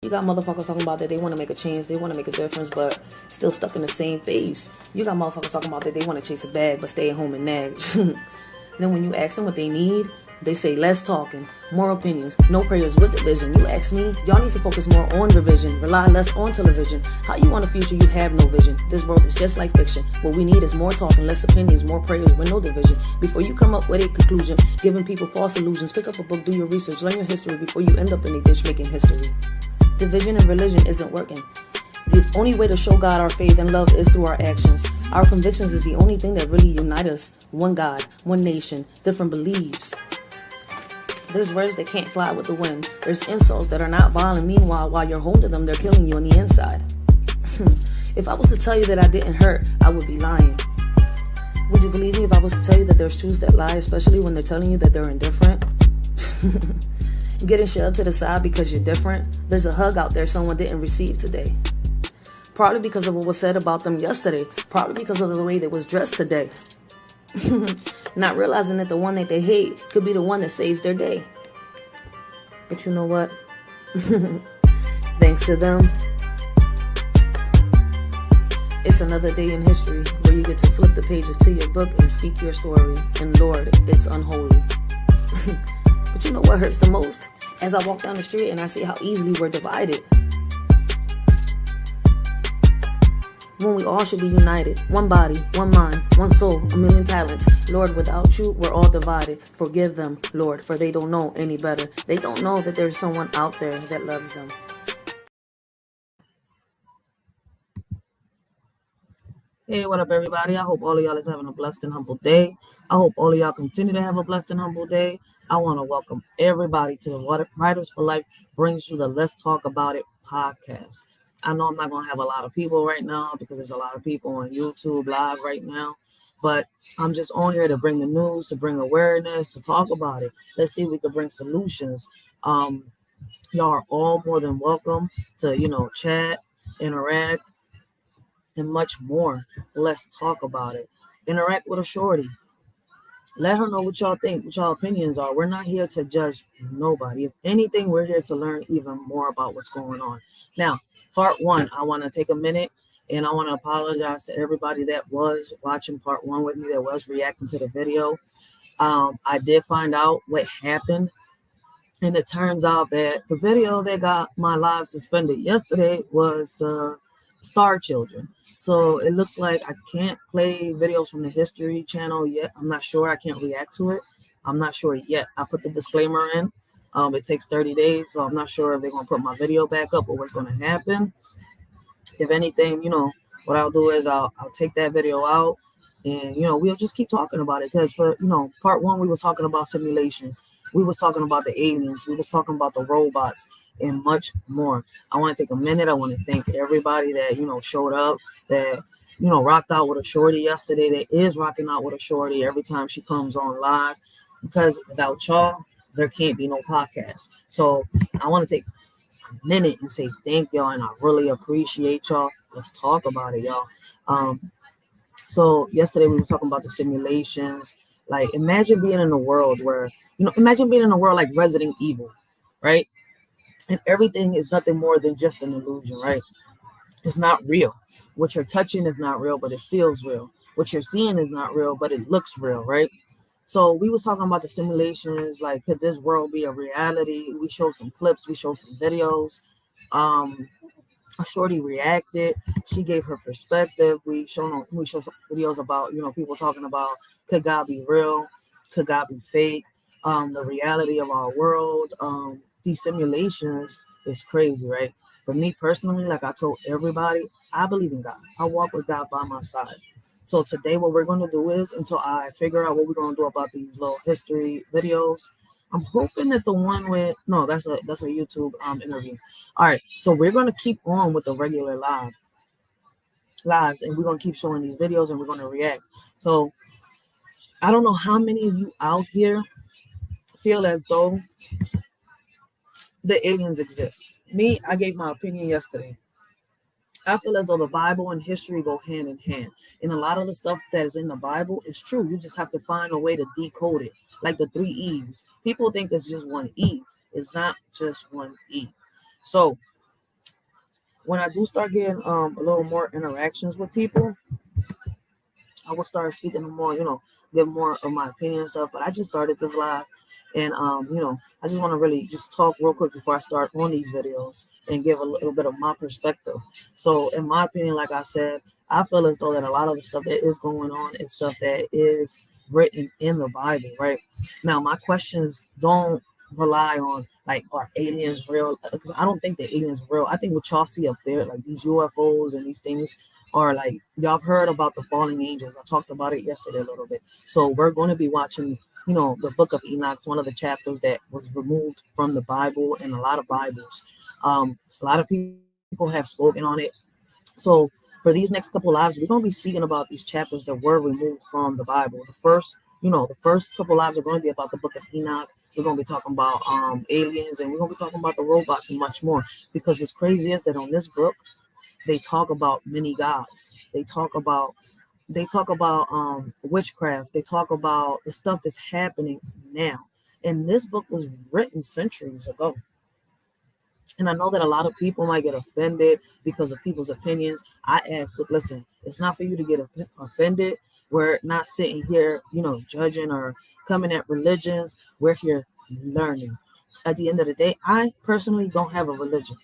You got motherfuckers talking about that they want to make a change, they want to make a difference, but still stuck in the same phase. You got motherfuckers talking about that they want to chase a bag, but stay at home and nag. Then when you ask them what they need, they say less talking, more opinions, no prayers with division. You ask me, y'all need to focus more on revision, rely less on television. How you want a future you have no vision? This world is just like fiction. What we need is more talking, less opinions, more prayers with no division. Before you come up with a conclusion, giving people false illusions, pick up a book, do your research, learn your history before you end up in a ditch making history. Division and religion isn't working. The only way to show God our faith and love is through our actions. Our convictions is the only thing that really unite us. One God, one nation, different beliefs. There's words that can't fly with the wind. There's insults that are not violent. Meanwhile, while you're holding them, they're killing you on the inside. If I was to tell you that I didn't hurt, I would be lying. Would you believe me if I was to tell you that there's truths that lie, especially when they're telling you that they're indifferent? Getting shoved to the side because you're different. There's a hug out there someone didn't receive today. Probably because of what was said about them yesterday. Probably because of the way they was dressed today. Not realizing that the one that they hate could be the one that saves their day. But you know what? Thanks to them, it's another day in history where you get to flip the pages to your book and speak your story. And Lord, it's unholy. But you know what hurts the most? As I walk down the street and I see how easily we're divided. When we all should be united. One body, one mind, one soul, a million talents. Lord, without you, we're all divided. Forgive them, Lord, for they don't know any better. They don't know that there's someone out there that loves them. Hey, what up, everybody? I hope all of y'all is having a blessed and humble day. I hope all of y'all continue to have a blessed and humble day. I want to welcome everybody to the Writers for Life brings you the Let's Talk About It podcast. I know I'm not going to have a lot of people right now because there's a lot of people on YouTube live right now, but I'm just on here to bring the news, to bring awareness, to talk about it. Let's see if we can bring solutions. Y'all are all more than welcome to, chat, interact, and much more. Let's talk about it. Interact with a shorty. Let her know what y'all think, what y'all opinions are. We're not here to judge nobody. If anything, we're here to learn even more about what's going on. Now, part one, I want to take a minute and I want to apologize to everybody that was watching part one with me, that was reacting to the video. I did find out what happened. And it turns out that the video that got my live suspended yesterday was the Star Children. So it looks like I can't play videos from the History Channel yet. I'm not sure. I can't react to it. I'm not sure yet. I put the disclaimer in. It takes 30 days, so I'm not sure if they're going to put my video back up or what's going to happen. If anything, what I'll do is I'll take that video out and, we'll just keep talking about it. Because for, part one, we was talking about simulations. We was talking about the aliens. We was talking about the robots and much more. I want to take a minute. I want to thank everybody that, showed up, that, rocked out with a shorty yesterday, that is rocking out with a shorty every time she comes on live. Because without y'all, there can't be no podcast. So I want to take a minute and say thank y'all, and I really appreciate y'all. Let's talk about it, y'all. So yesterday we were talking about the simulations. Like, imagine being in a world where, imagine being in a world like Resident Evil, right? And everything is nothing more than just an illusion, right? It's not real. What you're touching is not real, but it feels real. What you're seeing is not real, but it looks real, right? So we was talking about the simulations, like, could this world be a reality? We showed some clips, we showed some videos. A shorty reacted. She gave her perspective. We showed some videos about, people talking about, could God be real? Could God be fake? The reality of our world. These simulations is crazy, right? But me personally, like I told everybody, I believe in God. I walk with God by my side. So today what we're going to do is, until I figure out what we're going to do about these little history videos, I'm hoping that the one with, no, that's a YouTube interview. All right, so we're going to keep on with the regular lives, and we're going to keep showing these videos, and we're going to react. So I don't know how many of you out here feel as though the aliens exist. Me, I gave my opinion yesterday. I feel as though the Bible and history go hand in hand. And a lot of the stuff that is in the Bible is true. You just have to find a way to decode it. Like the 3 Eves. People think it's just one Eve. It's not just one Eve. So when I do start getting a little more interactions with people, I will start speaking more, give more of my opinion and stuff. But I just started this live, and I just want to really just talk real quick before I start on these videos and give a little bit of my perspective. So, in my opinion, like I said, I feel as though that a lot of the stuff that is going on is stuff that is written in the Bible, right? Now, my questions don't rely on like are aliens real? Because I don't think the aliens are real. I think what y'all see up there, like these UFOs and these things, are like y'all have heard about the falling angels. I talked about it yesterday a little bit. So we're going to be watching, the book of Enoch's one of the chapters that was removed from the Bible and a lot of Bibles. A lot of people have spoken on it. So for these next couple lives, we're going to be speaking about these chapters that were removed from the Bible. The first couple lives are going to be about the book of Enoch. We're going to be talking about aliens, and we're going to be talking about the robots and much more. Because what's crazy is that on this book, they talk about many gods. They talk about witchcraft. They talk about the stuff that's happening now. And this book was written centuries ago. And I know that a lot of people might get offended because of people's opinions. I ask, look, listen, it's not for you to get offended. We're not sitting here, judging or coming at religions. We're here learning. At the end of the day, I personally don't have a religion.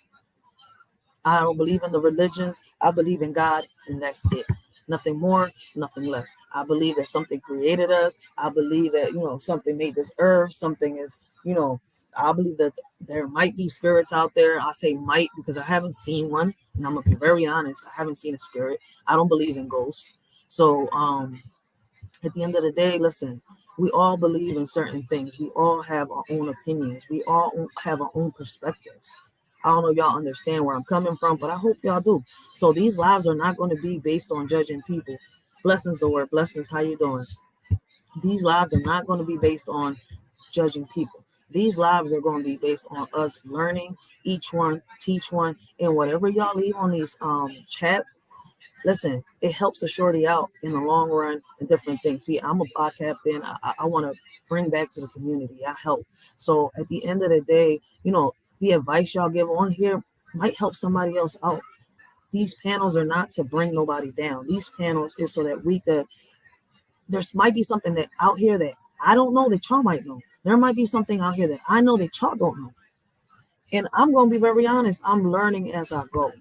I don't believe in the religions. I believe in God, and that's it. Nothing more, nothing less. I believe that something created us. I believe that, something made this earth. Something is, I believe that there might be spirits out there. I say might because I haven't seen one. And I'm going to be very honest. I haven't seen a spirit. I don't believe in ghosts. So, at the end of the day, listen, we all believe in certain things. We all have our own opinions. We all have our own perspectives. I don't know if y'all understand where I'm coming from, but I hope y'all do. So these lives are not going to be based on judging people. Blessings, the word. Blessings, how you doing? These lives are not going to be based on judging people. These lives are going to be based on us learning, each one, teach one, and whatever y'all leave on these chats, listen, it helps a shorty out in the long run and different things. See, I'm a pod captain. I want to bring back to the community. I help. So at the end of the day, the advice y'all give on here might help somebody else out. These panels are not to bring nobody down. These panels is so that we could, there might be something that out here that I don't know that y'all might know. There might be something out here that I know that y'all don't know. And I'm going to be very honest. I'm learning as I go.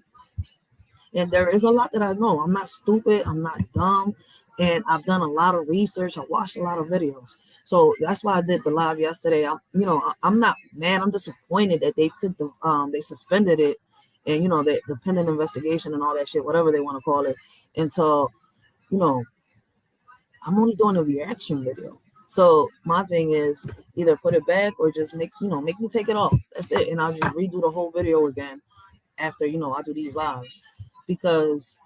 And there is a lot that I know. I'm not stupid. I'm not dumb. And I've done a lot of research. I watched a lot of videos. So that's why I did the live yesterday. I'm not mad. I'm disappointed that they took they suspended it, and the pending investigation and all that shit, whatever they want to call it, until I'm only doing a reaction video. So my thing is either put it back or just make me take it off. That's it, and I'll just redo the whole video again after I do these lives, because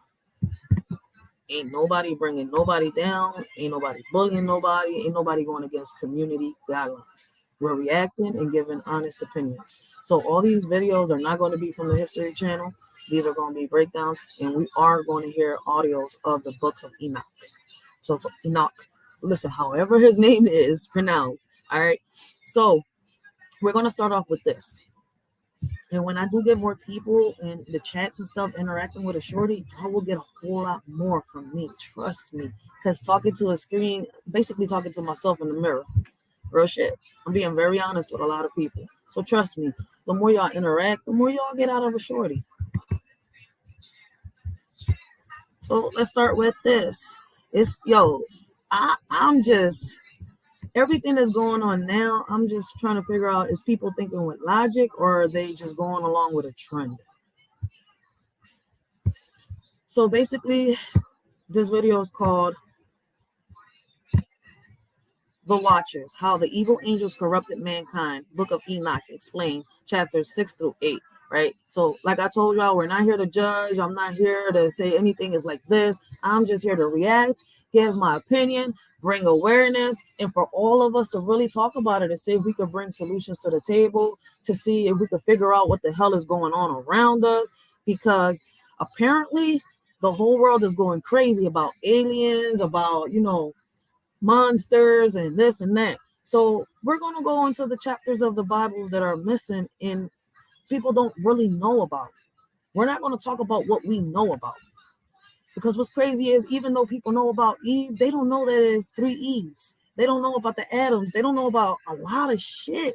ain't nobody bringing nobody down, ain't nobody bullying nobody, ain't nobody going against community guidelines. We're reacting and giving honest opinions. So all these videos are not going to be from the History Channel. These are going to be breakdowns, and we are going to hear audios of the Book of Enoch. So for Enoch, listen, however his name is pronounced, all right? So we're going to start off with this. And when I do get more people in the chats and stuff interacting with a shorty, y'all will get a whole lot more from me. Trust me. Because talking to a screen, basically talking to myself in the mirror. Real shit. I'm being very honest with a lot of people. So trust me, the more y'all interact, the more y'all get out of a shorty. So let's start with this. I'm just, everything that's going on now, I'm just trying to figure out, is people thinking with logic or are they just going along with a trend? So basically, this video is called The Watchers, How the Evil Angels Corrupted Mankind, Book of Enoch Explained, chapters 6 through 8, right? So like I told y'all, we're not here to judge. I'm not here to say anything is like this. I'm just here to react, give my opinion, bring awareness, and for all of us to really talk about it and see if we could bring solutions to the table, to see if we could figure out what the hell is going on around us, because apparently the whole world is going crazy about aliens, about, monsters and this and that. So we're going to go into the chapters of the Bibles that are missing and people don't really know about. We're not going to talk about what we know about. Because what's crazy is, even though people know about Eve, they don't know that there's 3 Eves. They don't know about the Adams. They don't know about a lot of shit.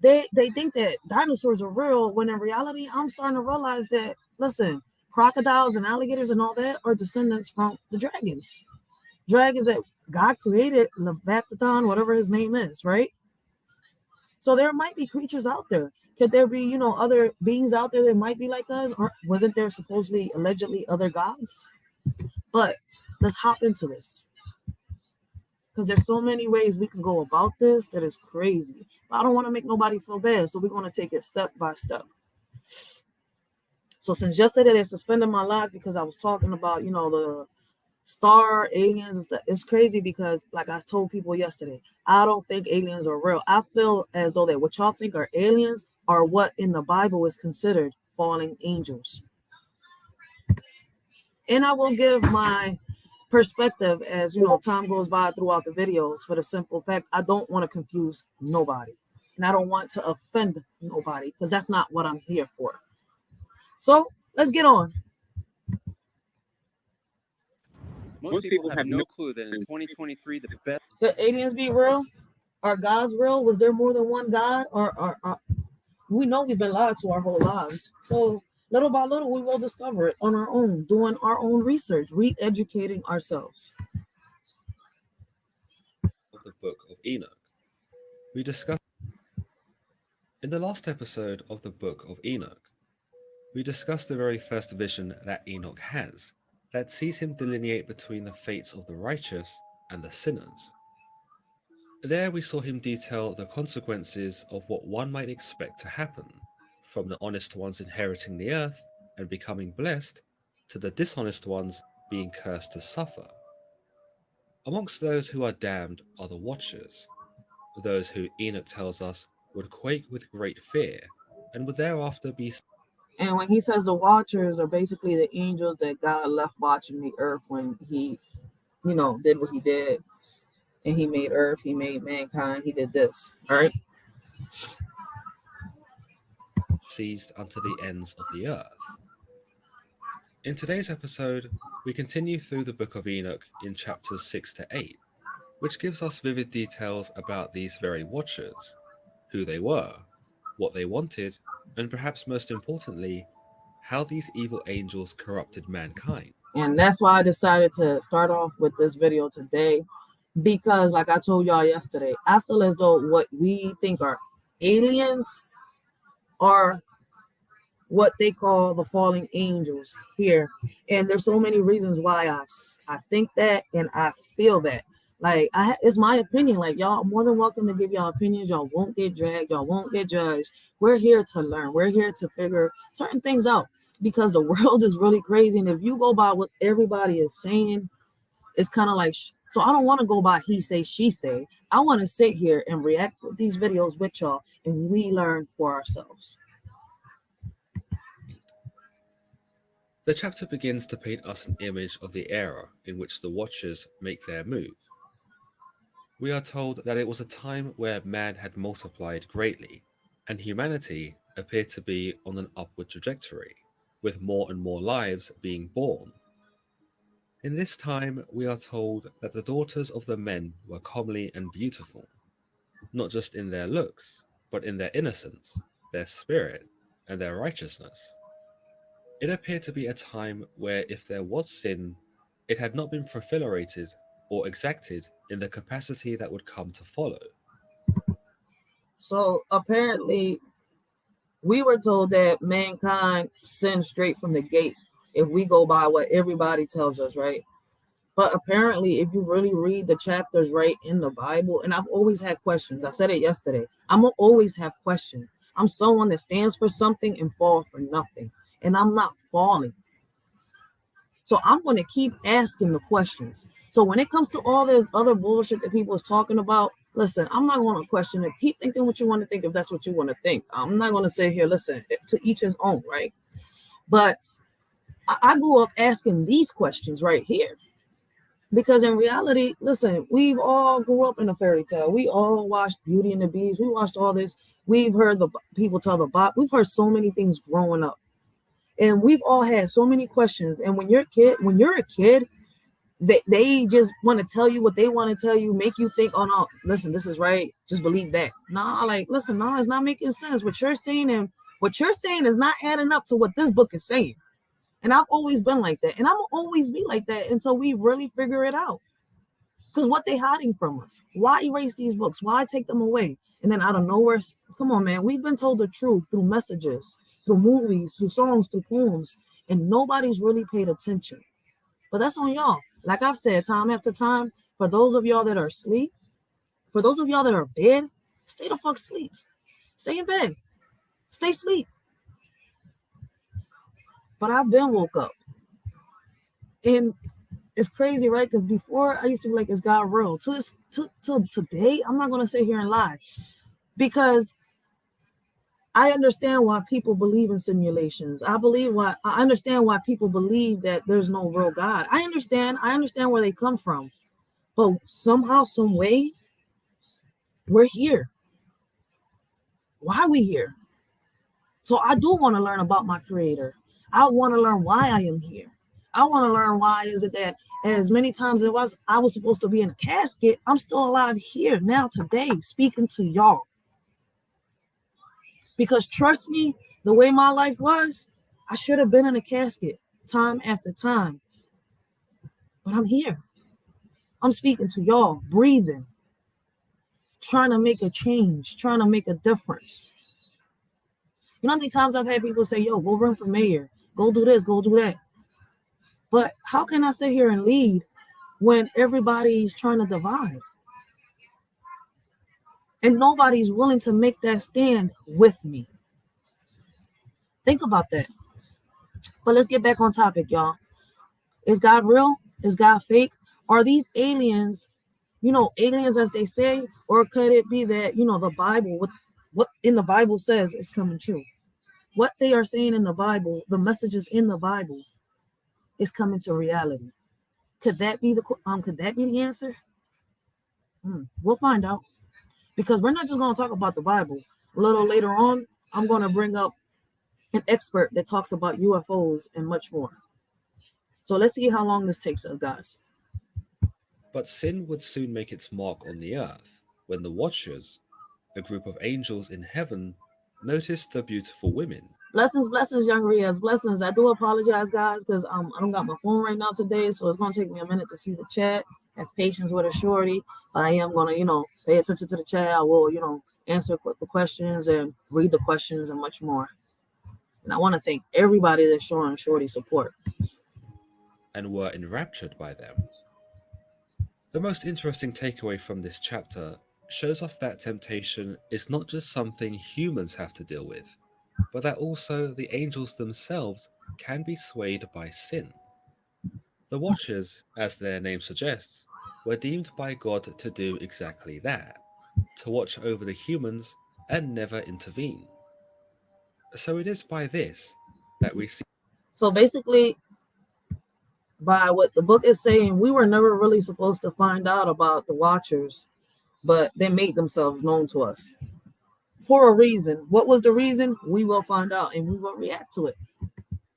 They think that dinosaurs are real, when in reality, I'm starting to realize that, listen, crocodiles and alligators and all that are descendants from the dragons. Dragons that God created, Leviathan, whatever his name is, right? So there might be creatures out there. Could there be, other beings out there that might be like us? Or wasn't there supposedly, allegedly, other gods? But let's hop into this, because there's so many ways we can go about this that is crazy. But I don't want to make nobody feel bad, so we're going to take it step by step. So since yesterday they suspended my life because I was talking about, the star aliens and stuff, it's crazy because, like I told people yesterday, I don't think aliens are real. I feel as though that what y'all think are aliens are what in the Bible is considered falling angels. And I will give my perspective as time goes by throughout the videos, for the simple fact I don't want to confuse nobody, and I don't want to offend nobody, because that's not what I'm here for. So let's get on. Most people have no clue that in 2023 the best. Could aliens be real? Are gods real? Was there more than one God? Or we know we've been lied to our whole lives. So little by little, we will discover it on our own, doing our own research, re-educating ourselves. Of the Book of Enoch. We discussed in the last episode of the Book of Enoch. We discussed the very first vision that Enoch has, that sees him delineate between the fates of the righteous and the sinners. There we saw him detail the consequences of what one might expect to happen, from the honest ones inheriting the earth and becoming blessed, to the dishonest ones being cursed to suffer. Amongst those who are damned are the watchers, those who Enoch tells us would quake with great fear and would thereafter be. And when he says the watchers are basically the angels that God left watching the earth when he, did what he did. And he made earth, he made mankind, he did this, right? Seized unto the ends of the earth. In today's episode, we continue through the Book of Enoch in chapters 6 to 8, which gives us vivid details about these very watchers, who they were, what they wanted, and perhaps most importantly, how these evil angels corrupted mankind. And that's why I decided to start off with this video today, because like I told y'all yesterday, I feel as though what we think are aliens are what they call the falling angels here. And there's so many reasons why I think that, and I feel that. Like, it's my opinion. Like, y'all are more than welcome to give y'all opinions. Y'all won't get dragged. Y'all won't get judged. We're here to learn. We're here to figure certain things out, because the world is really crazy. And if you go by what everybody is saying, it's kind of like, so I don't want to go by he say, she say. I want to sit here and react with these videos with y'all, and we learn for ourselves. The chapter begins to paint us an image of the era in which the Watchers make their move. We are told that it was a time where man had multiplied greatly, and humanity appeared to be on an upward trajectory, with more and more lives being born. In this time, we are told that the daughters of the men were comely and beautiful, not just in their looks, but in their innocence, their spirit, and their righteousness. It appeared to be a time where if there was sin, it had not been proliferated or exacted in the capacity that would come to follow. So apparently, we were told that mankind sinned straight from the gate, if we go by what everybody tells us, right? But apparently, if you really read the chapters right in the Bible, and I've always had questions. I said it yesterday. I'm going to always have questions. I'm someone that stands for something and fall for nothing. And I'm not falling. So I'm going to keep asking the questions. So when it comes to all this other bullshit that people is talking about, listen, I'm not going to question it. Keep thinking what you want to think if that's what you want to think. I'm not going to say here, listen, to each his own, right? But I grew up asking these questions right here. Because in reality, listen, we've all grew up in a fairy tale. We all watched Beauty and the Beast. We watched all this. We've heard the people tell the Bible. We've heard so many things growing up. And we've all had so many questions. And when you're a kid, they just want to tell you what they want to tell you, make you think, oh no, listen, this is right, just believe that. Nah, like, listen, no, it's not making sense. What you're saying is not adding up to what this book is saying. And I've always been like that. And I'm gonna always be like that until we really figure it out. Because what they hiding from us? Why erase these books? Why take them away? And then out of nowhere, come on, man, we've been told the truth through messages, through movies, through songs, through poems, and nobody's really paid attention. But that's on y'all. Like I've said time after time, for those of y'all that are asleep, for those of y'all that are bed, stay the fuck asleep. Stay in bed. Stay asleep. But I've been woke up. And it's crazy, right? Because before I used to be like, is God real? Till today, I'm not gonna sit here and lie. Because I understand why people believe in simulations. I understand why people believe that there's no real God. I understand where they come from. But somehow, some way, we're here. Why are we here? So I do want to learn about my creator. I want to learn why I am here. I want to learn why is it that as many times as I was supposed to be in a casket, I'm still alive here now today, speaking to y'all. Because trust me, the way my life was, I should have been in a casket time after time. But I'm here. I'm speaking to y'all, breathing, trying to make a change, trying to make a difference. You know how many times I've had people say, yo, go run for mayor, go do this, go do that. But how can I sit here and lead when everybody's trying to divide? And nobody's willing to make that stand with me. Think about that. But let's get back on topic, y'all. Is God real? Is God fake? Are these aliens, aliens as they say? Or could it be that, the Bible, what in the Bible says is coming true? What they are saying in the Bible, the messages in the Bible is coming to reality. Could that be the answer? We'll find out. Because we're not just going to talk about the Bible. A little later on, I'm going to bring up an expert that talks about UFOs and much more. So let's see how long this takes us, guys. But sin would soon make its mark on the earth when the Watchers, a group of angels in heaven, noticed the beautiful women. Blessings, young Riaz. Blessings. I do apologize, guys, because I don't got my phone right now today, so it's going to take me a minute to see the chat. Have patience with a shorty, but I am going to, pay attention to the chat. I will, answer the questions and read the questions and much more. And I want to thank everybody that's showing shorty support. And were enraptured by them. The most interesting takeaway from this chapter shows us that temptation is not just something humans have to deal with, but that also the angels themselves can be swayed by sin. The Watchers, as their name suggests, were deemed by God to do exactly that, to watch over the humans and never intervene. So it is by this that we see. So basically, by what the book is saying, we were never really supposed to find out about the Watchers, but they made themselves known to us for a reason. What was the reason? We will find out and we will react to it.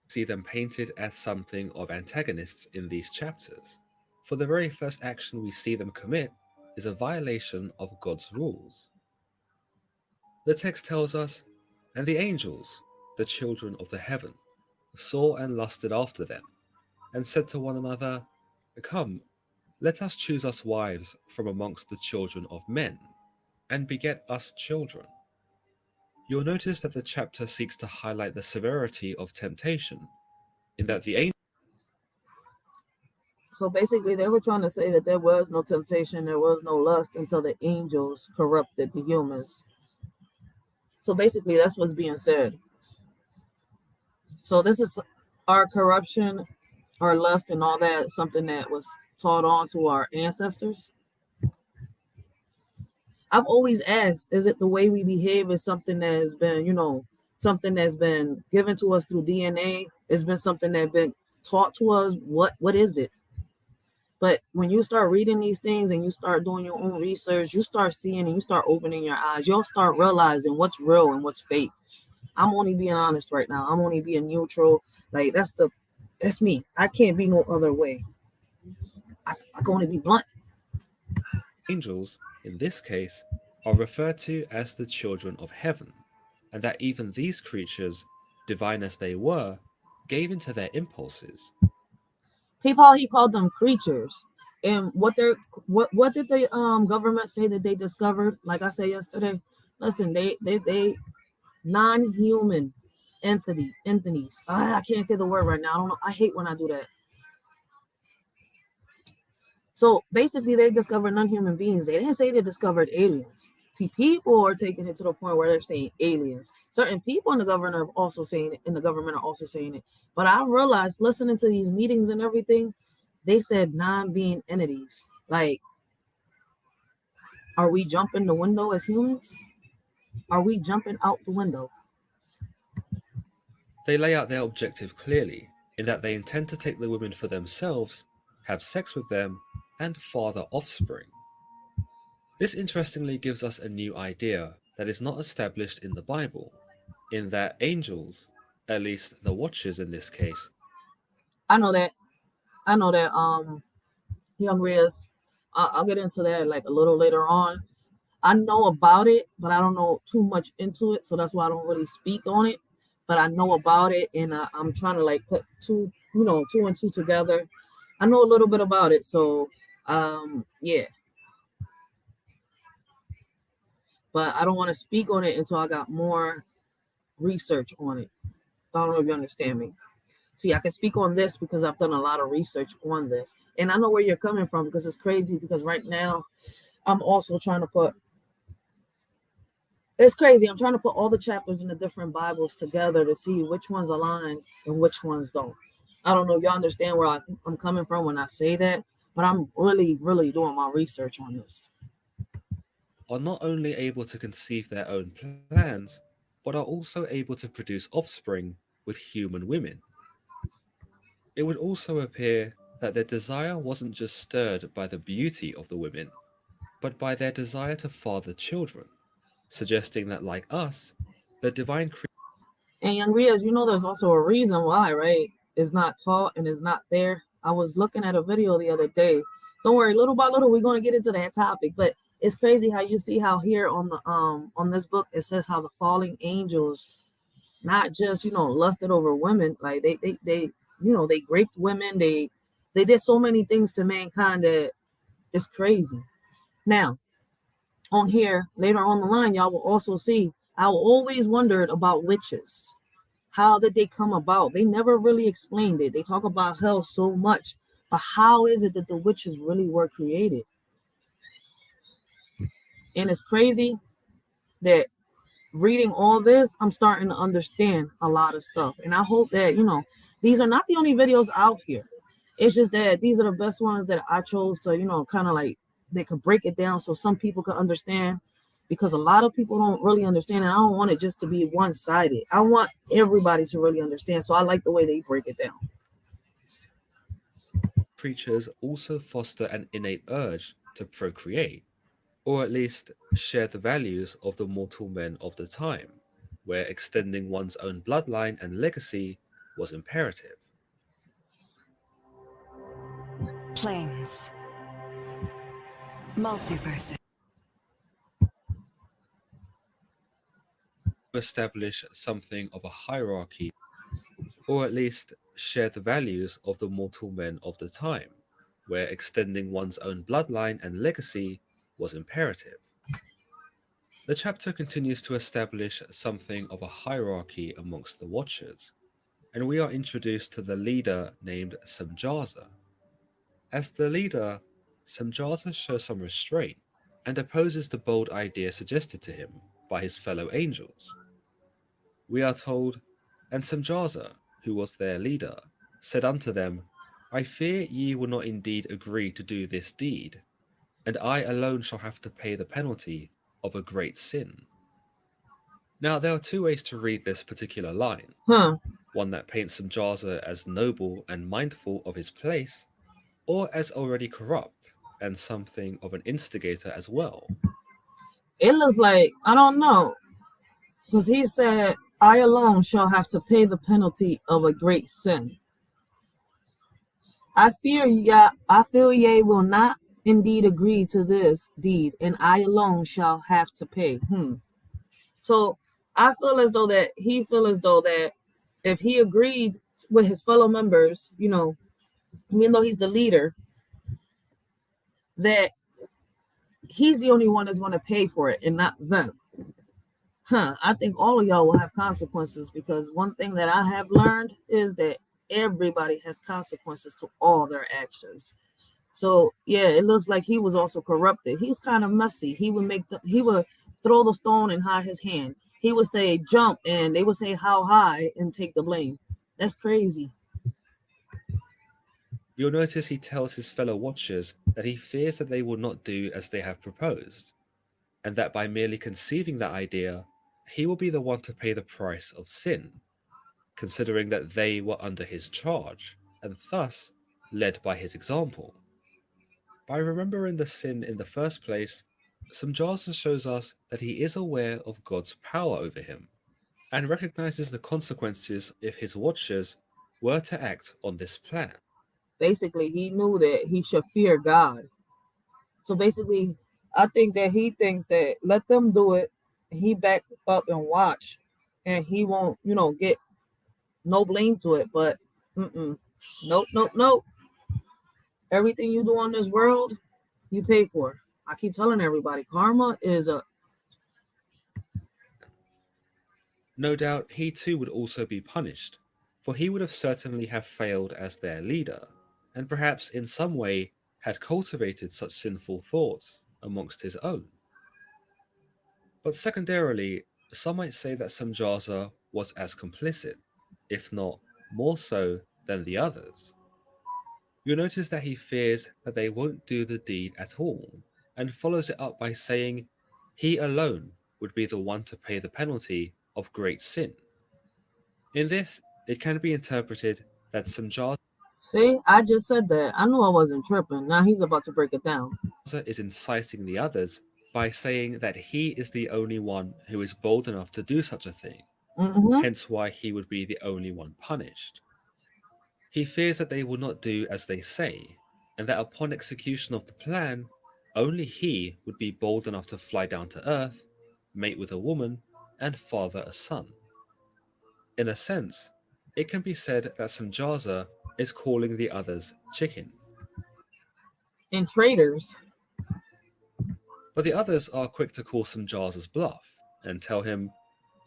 See them painted as something of antagonists in these chapters, for the very first action we see them commit is a violation of God's rules. The text tells us, and the angels, the children of the heaven, saw and lusted after them, and said to one another, come, let us choose us wives from amongst the children of men, and beget us children. You'll notice that the chapter seeks to highlight the severity of temptation, in that the angels. So basically, they were trying to say that there was no temptation, there was no lust until the angels corrupted the humans. So basically, that's what's being said. So this is our corruption, our lust, and all that, something that was taught on to our ancestors. I've always asked, is it the way we behave is something that has been, something that's been given to us through DNA? It's been something that's been taught to us. What is it? But when you start reading these things and you start doing your own research, you start seeing and you start opening your eyes. You'll start realizing what's real and what's fake. I'm only being honest right now. I'm only being neutral. Like that's me. I can't be no other way. I can only be blunt. Angels, in this case, are referred to as the children of heaven, and that even these creatures, divine as they were, gave into their impulses. People he called them creatures. And what did the government say that they discovered? Like I said yesterday, listen, they non-human entities. I can't say the word right now. I don't know. I hate when I do that. So basically, they discovered non-human beings. They didn't say they discovered aliens. See, people are taking it to the point where they're saying aliens. Certain people in the government are also saying it, and the government are also saying it. But I realized listening to these meetings and everything, they said non-being entities. Like, are we jumping the window as humans? Are we jumping out the window? They lay out their objective clearly, in that they intend to take the women for themselves, have sex with them, and father offspring. This interestingly gives us a new idea that is not established in the Bible, in that angels, at least the watchers in this case, I know that. I know that. Young Riz. I'll get into that like a little later on. I know about it, but I don't know too much into it, so that's why I don't really speak on it. But I know about it, and I'm trying to like put two and two together. I know a little bit about it, so yeah. But I don't want to speak on it until I got more research on it. I don't know if you understand me. See, I can speak on this because I've done a lot of research on this, and I know where you're coming from because it's crazy. Because right now, I'm also trying to put it's crazy. I'm trying to put all the chapters in the different Bibles together to see which ones aligns and which ones don't. I don't know if y'all understand where I'm coming from when I say that, but I'm really, really doing my research on this. are not only able to conceive their own plans, but are also able to produce offspring with human women. It would also appear that their desire wasn't just stirred by the beauty of the women, but by their desire to father children, suggesting that, like us, the divine And young Riaz, there's also a reason why, right? It's not taught and it's not there. I was looking at a video the other day. Don't worry, little by little, we're going to get into that topic. But it's crazy how you see how here on this book it says how the falling angels not just lusted over women, like they raped women, they did so many things to mankind that it's crazy. Now on here later on the line, y'all will also see I always wondered about witches. How did they come about? They never really explained it. They talk about hell so much, but how is it that the witches really were created? And it's crazy that reading all this, I'm starting to understand a lot of stuff. And I hope that, these are not the only videos out here. It's just that these are the best ones that I chose to, kind of like they could break it down so some people could understand because a lot of people don't really understand. And I don't want it just to be one sided. I want everybody to really understand. So I like the way they break it down. creatures also foster an innate urge to procreate, or at least share the values of the mortal men of the time, where extending one's own bloodline and legacy was imperative. Planes. Multiverses. To establish something of a hierarchy, or at least share the values of the mortal men of the time, where extending one's own bloodline and legacy was imperative. The chapter continues to establish something of a hierarchy amongst the Watchers, and we are introduced to the leader named Samjaza. As the leader, Samjaza shows some restraint and opposes the bold idea suggested to him by his fellow angels. We are told, and Samjaza, who was their leader, said unto them, I fear ye will not indeed agree to do this deed, and I alone shall have to pay the penalty of a great sin. Now, there are two ways to read this particular line, Huh. one that paints Samjaza as noble and mindful of his place, or as already corrupt and something of an instigator as well. It looks like, I don't know. Because he said I alone shall have to pay the penalty of a great sin. I fear ye will not indeed agree to this deed, and I alone shall have to pay. So I feel as though that he feel as though that if he agreed with his fellow members, even though he's the leader, that he's the only one that's going to pay for it and not them. I think all of y'all will have consequences, because one thing that I have learned is that everybody has consequences to all their actions. So yeah, it looks like he was also corrupted. He was kind of messy. He would throw the stone and hide his hand. He would say jump and they would say how high and take the blame. That's crazy. You'll notice he tells his fellow watchers that he fears that they will not do as they have proposed, and that by merely conceiving that idea, he will be the one to pay the price of sin, considering that they were under his charge, and thus led by his example. By remembering the sin in the first place, Samjaza shows us that he is aware of God's power over him, and recognizes the consequences if his watchers were to act on this plan. Basically, he knew that he should fear God. So basically, I think that he thinks that let them do it. He back up and watch, and he won't, get no blame to it. But nope, nope, nope. Everything you do on this world, you pay for. I keep telling everybody, karma is a No doubt he too would also be punished, for he would have certainly have failed as their leader, and perhaps in some way had cultivated such sinful thoughts amongst his own. But secondarily, some might say that Samjaza was as complicit, if not more so than the others. You'll notice that he fears that they won't do the deed at all, and follows it up by saying he alone would be the one to pay the penalty of great sin. In this, it can be interpreted that Samjaza see. I just said that. I knew I wasn't tripping. Now he's about to break it down. is inciting the others by saying that he is the only one who is bold enough to do such a thing, Mm-hmm. hence why he would be the only one punished. He fears that they will not do as they say, and that upon execution of the plan, only he would be bold enough to fly down to Earth, mate with a woman, and father a son. In a sense, it can be said that Samjaza is calling the others chicken, And traitors. but the others are quick to call Samjaza's bluff and tell him,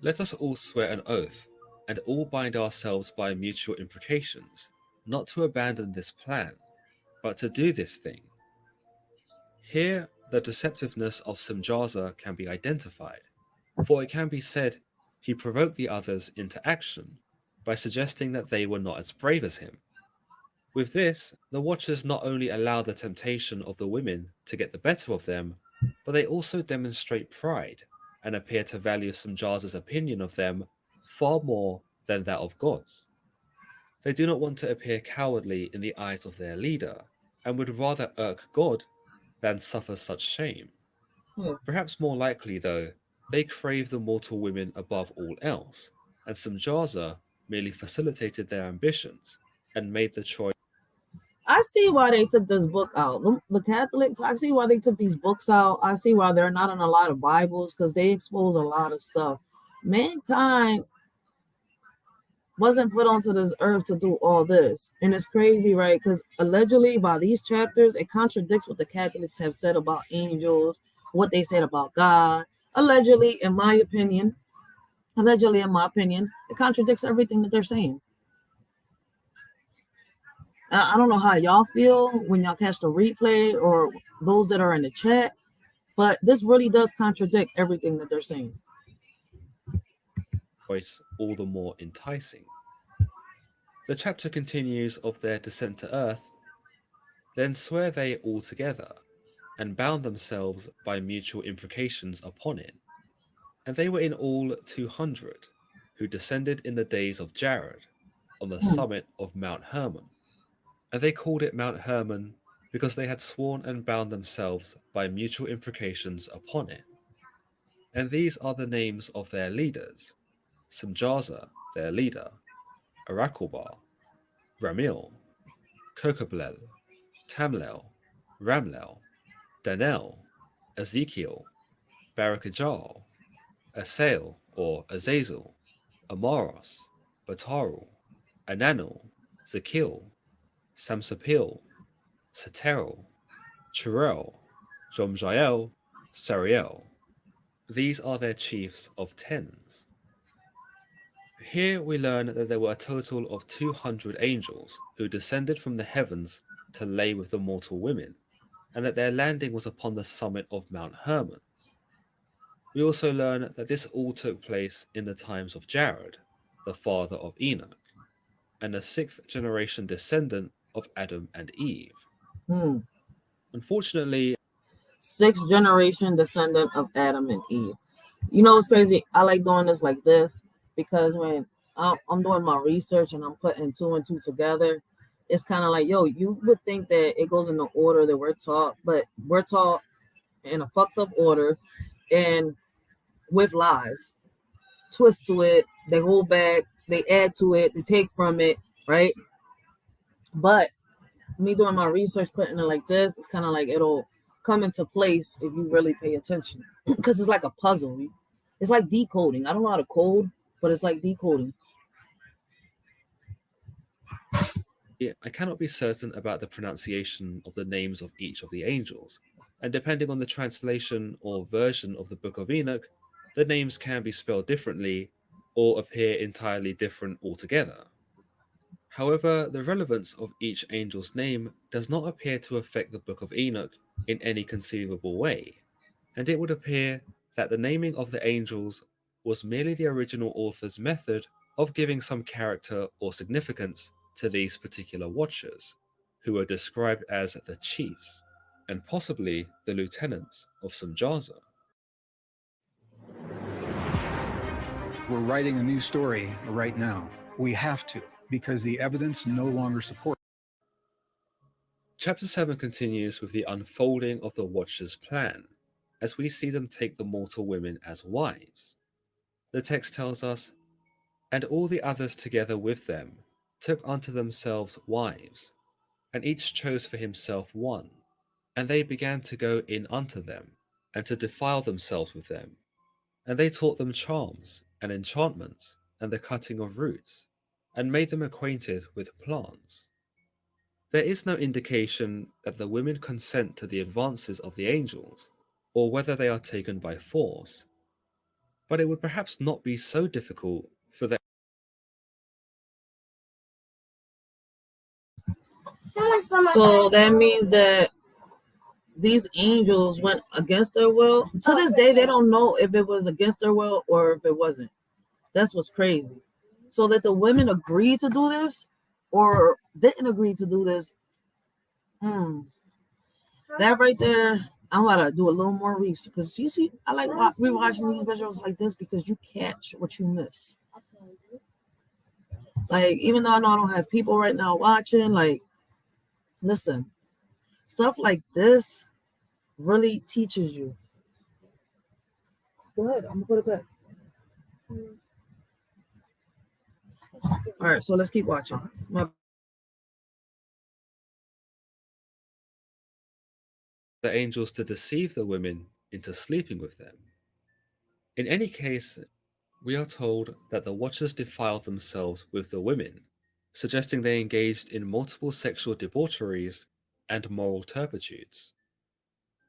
let us all swear an oath and all bind ourselves by mutual imprecations, not to abandon this plan, but to do this thing. Here, the deceptiveness of Samjaza can be identified, for it can be said he provoked the others into action by suggesting that they were not as brave as him. With this, the Watchers not only allow the temptation of the women to get the better of them, but they also demonstrate pride and appear to value Samjaza's opinion of them far more than that of God's. They do not want to appear cowardly in the eyes of their leader, and would rather irk God than suffer such shame. Yeah. Perhaps more likely, though, they crave the mortal women above all else, and Samjaza merely facilitated their ambitions and made the choice. I see why they took this book out. The Catholics, I see why they took these books out. I see why they're not in a lot of Bibles, because they expose a lot of stuff. Mankind wasn't put onto this earth to do all this. And it's crazy, right? Because allegedly, by these chapters, it contradicts what the Catholics have said about angels, what they said about God. Allegedly, in my opinion, it contradicts everything that they're saying. I don't know how y'all feel when y'all catch the replay or those that are in the chat, but this really does contradict everything that they're saying. All the more enticing. The chapter continues of their descent to earth, then swear they all together, and bound themselves by mutual imprecations upon it. And they were in all 200, who descended in the days of Jared, on the Hmm. summit of Mount Hermon. And they called it Mount Hermon because they had sworn and bound themselves by mutual imprecations upon it. And these are the names of their leaders: Samjaza, their leader, Arakalbar, Ramil, Kokoblel, Tamlel, Ramlel, Danel, Ezekiel, Barakajal, Asael or Azazel, Amaros, Batarul, Ananul, Zakil, Samsapil, Sateril, Chirel, Jomjael, Sariel. These are their chiefs of tens. Here we learn that there were a total of 200 angels who descended from the heavens to lay with the mortal women, and that their landing was upon the summit of Mount Hermon. We also learn that this all took place in the times of Jared, the father of Enoch, and a sixth generation descendant of Adam and Eve. Hmm. Unfortunately, Sixth generation descendant of Adam and Eve. You know, it's crazy. I like doing this like this because when I'm doing my research and I'm putting two and two together, it's kind of like, yo, you would think that it goes in the order that we're taught, but we're taught in a fucked up order and with lies, twist to it, they hold back, they add to it, they take from it, right? But me doing my research, putting it like this, it's kind of like it'll come into place if you really pay attention because it's like a puzzle. It's like decoding. I don't know how to code, but it's like decoding. I cannot be certain about the pronunciation of the names of each of the angels, and depending on the translation or version of the Book of Enoch, the names can be spelled differently or appear entirely different altogether. However, the relevance of each angel's name does not appear to affect the Book of Enoch in any conceivable way, and it would appear that the naming of the angels was merely the original author's method of giving some character or significance to these particular watchers, who are described as the chiefs, and possibly the lieutenants of Samjaza. We're writing a new story right now. We have to, because the evidence no longer supports. Chapter 7 continues with the unfolding of the Watchers' plan, as we see them take the mortal women as wives. The text tells us, "And all the others together with them took unto themselves wives, and each chose for himself one. And they began to go in unto them, and to defile themselves with them. And they taught them charms, and enchantments, and the cutting of roots, and made them acquainted with plants." There is no indication that the women consent to the advances of the angels, or whether they are taken by force, but it would perhaps not be so difficult for them. So that means that these angels went against their will. To this day, they don't know if it was against their will or if it wasn't. That's what's crazy. So that the women agreed to do this or didn't agree to do this. Hmm. That right there, I'm about to do a little more research because you see, I like rewatching these videos like this because you catch what you miss. Like, even though I know I don't have people right now watching, like, listen, stuff like this really teaches you. Go ahead, I'm gonna put it back. All right, so let's keep watching. The angels to deceive the women into sleeping with them. In any case, we are told that the watchers defiled themselves with the women, suggesting they engaged in multiple sexual debaucheries and moral turpitudes.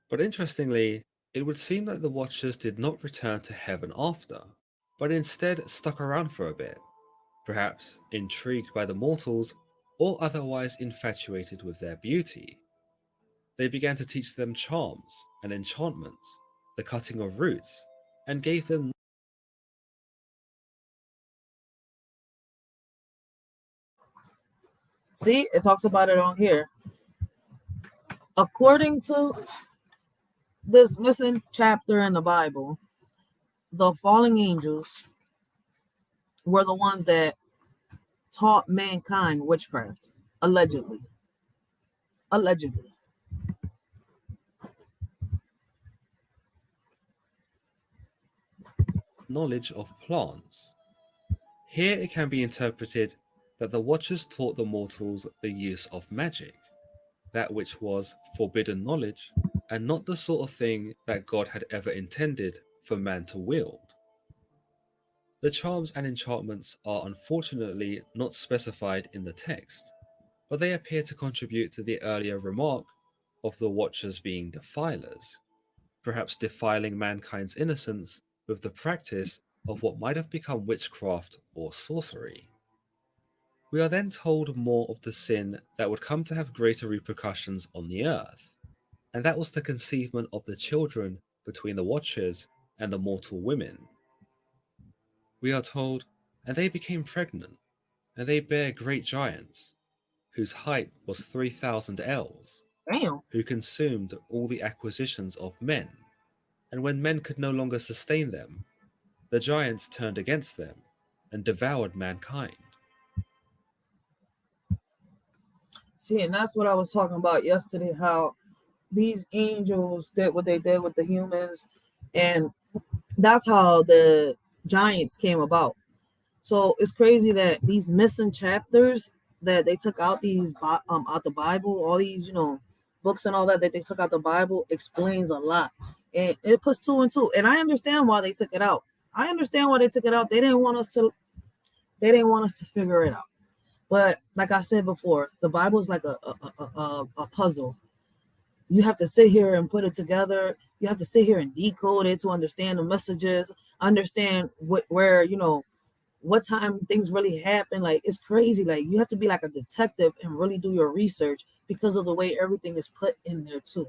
But interestingly, it would seem that the watchers did not return to heaven after, but instead stuck around for a bit, perhaps intrigued by the mortals or otherwise infatuated with their beauty. They began to teach them charms and enchantments, the cutting of roots, and gave them. See, it talks about it on here. According to this missing chapter in the Bible, the fallen angels were the ones that taught mankind witchcraft, allegedly. Allegedly. Knowledge of plants. Here it can be interpreted that the Watchers taught the mortals the use of magic, that which was forbidden knowledge, and not the sort of thing that God had ever intended for man to wield. The charms and enchantments are unfortunately not specified in the text, but they appear to contribute to the earlier remark of the Watchers being defilers, perhaps defiling mankind's innocence with the practice of what might have become witchcraft or sorcery. We are then told more of the sin that would come to have greater repercussions on the earth, and that was the conceivement of the children between the Watchers and the mortal women. We are told, and they became pregnant, and they bare great giants, whose height was 3,000 ells, Damn. who consumed all the acquisitions of men, and when men could no longer sustain them, the giants turned against them and devoured mankind. See, and that's what I was talking about yesterday, how these angels did what they did with the humans, and that's how the giants came about. So it's crazy that these missing chapters that they took out out the Bible, all these books and all that they took out the Bible explains a lot, and it puts two and two. And I understand why they took it out. I understand why they took it out. They didn't want us to. They didn't want us to figure it out. But like I said before, the Bible is like a puzzle. You have to sit here and put it together. You have to sit here and decode it to understand the messages, understand what time things really happen. Like, it's crazy. Like, you have to be like a detective and really do your research because of the way everything is put in there too.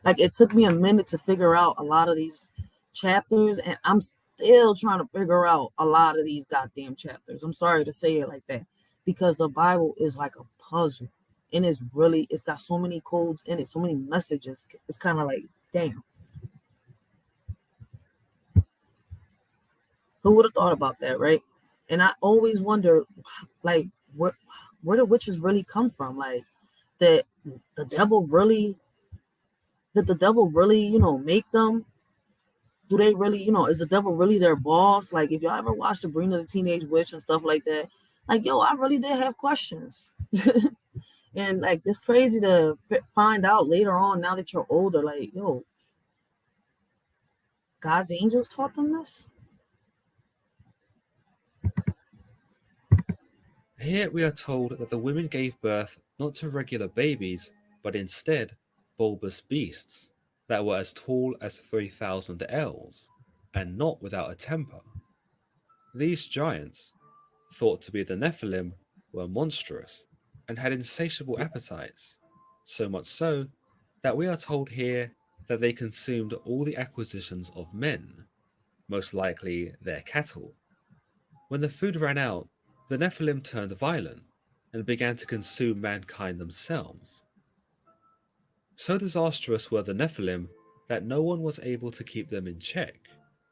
Like, it took me a minute to figure out a lot of these chapters, and I'm still trying to figure out a lot of these goddamn chapters. I'm sorry to say it like that, because the Bible is like a puzzle, and it's got so many codes in it, so many messages. It's kind of like, damn, who would have thought about that, right? And I always wonder, like, where do witches really come from? Like, that the devil really did the devil really make them? Do they really, is the devil really their boss? Like, if y'all ever watched Sabrina the Teenage Witch and stuff like that, like, yo, I really did have questions. And like, it's crazy to find out later on, now that you're older, like, yo, God's angels taught them this? Here we are told that the women gave birth not to regular babies, but instead bulbous beasts that were as tall as 3,000 ells, and not without a temper. These giants, thought to be the Nephilim, were monstrous and had insatiable appetites, so much so that we are told here that they consumed all the acquisitions of men, most likely their cattle. When the food ran out, the Nephilim turned violent and began to consume mankind themselves. So disastrous were the Nephilim that no one was able to keep them in check,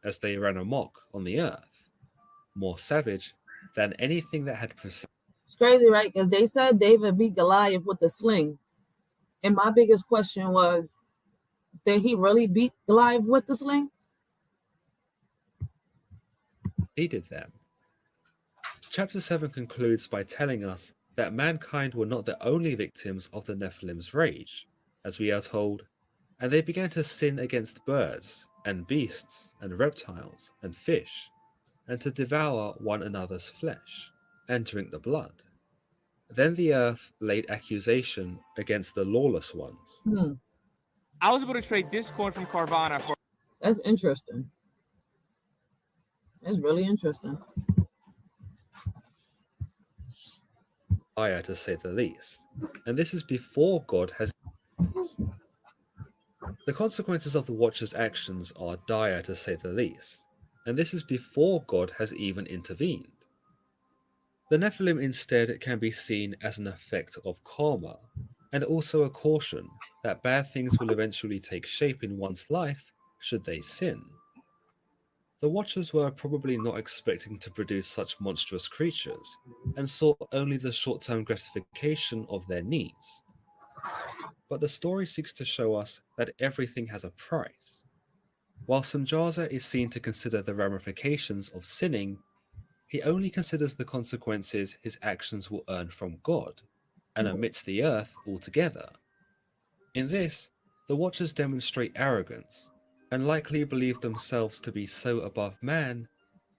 as they ran amok on the earth, more savage than anything that had preceded. It's crazy, right? Because they said David beat Goliath with the sling. And my biggest question was, did he really beat Goliath with the sling? them. Chapter 7 concludes by telling us that mankind were not the only victims of the Nephilim's rage, as we are told, and they began to sin against birds and beasts and reptiles and fish, and to devour one another's flesh and drink the blood. Then the earth laid accusation against the lawless ones. I was able to trade this coin from Carvana for. That's interesting. That's really interesting. Dire, to say the least, and this is before God has. The consequences of the Watcher's actions are dire, to say the least, and this is before God has even intervened. The Nephilim instead can be seen as an effect of karma, and also a caution that bad things will eventually take shape in one's life should they sin. The Watchers were probably not expecting to produce such monstrous creatures, and sought only the short-term gratification of their needs. But the story seeks to show us that everything has a price. While Samjaza is seen to consider the ramifications of sinning, He only considers the consequences his actions will earn from God, and omits the earth altogether. In this, the Watchers demonstrate arrogance, and likely believe themselves to be so above man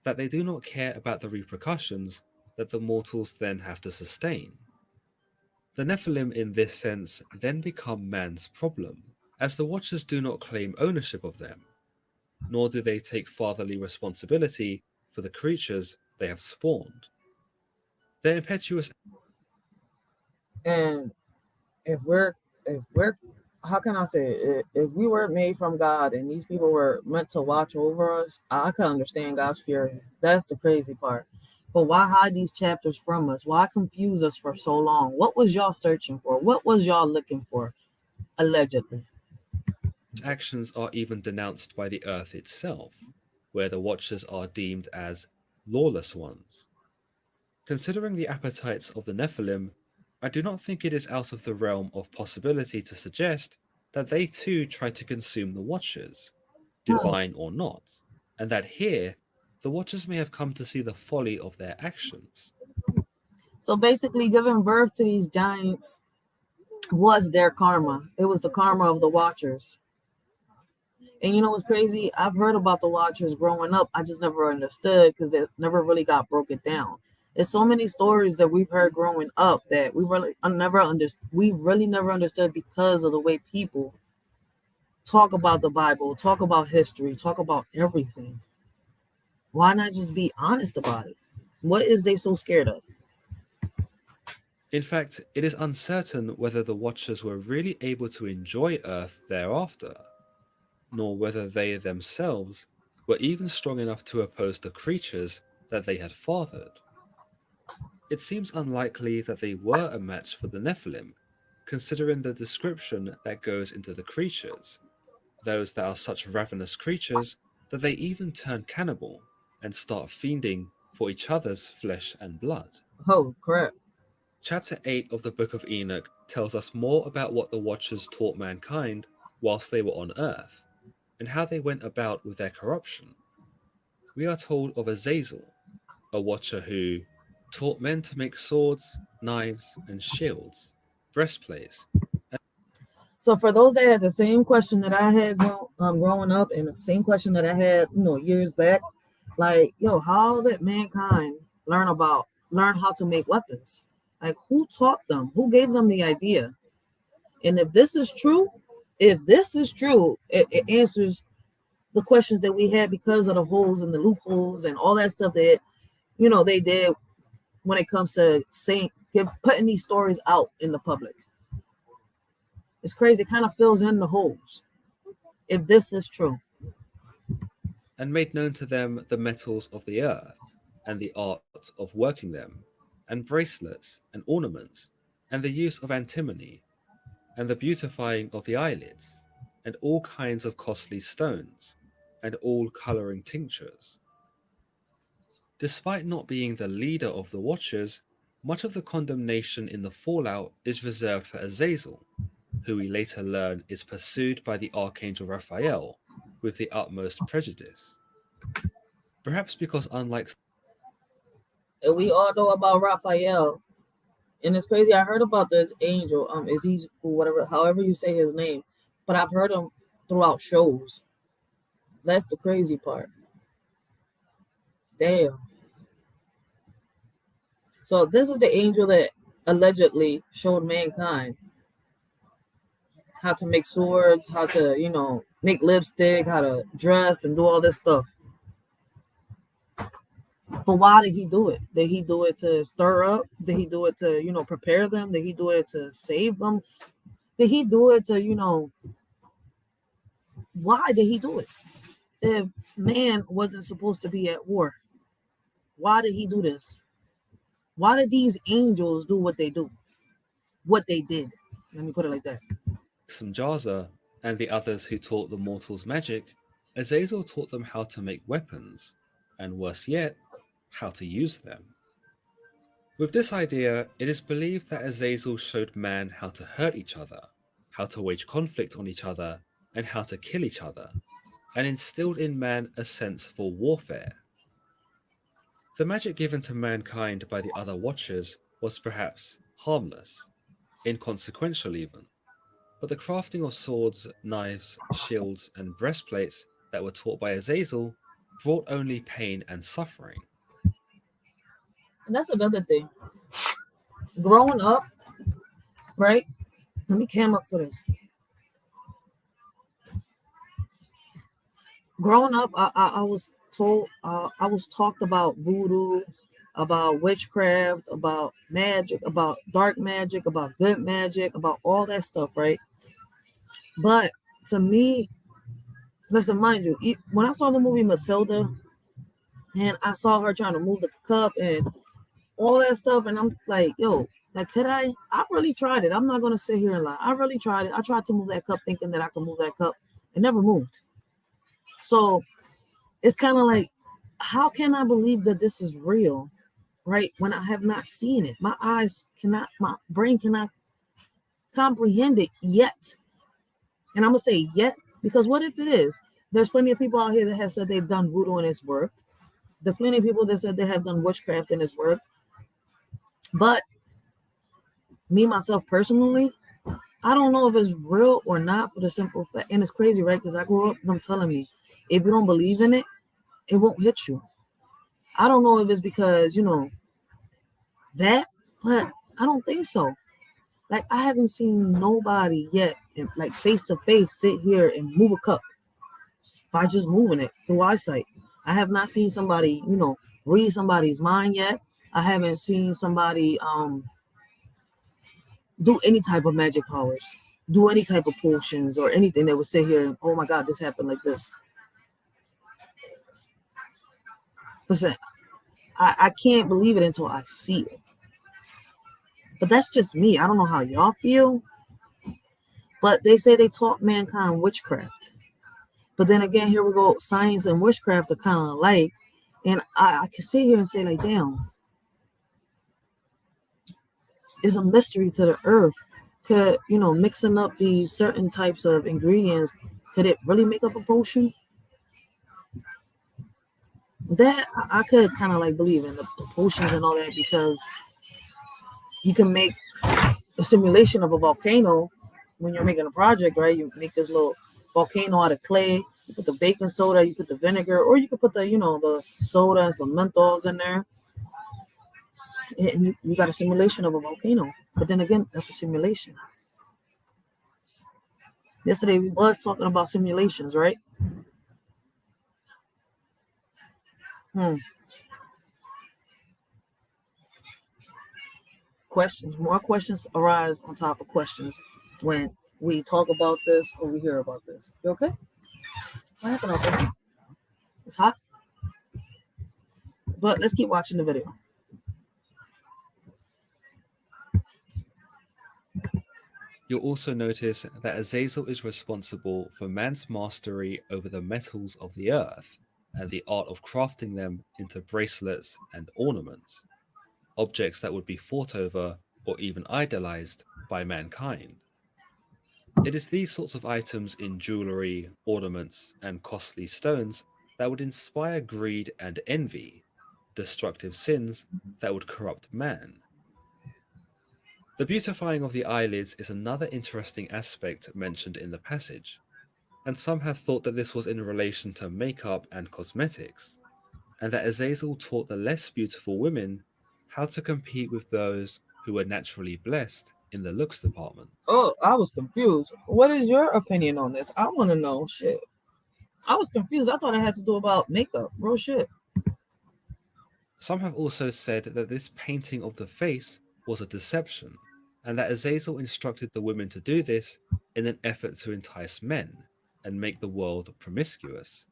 that they do not care about the repercussions that the mortals then have to sustain. The Nephilim in this sense then become man's problem, as the Watchers do not claim ownership of them, nor do they take fatherly responsibility for the creatures they have spawned. Their impetuous And if we're how can I say it? If we were made from God and these people were meant to watch over us, I can understand God's fury. That's the crazy part. But why hide these chapters from us? Why confuse us for so long? What was y'all searching for? What was y'all looking for? Allegedly. actions are even denounced by the earth itself, where the Watchers are deemed as lawless ones. Considering the appetites of the Nephilim, I do not think it is out of the realm of possibility to suggest that they too try to consume the Watchers, Hmm. divine or not, and that here the Watchers may have come to see the folly of their actions. So basically, giving birth to these giants was their karma. It was the karma of the Watchers. And you know what's crazy? I've heard about the Watchers growing up. I just never understood because it never really got broken down. There's so many stories that we've heard growing up that we really never understood because of the way people talk about the Bible, talk about history, talk about everything. Why not just be honest about it? What is they so scared of? In fact, it is uncertain whether the Watchers were really able to enjoy Earth thereafter, nor whether they themselves were even strong enough to oppose the creatures that they had fathered. It seems unlikely that they were a match for the Nephilim, considering the description that goes into the creatures, those that are such ravenous creatures that they even turn cannibal and start fiending for each other's flesh and blood. Oh crap. Chapter 8 of the Book of Enoch tells us more about what the Watchers taught mankind whilst they were on Earth, and how they went about with their corruption. We are told of Azazel, a Watcher who taught men to make swords, knives, and shields, breastplates. So for those that had the same question that I had growing up, and the same question that I had, years back, like, yo, how did mankind learn how to make weapons? Like, who taught them? Who gave them the idea? And if this is true, it answers the questions that we had because of the holes and the loopholes and all that stuff that they did when it comes to putting these stories out in the public. It's crazy. It kind of fills in the holes. If this is true. And made known to them the metals of the earth, and the art of working them, and bracelets, and ornaments, and the use of antimony, and the beautifying of the eyelids, and all kinds of costly stones, and all colouring tinctures. Despite not being the leader of the Watchers, much of the condemnation in the fallout is reserved for Azazel, who we later learn is pursued by the Archangel Raphael with the utmost prejudice. Perhaps because, unlike And we all know about Raphael. And it's crazy. I heard about this angel, Ezekiel, whatever, however you say his name, but I've heard him throughout shows. That's the crazy part. Damn. So this is the angel that allegedly showed mankind how to make swords, how to, make lipstick, how to dress and do all this stuff. But why did he do it? Did he do it to stir up? Did he do it to, prepare them? Did he do it to save them? Did he do it to, why did he do it? If man wasn't supposed to be at war, why did he do this? Why did these angels do what they do? What they did? Let me put it like that. Samjaza and the others who taught the mortals magic, Azazel taught them how to make weapons, and worse yet, how to use them. With this idea, it is believed that Azazel showed man how to hurt each other, how to wage conflict on each other, and how to kill each other, and instilled in man a sense for warfare. The magic given to mankind by the other Watchers was perhaps harmless, inconsequential even, but the crafting of swords, knives, shields, and breastplates that were taught by Azazel brought only pain and suffering. And that's another thing. Growing up, right? Let me cam up for this. Growing up, I was told, I was talked about voodoo, about witchcraft, about magic, about dark magic, about good magic, about all that stuff, right? But to me, listen, mind you, when I saw the movie Matilda and I saw her trying to move the cup and all that stuff, and I'm like, yo, like, could I? I really tried it. I'm not gonna sit here and lie. I really tried it. I tried to move that cup, thinking that I could move that cup. It never moved. So it's kind of like, how can I believe that this is real, right? When I have not seen it, my eyes cannot, my brain cannot comprehend it yet. And I'm gonna say yet because what if it is? There's plenty of people out here that have said they've done voodoo and it's worked. There's plenty of people that said they have done witchcraft and it's worked. But me, myself personally, I don't know if it's real or not for the simple fact. And it's crazy, right? Because I grew up them telling me, if you don't believe in it, it won't hit you. I don't know if it's because, that, but I don't think so. Like, I haven't seen nobody yet, like face to face, sit here and move a cup by just moving it through eyesight. I have not seen somebody, read somebody's mind yet. I haven't seen somebody do any type of magic powers, do any type of potions or anything that would sit here and, oh my God, this happened like this. Listen, I can't believe it until I see it. But that's just me. I don't know how y'all feel. But they say they taught mankind witchcraft. But then again, here we go. Science and witchcraft are kind of alike. And I can sit here and say, like, damn, it's a mystery to the earth. Could, mixing up these certain types of ingredients, could it really make up a potion? That I could kind of like believe in the potions and all that, because you can make a simulation of a volcano when you're making a project, right? You make this little volcano out of clay. You put the baking soda, you put the vinegar, or you could put the, the soda and some menthols in there. And you got a simulation of a volcano. But then again, that's a simulation. Yesterday we was talking about simulations, right? Questions. More questions arise on top of questions when we talk about this or we hear about this. You okay? What happened out there? It's hot. But let's keep watching the video. You'll also notice that Azazel is responsible for man's mastery over the metals of the earth and the art of crafting them into bracelets and ornaments, objects that would be fought over or even idolized by mankind. It is these sorts of items in jewelry, ornaments, and costly stones that would inspire greed and envy, destructive sins that would corrupt man. The beautifying of the eyelids is another interesting aspect mentioned in the passage, and some have thought that this was in relation to makeup and cosmetics, and that Azazel taught the less beautiful women how to compete with those who were naturally blessed in the looks department. Oh, I was confused. What is your opinion on this? I want to know. Shit. I was confused. I thought it had to do about makeup. Bro, shit. Some have also said that this painting of the face was a deception, and that Azazel instructed the women to do this in an effort to entice men and make the world promiscuous.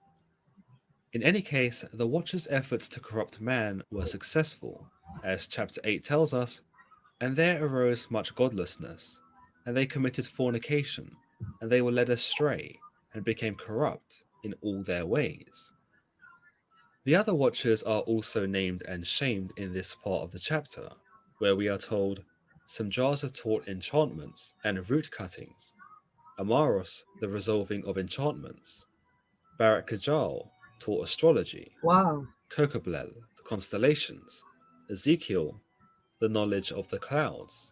In any case, the Watchers' efforts to corrupt man were successful, as chapter 8 tells us, and there arose much godlessness, and they committed fornication, and they were led astray, and became corrupt in all their ways. The other Watchers are also named and shamed in this part of the chapter, where we are told Samjaza taught enchantments and root cuttings, Amaros the resolving of enchantments, Barak Kajal taught astrology, Wow. Kokoblel constellations, Ezekiel, the knowledge of the clouds,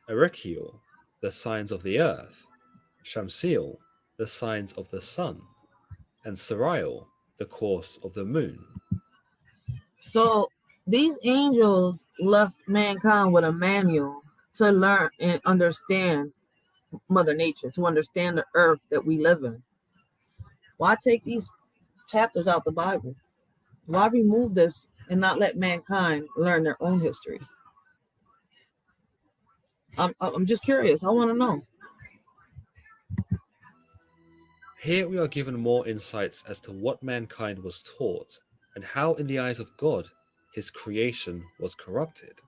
racheal, the signs of the earth, Shamsiel, the signs of the sun, and Sariel, the course of the moon. So these angels left mankind with a manual to learn and understand Mother Nature, to understand the earth that we live in. Why take these chapters out the Bible? Why remove this and not let mankind learn their own history? I'm just curious. I want to know. Here we are given more insights as to what mankind was taught and how, in the eyes of God, his creation was corrupted.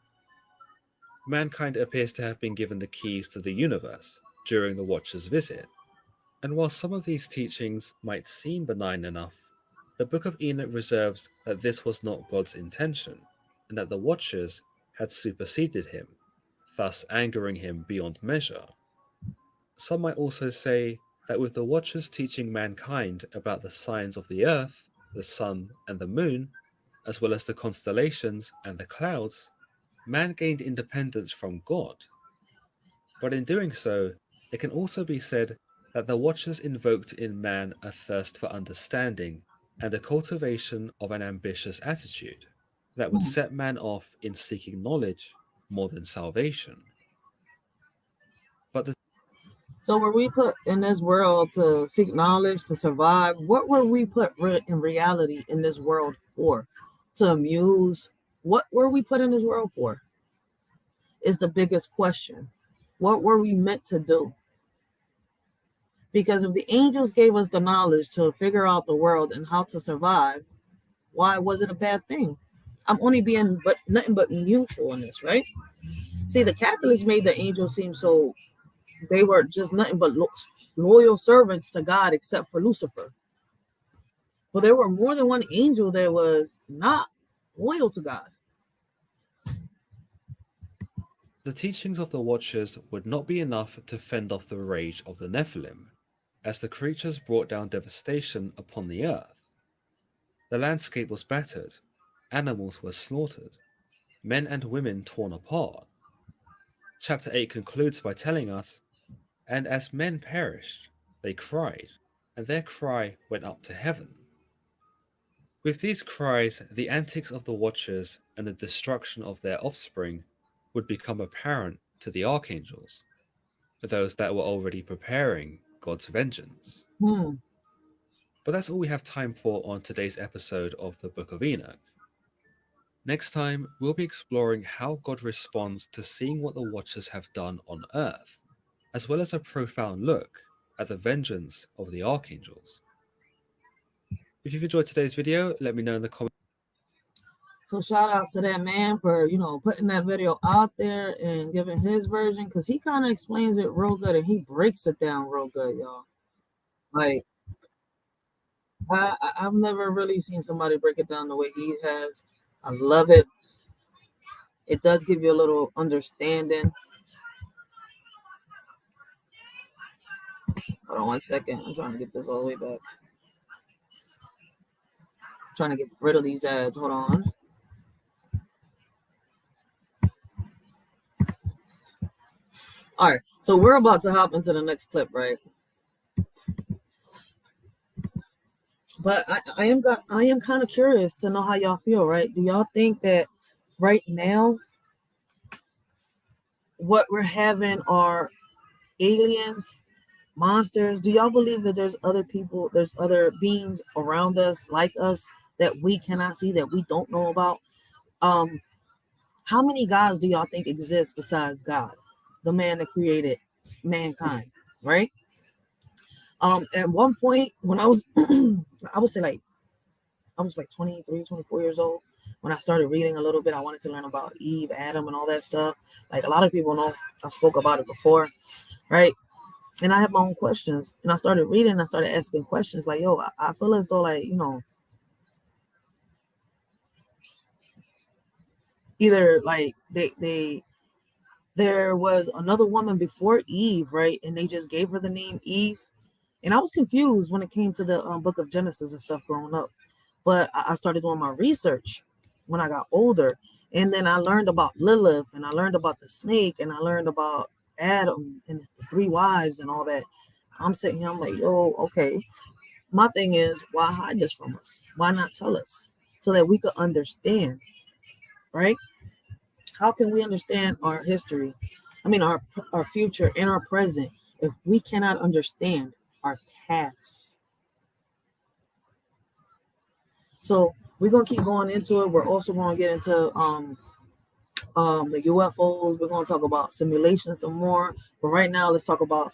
Mankind appears to have been given the keys to the universe during the Watcher's visit, and while some of these teachings might seem benign enough, the Book of Enoch reserves that this was not God's intention, and that the Watchers had superseded him, thus angering him beyond measure. Some might also say that with the Watchers teaching mankind about the signs of the earth, the sun, and the moon, as well as the constellations and the clouds, man gained independence from God. But in doing so, it can also be said that the Watchers invoked in man a thirst for understanding and a cultivation of an ambitious attitude that would set man off in seeking knowledge more than salvation. But the So were we put in this world to seek knowledge, to survive? What were we put in reality in this world for? To amuse? What were we put in this world for? Is the biggest question. What were we meant to do? Because if the angels gave us the knowledge to figure out the world and how to survive, why was it a bad thing? I'm only being but nothing but neutral in this, right? See, the Catholics made the angels seem so they were just nothing but loyal servants to God, except for Lucifer. But there were more than one angel that was not loyal to God. The teachings of the Watchers would not be enough to fend off the rage of the Nephilim, as the creatures brought down devastation upon the earth. The landscape was battered, animals were slaughtered, men and women torn apart. Chapter 8 concludes by telling us, "And as men perished, they cried, and their cry went up to heaven." With these cries, the antics of the Watchers and the destruction of their offspring would become apparent to the archangels, those that were already preparing God's vengeance. But that's all we have time for on today's episode of the Book of Enoch. Next time, we'll be exploring how God responds to seeing what the Watchers have done on Earth, as well as a profound look at the vengeance of the archangels. If you've enjoyed today's video, let me know in the comments. So shout out to that man for, putting that video out there and giving his version, because he kind of explains it real good and he breaks it down real good, y'all. Like, I've never really seen somebody break it down the way he has. I love it. It does give you a little understanding. Hold on 1 second. I'm trying to get this all the way back. I'm trying to get rid of these ads. Hold on. All right. So we're about to hop into the next clip, right? But I am kind of curious to know how y'all feel, right? Do y'all think that right now what we're having are aliens, monsters? Do y'all believe that there's other people, there's other beings around us like us that we cannot see, that we don't know about? How many gods do y'all think exist besides God, the man that created mankind, right? At one point when I was I was like 23, 24 years old when I started reading a little bit. I wanted to learn about Eve, Adam, and all that stuff. Like, a lot of people know I spoke about it before, right? And I had my own questions, and I started reading. I started asking questions like, yo, I feel as though, like, either like there was another woman before Eve, right? And they just gave her the name Eve. And I was confused when it came to the book of Genesis and stuff growing up. But I started doing my research, when I got older. And then I learned about Lilith, and I learned about the snake, and I learned about Adam and the 3 wives and all that. I'm sitting here, I'm like, yo, okay. My thing is, why hide this from us? Why not tell us so that we could understand, right? How can we understand our history? I mean, our future and our present if we cannot understand our past? So we're gonna keep going into it. We're also gonna get into the UFOs. We're gonna talk about simulations some more. But right now, let's talk about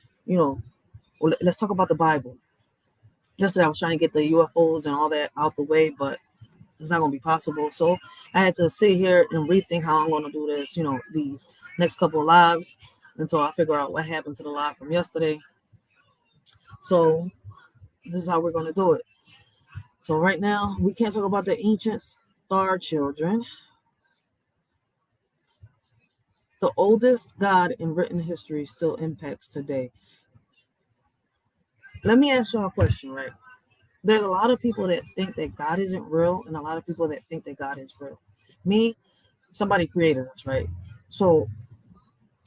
let's talk about the Bible. Yesterday, I was trying to get the UFOs and all that out the way, but it's not gonna be possible. So I had to sit here and rethink how I'm gonna do this. These next couple of lives until I figure out what happened to the live from yesterday. So this is how we're gonna do it. So right now, we can't talk about the ancient star children. The oldest God in written history still impacts today. Let me ask y'all a question, right? There's a lot of people that think that God isn't real, and a lot of people that think that God is real. Me, somebody created us, right? So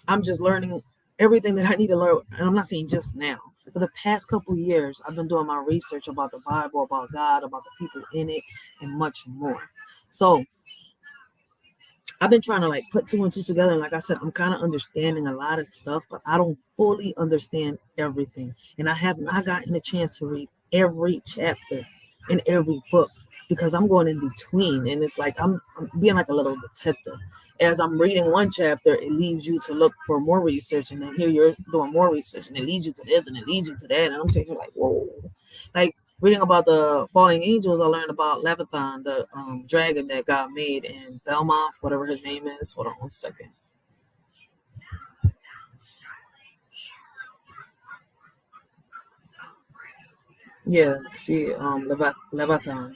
I'm just learning everything that I need to learn. And I'm not saying just now. For the past couple of years, I've been doing my research about the Bible, about God, about the people in it, and much more. So I've been trying to put 2 and 2 together. And like I said, I'm kind of understanding a lot of stuff, but I don't fully understand everything. And I have not gotten a chance to read every chapter in every book because I'm going in between. And it's like I'm being like a little detective. As I'm reading one chapter, it leaves you to look for more research. And then here you're doing more research, and it leads you to this and it leads you to that. And I'm sitting here like, whoa. Like reading about the falling angels, I learned about Leviathan, the dragon that God made in Belmont, whatever his name is. Hold on 1 second. Yeah, see, Leviathan.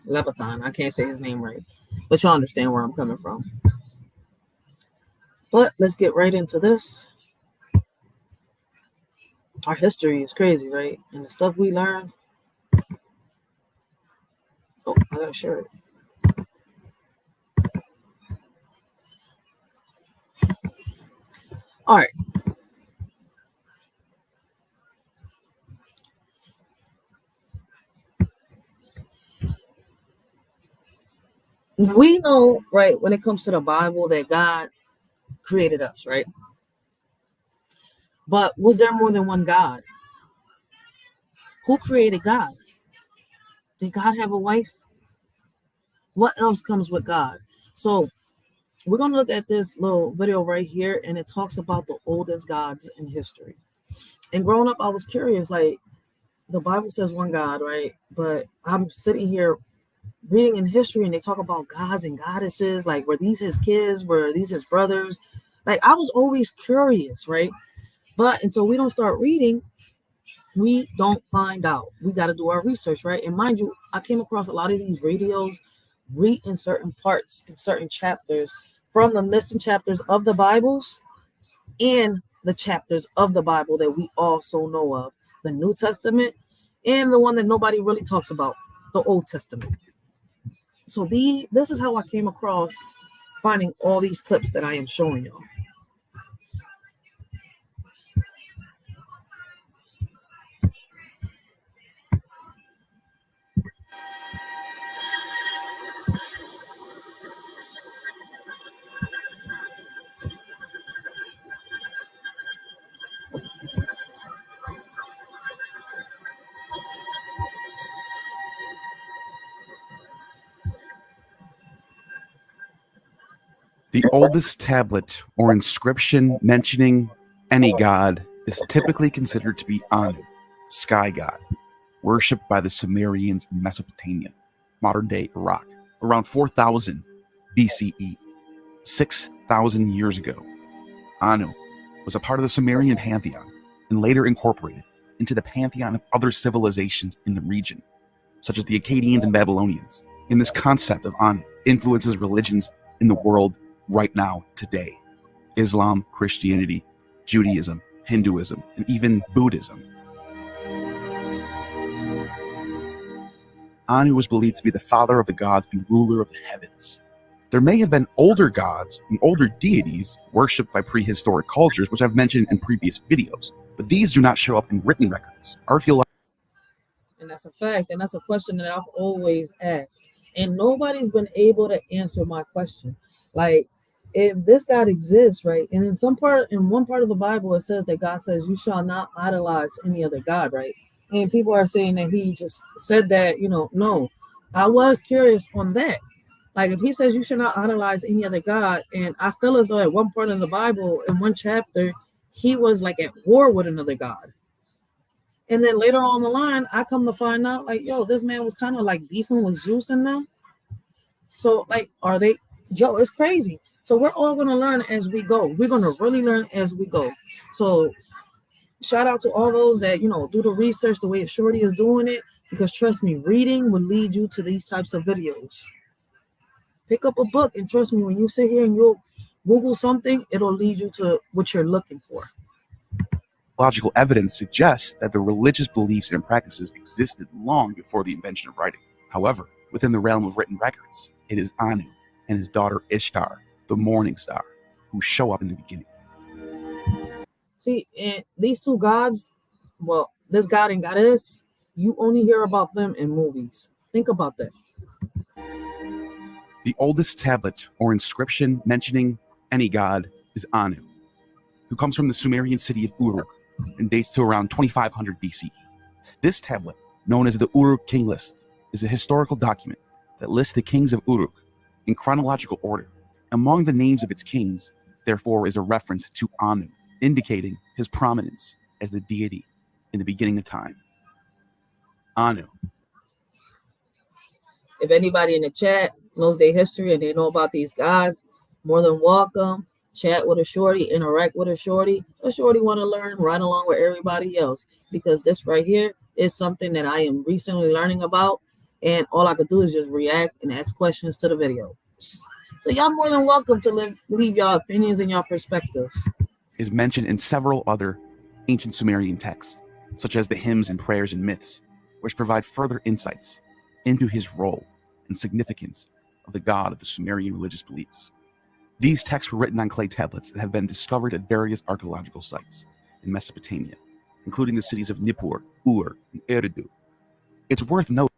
I can't say his name right, but you'll understand where I'm coming from. But let's get right into this. Our history is crazy, right? And the stuff we learn. Oh, I got a shirt. All right. We know, right, when it comes to the Bible, that God created us, right? But was there more than one God? Who created God? Did God have a wife? What else comes with God? So we're going to look at this little video right here, and it talks about the oldest gods in history. And growing up, I was curious, like the Bible says one God, right? But I'm sitting here reading in history, and they talk about gods and goddesses. Like, were these his kids? Were these his brothers? Like, I was always curious, right? But until we don't start reading, we don't find out. We got to do our research, right? And mind you, I came across a lot of these videos reading certain parts and certain chapters from the missing chapters of the Bibles and the chapters of the Bible that we also know of, the New Testament and the one that nobody really talks about, the Old Testament. So this is how I came across finding all these clips that I am showing y'all. The oldest tablet or inscription mentioning any god is typically considered to be Anu, the sky god, worshipped by the Sumerians in Mesopotamia, modern-day Iraq, around 4000 BCE, 6,000 years ago. Anu was a part of the Sumerian pantheon and later incorporated into the pantheon of other civilizations in the region, such as the Akkadians and Babylonians. And this concept of Anu influences religions in the world right now, today. Islam, Christianity, Judaism, Hinduism, and even Buddhism. Anu was believed to be the father of the gods and ruler of the heavens. There may have been older gods and older deities worshipped by prehistoric cultures, which I've mentioned in previous videos, but these do not show up in written records. And that's a fact, and that's a question that I've always asked, and nobody's been able to answer my question. Like, if this God exists, right? And in one part of the Bible, it says that God says, "You shall not idolize any other God," right? And people are saying that he just said that, no. I was curious on that. Like, if he says you should not idolize any other God, and I feel as though at one point in the Bible, in one chapter, he was like at war with another God. And then later on the line, I come to find out, like, yo, this man was kind of like beefing with Zeus and them. So, like, it's crazy. So we're all going to learn as we go. We're going to really learn as we go. So shout out to all those that, do the research the way Shorty is doing it, because trust me, reading will lead you to these types of videos. Pick up a book, and trust me, when you sit here and you'll Google something, it'll lead you to what you're looking for. Logical evidence suggests that the religious beliefs and practices existed long before the invention of writing. However, within the realm of written records, it is Anu and his daughter Ishtar, the morning star, who show up in the beginning. See, and these two gods, well, this god and goddess, you only hear about them in movies. Think about that. The oldest tablet or inscription mentioning any god is Anu, who comes from the Sumerian city of Uruk and dates to around 2500 BCE. This tablet, known as the Uruk King List, is a historical document that lists the kings of Uruk in chronological order. Among the names of its kings, therefore, is a reference to Anu, indicating his prominence as the deity in the beginning of time. Anu. If anybody in the chat knows their history and they know about these guys, more than welcome. Chat with a shorty, interact with a shorty. A shorty want to learn right along with everybody else, because this right here is something that I am recently learning about, and all I could do is just react and ask questions to the video. So y'all more than welcome to leave y'all opinions and y'all perspectives. Is mentioned in several other ancient Sumerian texts, such as the hymns and prayers and myths, which provide further insights into his role and significance of the god of the Sumerian religious beliefs. These texts were written on clay tablets and have been discovered at various archaeological sites in Mesopotamia, including the cities of Nippur, Ur, and Eridu. It's worth noting.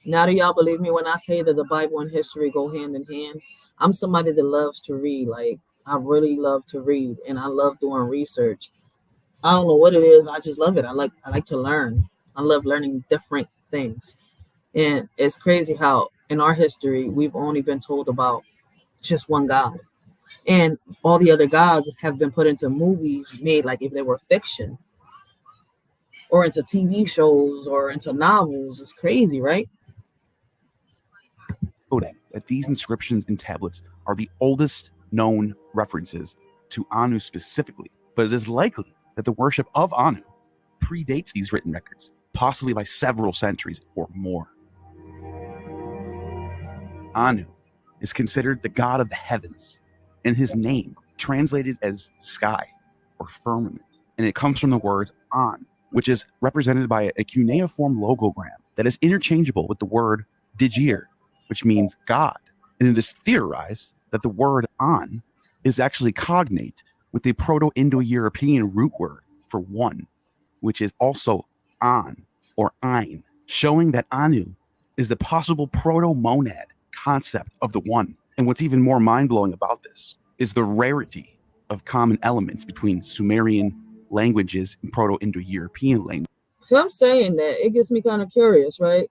Now do y'all believe me when I say that the Bible and history go hand in hand? I'm somebody that loves to read. Like, I really love to read, and I love doing research. I don't know what it is. I just love it. I like to learn. I love learning different things. And it's crazy how in our history, we've only been told about just one God. And all the other gods have been put into movies made like if they were fiction, or into TV shows or into novels. It's crazy, right? That these inscriptions and tablets are the oldest known references to Anu specifically, but it is likely that the worship of Anu predates these written records, possibly by several centuries or more. Anu is considered the god of the heavens, and his name translated as sky or firmament, and it comes from the word An, which is represented by a cuneiform logogram that is interchangeable with the word Digir, which means God, and it is theorized that the word An is actually cognate with the Proto-Indo-European root word for one, which is also An or Ein, showing that Anu is the possible proto-monad concept of the one. And what's even more mind-blowing about this is the rarity of common elements between Sumerian languages and Proto-Indo-European languages. I'm saying that it gets me kind of curious, right?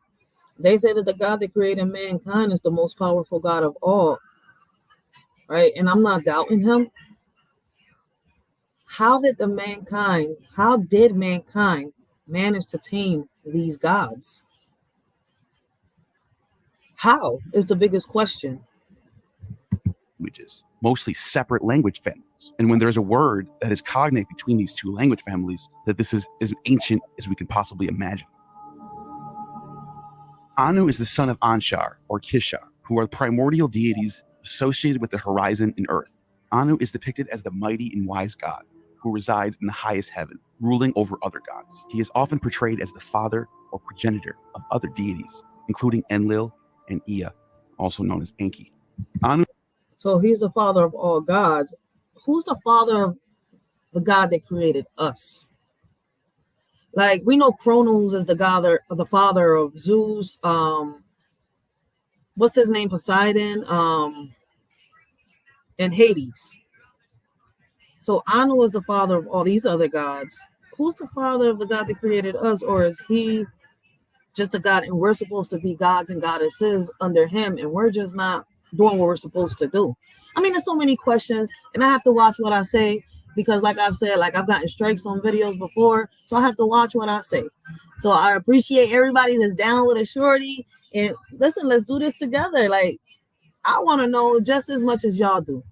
They say that the God that created mankind is the most powerful God of all, right? And I'm not doubting him. How did mankind manage to tame these gods? How is the biggest question. Languages, mostly separate language families. And when there's a word that is cognate between these two language families, that this is as ancient as we can possibly imagine. Anu is the son of Anshar or Kishar, who are primordial deities associated with the horizon and earth. Anu is depicted as the mighty and wise god who resides in the highest heaven, ruling over other gods. He is often portrayed as the father or progenitor of other deities. including Enlil and Ea, also known as Enki. Anu. So he's the father of all gods. Who's the father of the God that created us? Like, we know Kronos is the father of Zeus. What's his name? Poseidon. And Hades. So Anu is the father of all these other gods. Who's the father of the God that created us, or is he just a God and we're supposed to be gods and goddesses under him, and we're just not doing what we're supposed to do? I mean, there's so many questions, and I have to watch what I say because, like I've said, like I've gotten strikes on videos before, so I have to watch what I say. So I appreciate everybody that's down with a shorty, and listen, let's do this together. Like, I want to know just as much as y'all do.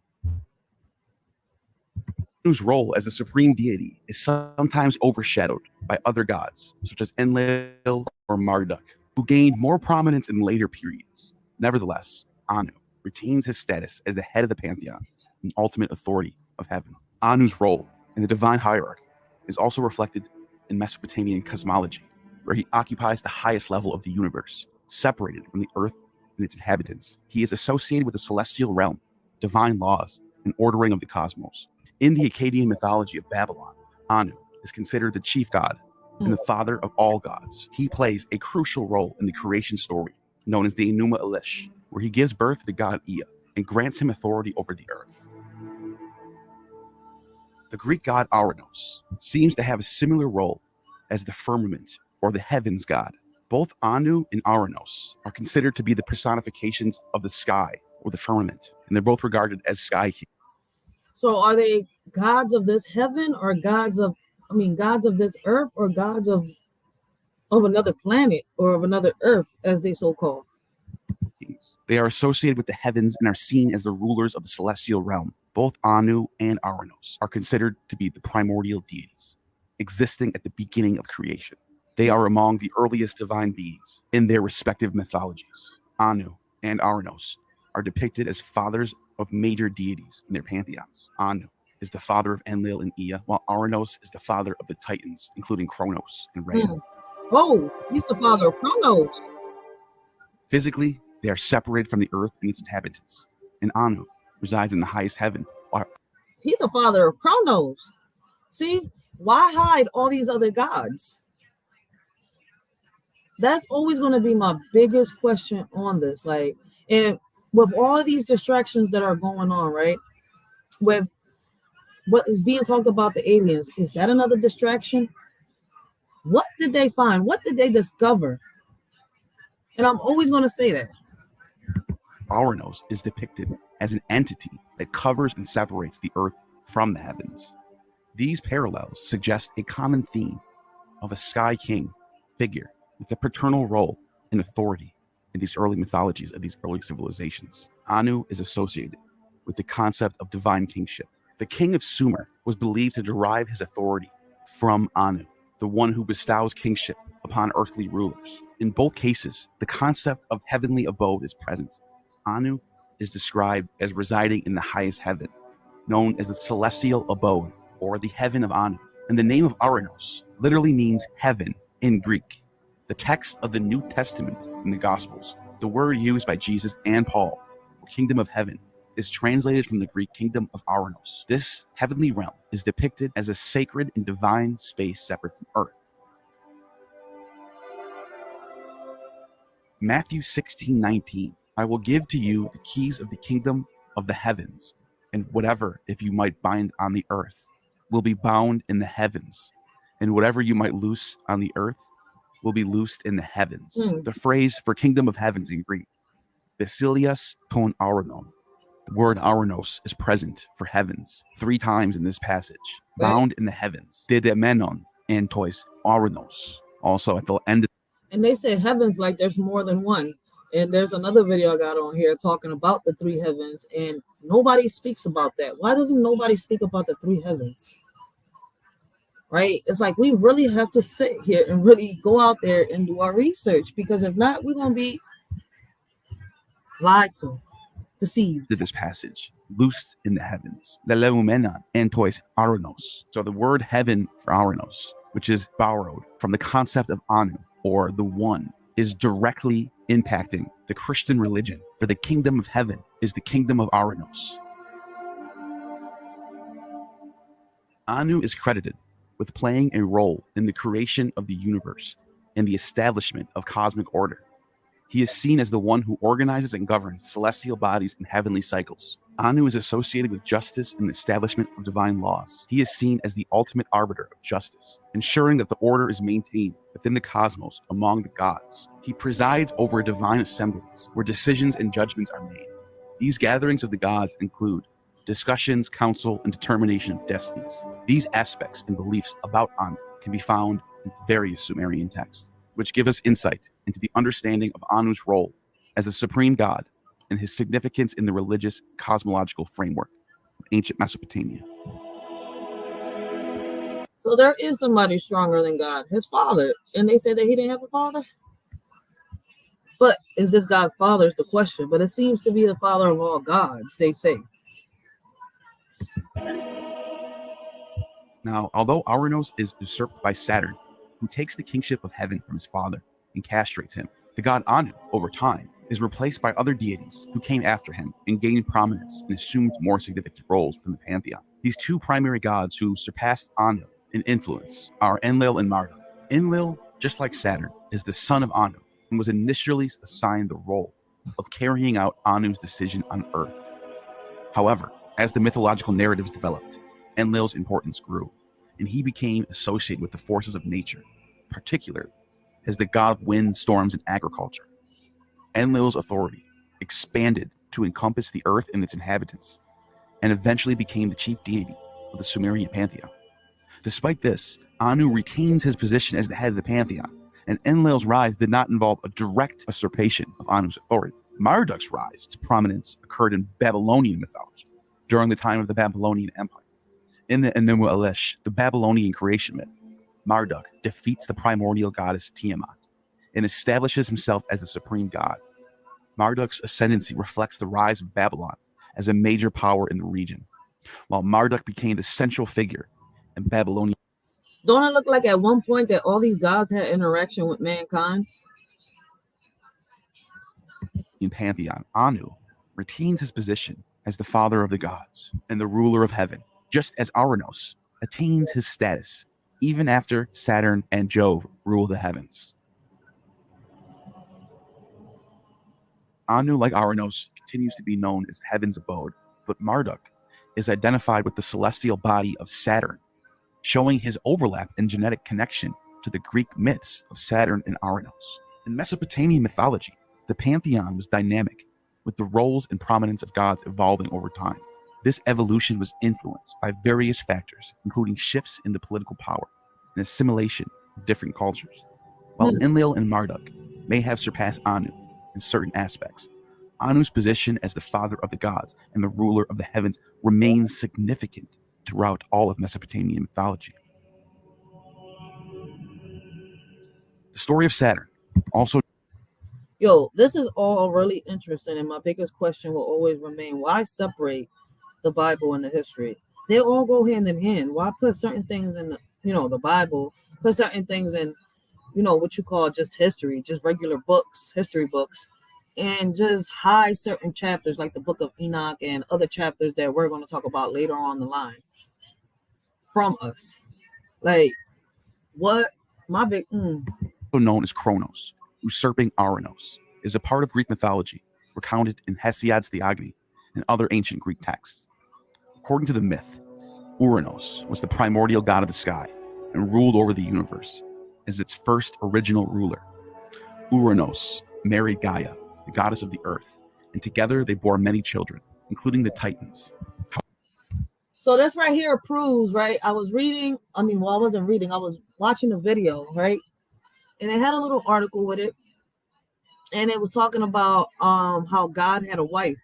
Anu's role as a supreme deity is sometimes overshadowed by other gods, such as Enlil or Marduk, who gained more prominence in later periods. Nevertheless, Anu retains his status as the head of the pantheon and ultimate authority of heaven. Anu's role in the divine hierarchy is also reflected in Mesopotamian cosmology, where he occupies the highest level of the universe, separated from the earth and its inhabitants. He is associated with the celestial realm, divine laws, and ordering of the cosmos. In the Akkadian mythology of Babylon, Anu is considered the chief god and the father of all gods. He plays a crucial role in the creation story, known as the Enuma Elish, where he gives birth to the god Ea and grants him authority over the earth. The Greek god Ouranos seems to have a similar role as the firmament or the heavens god. Both Anu and Ouranos are considered to be the personifications of the sky or the firmament, and they're both regarded as sky kings. So are they gods of this heaven, or gods of this earth, or gods of another planet or of another earth, as they so call? They are associated with the heavens and are seen as the rulers of the celestial realm. Both Anu and Ouranos are considered to be the primordial deities, existing at the beginning of creation. They are among the earliest divine beings in their respective mythologies. Anu and Ouranos are depicted as fathers of major deities in their pantheons. Anu is the father of Enlil and Ea, while Ouranos is the father of the Titans, including Kronos and Racheal. Oh, he's the father of Kronos. Physically, they are separated from the earth and its inhabitants, and Anu resides in the highest heaven. He's the father of Kronos. See, why hide all these other gods? That's always going to be my biggest question on this. Like, and with all of these distractions that are going on, right? With what is being talked about the aliens, is that another distraction? What did they find? What did they discover? And I'm always going to say that. Ouranos is depicted as an entity that covers and separates the earth from the heavens. These parallels suggest a common theme of a sky king figure with a paternal role and authority in these early mythologies of these early civilizations. Anu is associated with the concept of divine kingship. The king of Sumer was believed to derive his authority from Anu, the one who bestows kingship upon earthly rulers. In both cases, the concept of heavenly abode is present. Anu is described as residing in the highest heaven, known as the celestial abode, or the heaven of Anu. And the name of Ouranos literally means heaven in Greek. The text of the New Testament in the Gospels, the word used by Jesus and Paul for kingdom of heaven, is translated from the Greek kingdom of Ouranos. This heavenly realm is depicted as a sacred and divine space separate from earth. Matthew 16:19, I will give to you the keys of the kingdom of the heavens, and whatever, if you might bind on the earth, will be bound in the heavens, and whatever you might loose on the earth will be loosed in the heavens. The phrase for kingdom of heavens in Greek, Basilias ton Auranon. The word Ouranos is present for heavens 3 times in this passage. Bound in the heavens, Didemenon and tois Ouranos. Also at the end. And they say heavens like there's more than one. And there's another video I got on here talking about the 3 heavens, and nobody speaks about that. Why doesn't nobody speak about the 3 heavens? Right? It's like we really have to sit here and really go out there and do our research, because if not, we're going to be lied to, deceived. This passage, loosed in the heavens, Leleumenon and tois Ouranos. So the word heaven for Ouranos, which is borrowed from the concept of Anu, or the one, is directly impacting the Christian religion, for the kingdom of heaven is the kingdom of Aranos. Anu is credited with playing a role in the creation of the universe and the establishment of cosmic order. He is seen as the one who organizes and governs celestial bodies and heavenly cycles. Anu is associated with justice and the establishment of divine laws. He is seen as the ultimate arbiter of justice, ensuring that the order is maintained within the cosmos among the gods. He presides over divine assemblies where decisions and judgments are made. These gatherings of the gods include discussions, counsel, and determination of destinies. These aspects and beliefs about Anu can be found in various Sumerian texts, which give us insight into the understanding of Anu's role as the supreme god and his significance in the religious cosmological framework of ancient Mesopotamia. So there is somebody stronger than God, his father. And they say that he didn't have a father. But is this God's father is the question. But it seems to be the father of all gods, they say. Now, although Aranos is usurped by Saturn, who takes the kingship of heaven from his father and castrates him, the god Anu, over time, is replaced by other deities who came after him and gained prominence and assumed more significant roles within the pantheon. These two primary gods who surpassed Anu in influence are Enlil and Marduk. Enlil, just like Saturn, is the son of Anu and was initially assigned the role of carrying out Anu's decision on Earth. However, as the mythological narratives developed, Enlil's importance grew, and he became associated with the forces of nature, particularly as the god of wind, storms, and agriculture. Enlil's authority expanded to encompass the earth and its inhabitants, and eventually became the chief deity of the Sumerian pantheon. Despite this, Anu retains his position as the head of the pantheon, and Enlil's rise did not involve a direct usurpation of Anu's authority. Marduk's rise to prominence occurred in Babylonian mythology during the time of the Babylonian Empire. In the Enuma Elish, the Babylonian creation myth, Marduk defeats the primordial goddess Tiamat and establishes himself as the supreme god. Marduk's ascendancy reflects the rise of Babylon as a major power in the region, while Marduk became the central figure in Babylonian. Don't it look like at one point that all these gods had interaction with mankind? In pantheon, Anu retains his position as the father of the gods and the ruler of heaven, just as Aranos attains his status even after Saturn and Jove rule the heavens. Anu, like Aranos, continues to be known as heaven's abode, but Marduk is identified with the celestial body of Saturn, showing his overlap and genetic connection to the Greek myths of Saturn and Aranos. In Mesopotamian mythology, the pantheon was dynamic, with the roles and prominence of gods evolving over time. This evolution was influenced by various factors, including shifts in the political power and assimilation of different cultures. While Enlil and Marduk may have surpassed Anu in certain aspects, Anu's position as the father of the gods and the ruler of the heavens remains significant throughout all of Mesopotamian mythology. The story of Saturn also. Yo, this is all really interesting, and my biggest question will always remain: why separate the Bible and the history? They all go hand in hand. Why put certain things in the Bible, put certain things in what you call just history, just regular books, history books, and just hide certain chapters like the book of Enoch and other chapters that we're going to talk about later on the line from us? Like, what? My big known as Kronos, usurping Aranos, is a part of Greek mythology recounted in Hesiod's Theogony and other ancient Greek texts. According to the myth, Uranos was the primordial god of the sky and ruled over the universe as its first original ruler. Uranos married Gaia, the goddess of the earth, and together they bore many children, including the Titans. So this right here proves, right? I wasn't reading, I was watching a video, right? And it had a little article with it. And it was talking about how God had a wife.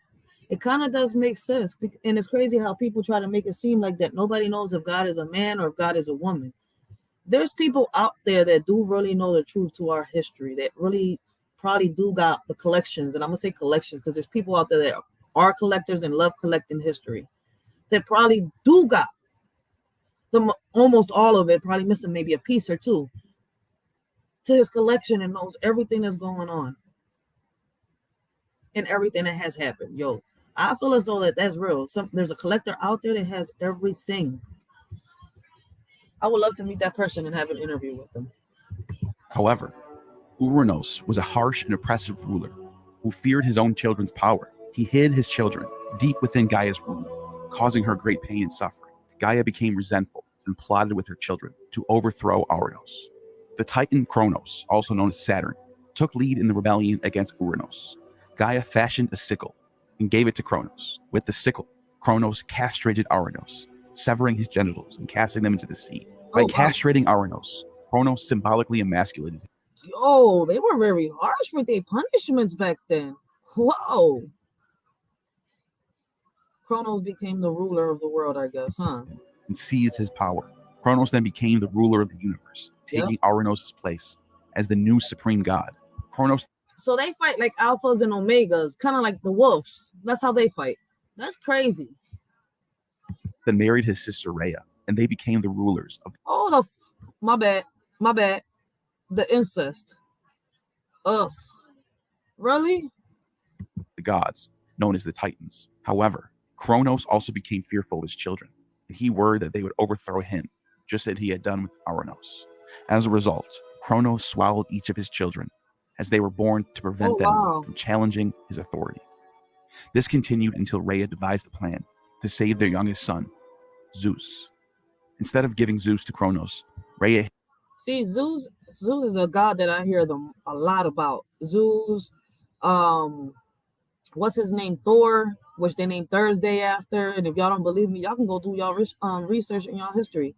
It kind of does make sense. And it's crazy how people try to make it seem like that nobody knows if God is a man or if God is a woman. There's people out there that do really know the truth to our history, that really probably do got the collections. And I'm going to say collections because there's people out there that are collectors and love collecting history that probably do got almost all of it, probably missing maybe a piece or two to his collection and knows everything that's going on. and everything that has happened. Yo, I feel as though that's real. There's a collector out there that has everything. I would love to meet that person and have an interview with them. However, Uranos was a harsh and oppressive ruler who feared his own children's power. He hid his children deep within Gaia's womb, causing her great pain and suffering. Gaia became resentful and plotted with her children to overthrow Uranos. The Titan Kronos, also known as Saturn, took lead in the rebellion against Uranos. Gaia fashioned a sickle and gave it to Kronos. With the sickle, Kronos castrated Uranos, severing his genitals and casting them into the sea. By castrating Uranos, Kronos symbolically emasculated him. Yo, they were very harsh with their punishments back then. Whoa. Kronos became the ruler of the world, I guess, huh? And seized his power. Kronos then became the ruler of the universe, taking Uranos' place as the new supreme god. Kronos. So they fight like alphas and omegas, kind of like the wolves. That's how they fight. That's crazy. Then married his sister Rhea, and they became the rulers of. Oh, my bad. The incest. Ugh. Really? The gods, known as the Titans. However, Kronos also became fearful of his children, and he worried that they would overthrow him, just as he had done with Uranos. As a result, Kronos swallowed each of his children, as they were born to prevent them from challenging his authority. This continued until Rhea devised a plan to save their youngest son, Zeus. Instead of giving Zeus to Kronos, Rhea. See, Zeus is a god that I hear them a lot about. Zeus, what's his name? Thor, which they named Thursday after. And if y'all don't believe me, y'all can go do y'all research in y'all history.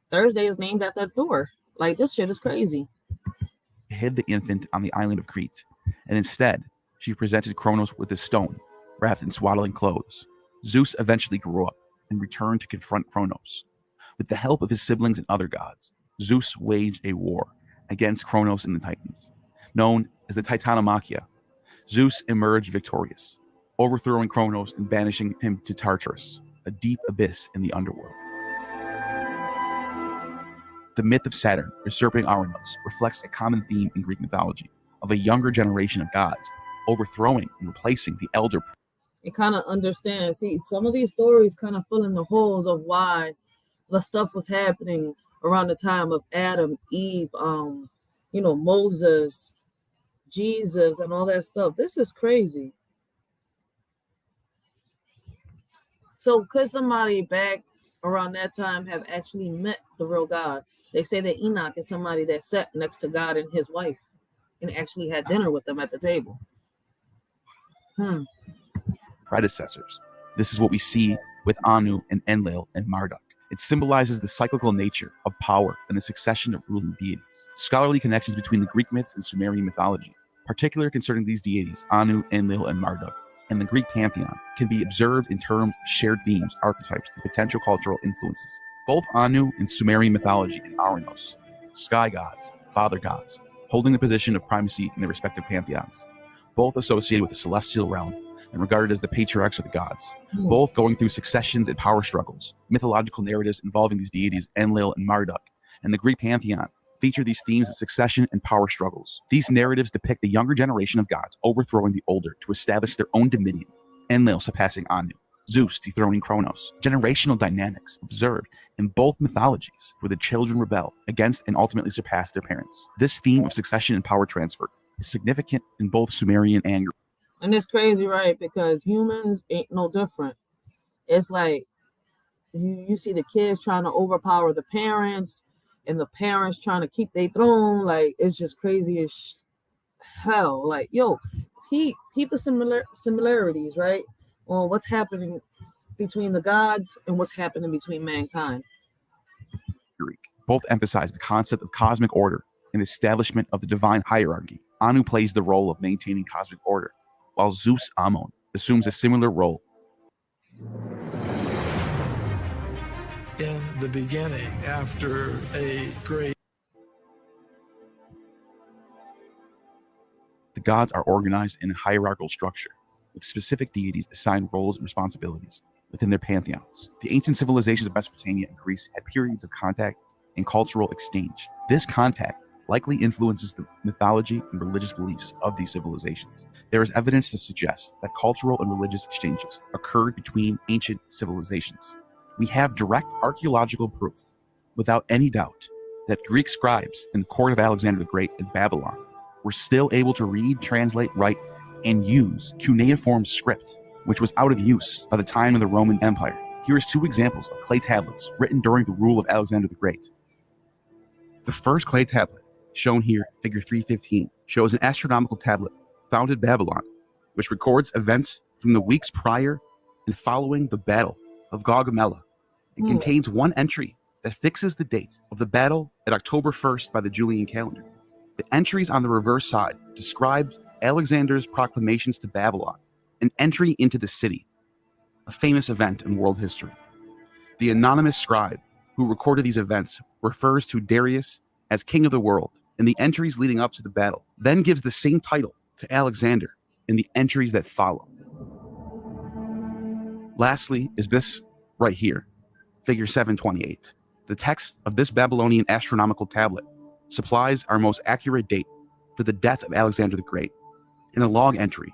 Thursday is named after Thor. Like, this shit is crazy. Hid the infant on the island of Crete, and instead, she presented Kronos with a stone wrapped in swaddling clothes. Zeus eventually grew up and returned to confront Kronos. With the help of his siblings and other gods, Zeus waged a war against Kronos and the Titans, known as the Titanomachia. Zeus emerged victorious, overthrowing Kronos and banishing him to Tartarus, a deep abyss in the underworld. The myth of Saturn usurping Uranos reflects a common theme in Greek mythology of a younger generation of gods overthrowing and replacing the elder. It kind of understands. See, some of these stories kind of fill in the holes of why the stuff was happening around the time of Adam, Eve, Moses, Jesus, and all that stuff. This is crazy. So could somebody back around that time have actually met the real God? They say that Enoch is somebody that sat next to God and his wife and actually had dinner with them at the table. Predecessors. This is what we see with Anu and Enlil and Marduk. It symbolizes the cyclical nature of power and the succession of ruling deities. Scholarly connections between the Greek myths and Sumerian mythology, particularly concerning these deities, Anu, Enlil, and Marduk, and the Greek pantheon, can be observed in terms of shared themes, archetypes, and potential cultural influences. Both Anu in Sumerian mythology and Uranos, sky gods, father gods, holding the position of primacy in their respective pantheons, both associated with the celestial realm and regarded as the patriarchs of the gods, both going through successions and power struggles. Mythological narratives involving these deities, Enlil and Marduk, and the Greek pantheon feature these themes of succession and power struggles. These narratives depict the younger generation of gods overthrowing the older to establish their own dominion, Enlil surpassing Anu, Zeus dethroning Kronos. Generational dynamics observed in both mythologies where the children rebel against and ultimately surpass their parents. This theme of succession and power transfer is significant in both Sumerian and Europe. And it's crazy, right? Because humans ain't no different. It's like you see the kids trying to overpower the parents and the parents trying to keep their throne. Like, it's just crazy as hell. Like, yo, peep the similarities, right? On what's happening between the gods and what's happening between mankind. Both emphasize the concept of cosmic order and establishment of the divine hierarchy. Anu plays the role of maintaining cosmic order, while Zeus Ammon assumes a similar role. In the beginning, after a great... The gods are organized in a hierarchical structure, with specific deities assigned roles and responsibilities within their pantheons. The ancient civilizations of Mesopotamia and Greece had periods of contact and cultural exchange. This contact likely influences the mythology and religious beliefs of these civilizations. There is evidence to suggest that cultural and religious exchanges occurred between ancient civilizations. We have direct archaeological proof, without any doubt, that Greek scribes in the court of Alexander the Great in Babylon were still able to read, translate, write, and use cuneiform script, which was out of use by the time of the Roman Empire. Here is 2 examples of clay tablets written during the rule of Alexander the Great. The first clay tablet, shown here, figure 315, shows an astronomical tablet found in Babylon, which records events from the weeks prior and following the Battle of Gaugamela. It contains one entry that fixes the date of the battle at October 1st by the Julian calendar. The entries on the reverse side describe Alexander's proclamations to Babylon, an entry into the city, a famous event in world history. The anonymous scribe who recorded these events refers to Darius as king of the world in the entries leading up to the battle, then gives the same title to Alexander in the entries that follow. Lastly is this right here, figure 728. The text of this Babylonian astronomical tablet supplies our most accurate date for the death of Alexander the Great in a log entry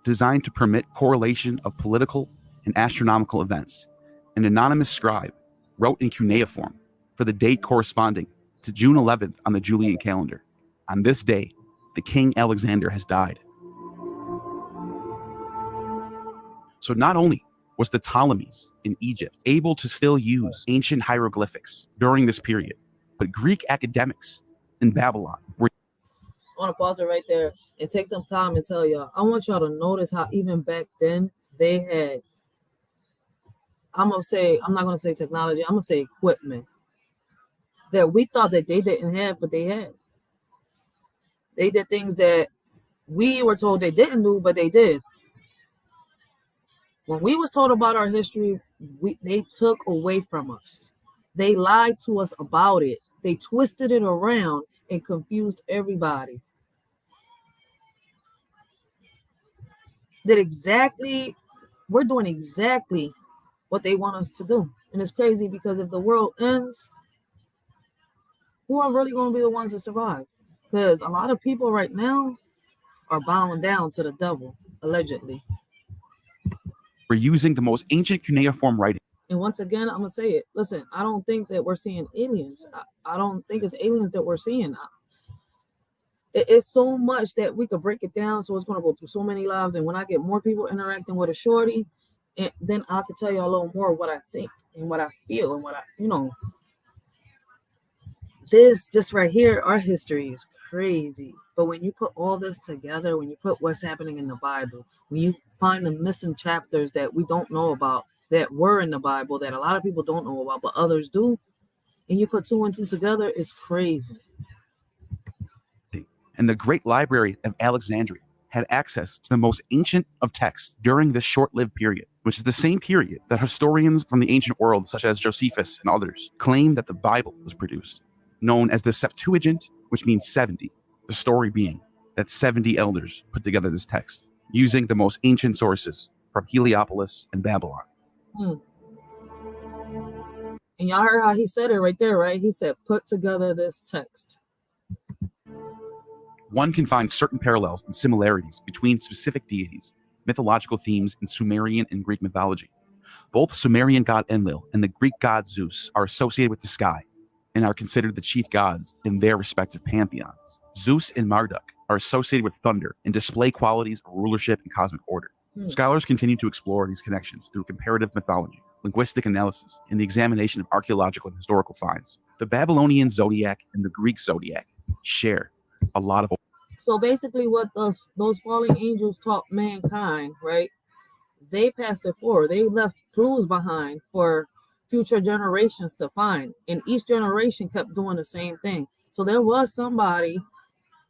designed to permit correlation of political and astronomical events. An anonymous scribe wrote in cuneiform for the date corresponding to June 11th on the Julian calendar. On this day, the King Alexander has died. So not only was the Ptolemies in Egypt able to still use ancient hieroglyphics during this period, but Greek academics in Babylon were... I want to pause it right there and take some time and tell y'all, I want y'all to notice how even back then they had, I'm not going to say technology, I'm going to say equipment that we thought that they didn't have, but they had. They did things that we were told they didn't do, but they did. When we was told about our history, they took away from us. They lied to us about it. They twisted it around and confused everybody. We're doing exactly what they want us to do. And it's crazy because if the world ends, who are really going to be the ones that survive? Because a lot of people right now are bowing down to the devil, allegedly. We're using the most ancient cuneiform writing. And once again, I'm going to say it. Listen, I don't think that we're seeing aliens. I don't think it's aliens that we're seeing. It's so much that we could break it down. So it's going to go through so many lives. And when I get more people interacting with a shorty, then I can tell you a little more of what I think and what I feel and what this right here, our history is crazy. But when you put all this together, when you put what's happening in the Bible, when you find the missing chapters that we don't know about, that were in the Bible, that a lot of people don't know about, but others do, and you put 2 and 2 together, it's crazy. And the Great Library of Alexandria had access to the most ancient of texts during this short-lived period, which is the same period that historians from the ancient world, such as Josephus and others, claim that the Bible was produced, known as the Septuagint, which means 70. The story being that 70 elders put together this text, using the most ancient sources from Heliopolis and Babylon. And y'all heard how he said it right there, right? He said, put together this text. One can find certain parallels and similarities between specific deities, mythological themes in Sumerian and Greek mythology. Both Sumerian god Enlil and the Greek god Zeus are associated with the sky and are considered the chief gods in their respective pantheons. Zeus and Marduk are associated with thunder and display qualities of rulership and cosmic order. Scholars continue to explore these connections through comparative mythology, linguistic analysis, and the examination of archaeological and historical finds. The Babylonian zodiac and the Greek zodiac share a lot of... So basically what those fallen angels taught mankind, right? They passed it forward. They left clues behind for future generations to find. And each generation kept doing the same thing. So there was somebody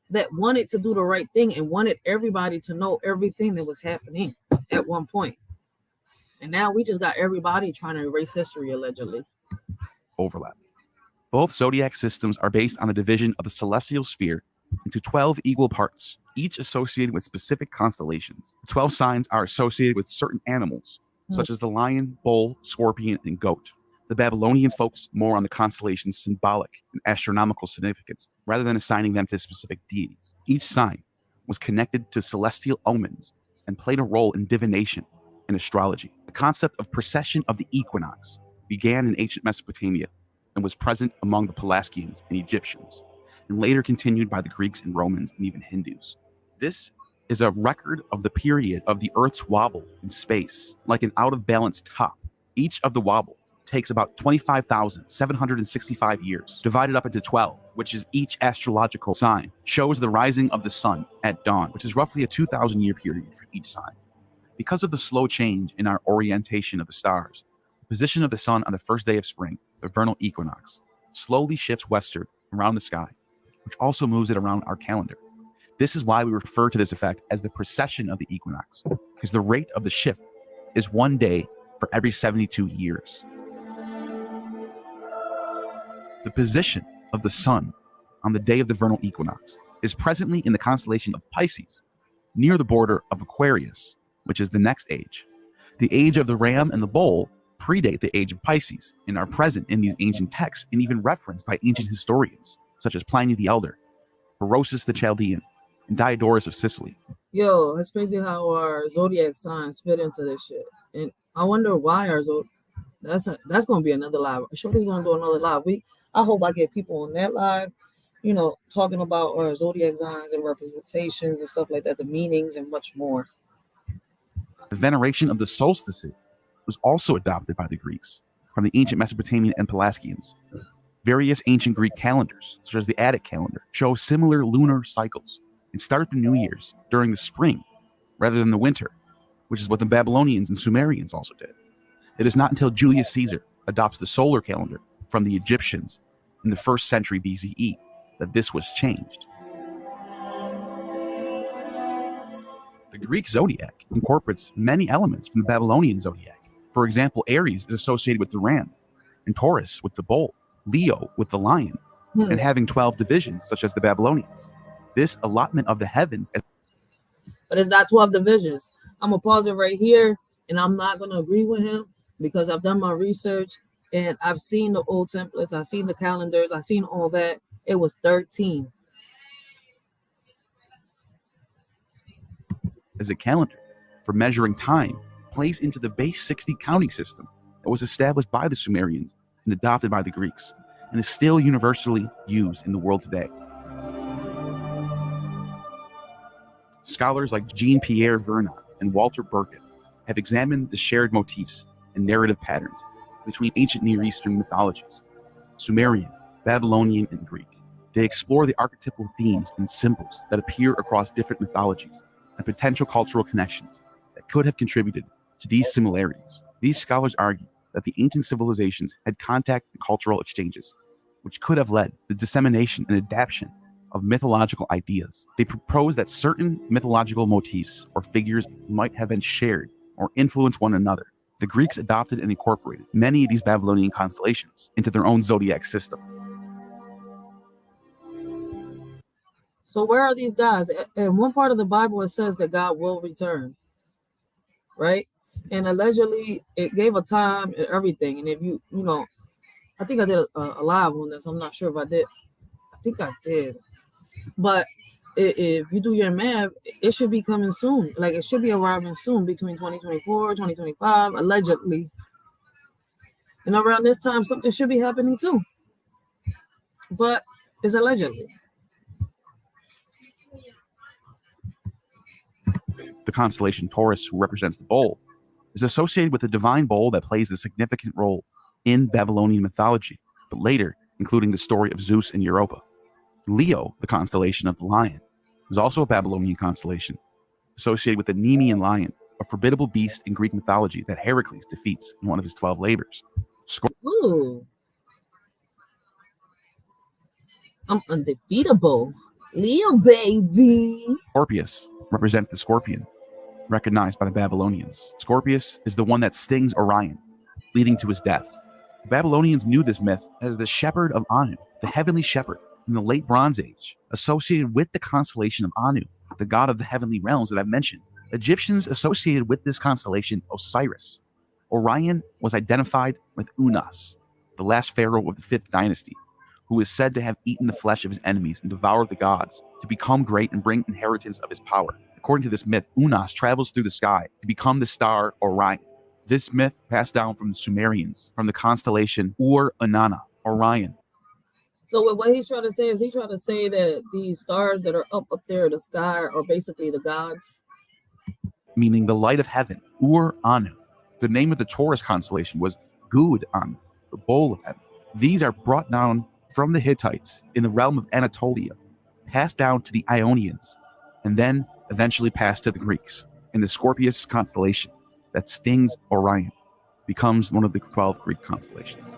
that wanted to do the right thing and wanted everybody to know everything that was happening at one point. And now we just got everybody trying to erase history, allegedly. Overlap. Both zodiac systems are based on the division of the celestial sphere into 12 equal parts, each associated with specific constellations. The 12 signs are associated with certain animals, such as the lion, bull, scorpion, and goat. The Babylonians focused more on the constellation's symbolic and astronomical significance rather than assigning them to specific deities. Each sign was connected to celestial omens and played a role in divination and astrology. The concept of precession of the equinox began in ancient Mesopotamia and was present among the Pelasgians and Egyptians, and later continued by the Greeks and Romans and even Hindus. This is a record of the period of the Earth's wobble in space, like an out-of-balance top. Each of the wobble takes about 25,765 years, divided up into 12, which is each astrological sign, shows the rising of the sun at dawn, which is roughly a 2,000-year period for each sign. Because of the slow change in our orientation of the stars, the position of the sun on the first day of spring, the vernal equinox, slowly shifts westward around the sky, which also moves it around our calendar. This is why we refer to this effect as the precession of the equinox, because the rate of the shift is 1 day for every 72 years. The position of the sun on the day of the vernal equinox is presently in the constellation of Pisces, near the border of Aquarius, which is the next age. The age of the ram and the bull predate the age of Pisces and are present in these ancient texts and even referenced by ancient historians, such as Pliny the Elder, Herodotus the Chaldean, and Diodorus of Sicily. Yo, it's crazy how our zodiac signs fit into this shit. And I wonder why our that's going to be another live. Shorty's going to do another live week. I hope I get people on that live, talking about our zodiac signs and representations and stuff like that, the meanings and much more. The veneration of the solstices was also adopted by the Greeks from the ancient Mesopotamian and Pelasgians. Various ancient Greek calendars, such as the Attic calendar, show similar lunar cycles and start the New Year's during the spring rather than the winter, which is what the Babylonians and Sumerians also did. It is not until Julius Caesar adopts the solar calendar from the Egyptians in the 1st century BCE that this was changed. The Greek zodiac incorporates many elements from the Babylonian zodiac. For example, Aries is associated with the ram, and Taurus with the bull, Leo with the lion, and having 12 divisions, such as the Babylonians. This allotment of the heavens. But it's not 12 divisions. I'm going to pause it right here, and I'm not going to agree with him because I've done my research, and I've seen the old templates, I've seen the calendars, I've seen all that. It was 13. As a calendar for measuring time plays into the base 60 counting system that was established by the Sumerians and adopted by the Greeks, and is still universally used in the world today. Scholars like Jean-Pierre Vernot and Walter Burkett have examined the shared motifs and narrative patterns between ancient Near Eastern mythologies, Sumerian, Babylonian, and Greek. They explore the archetypal themes and symbols that appear across different mythologies and potential cultural connections that could have contributed to these similarities. These scholars argue that the ancient civilizations had contact and cultural exchanges, which could have led to the dissemination and adaptation of mythological ideas. They propose that certain mythological motifs or figures might have been shared or influenced one another. The Greeks adopted and incorporated many of these Babylonian constellations into their own zodiac system. So where are these guys? In one part of the Bible, it says that God will return, right? And allegedly, it gave a time and everything. And if I think I did a live on this. I'm not sure if I did. I think I did. But if you do your math, it should be coming soon. Like, it should be arriving soon, between 2024, 2025, allegedly. And around this time, something should be happening too. But it's allegedly. The constellation Taurus, who represents the bull, is associated with the divine bull that plays a significant role in Babylonian mythology, but later including the story of Zeus and Europa. Leo, the constellation of the lion, is also a Babylonian constellation associated with the Nemean lion, a formidable beast in Greek mythology that Heracles defeats in one of his 12 labors. Ooh. I'm undefeatable. Leo, baby. Scorpius represents the scorpion, recognized by the Babylonians. Scorpius is the one that stings Orion, leading to his death. The Babylonians knew this myth as the shepherd of Anu, the heavenly shepherd in the late Bronze Age, associated with the constellation of Anu, the god of the heavenly realms that I've mentioned. Egyptians associated with this constellation Osiris. Orion was identified with Unas, the last pharaoh of the 5th dynasty, who is said to have eaten the flesh of his enemies and devoured the gods to become great and bring inheritance of his power. According to this myth, Unas travels through the sky to become the star Orion. This myth passed down from the Sumerians, from the constellation Ur-Inanna, Orion. So what he's trying to say is he's trying to say that these stars that are up there in the sky are basically the gods. Meaning the light of heaven, Ur-Anu. The name of the Taurus constellation was Gud-Anu, the bowl of heaven. These are brought down from the Hittites in the realm of Anatolia, passed down to the Ionians, and then eventually passed to the Greeks. In the Scorpius constellation that stings Orion becomes one of the 12 Greek constellations.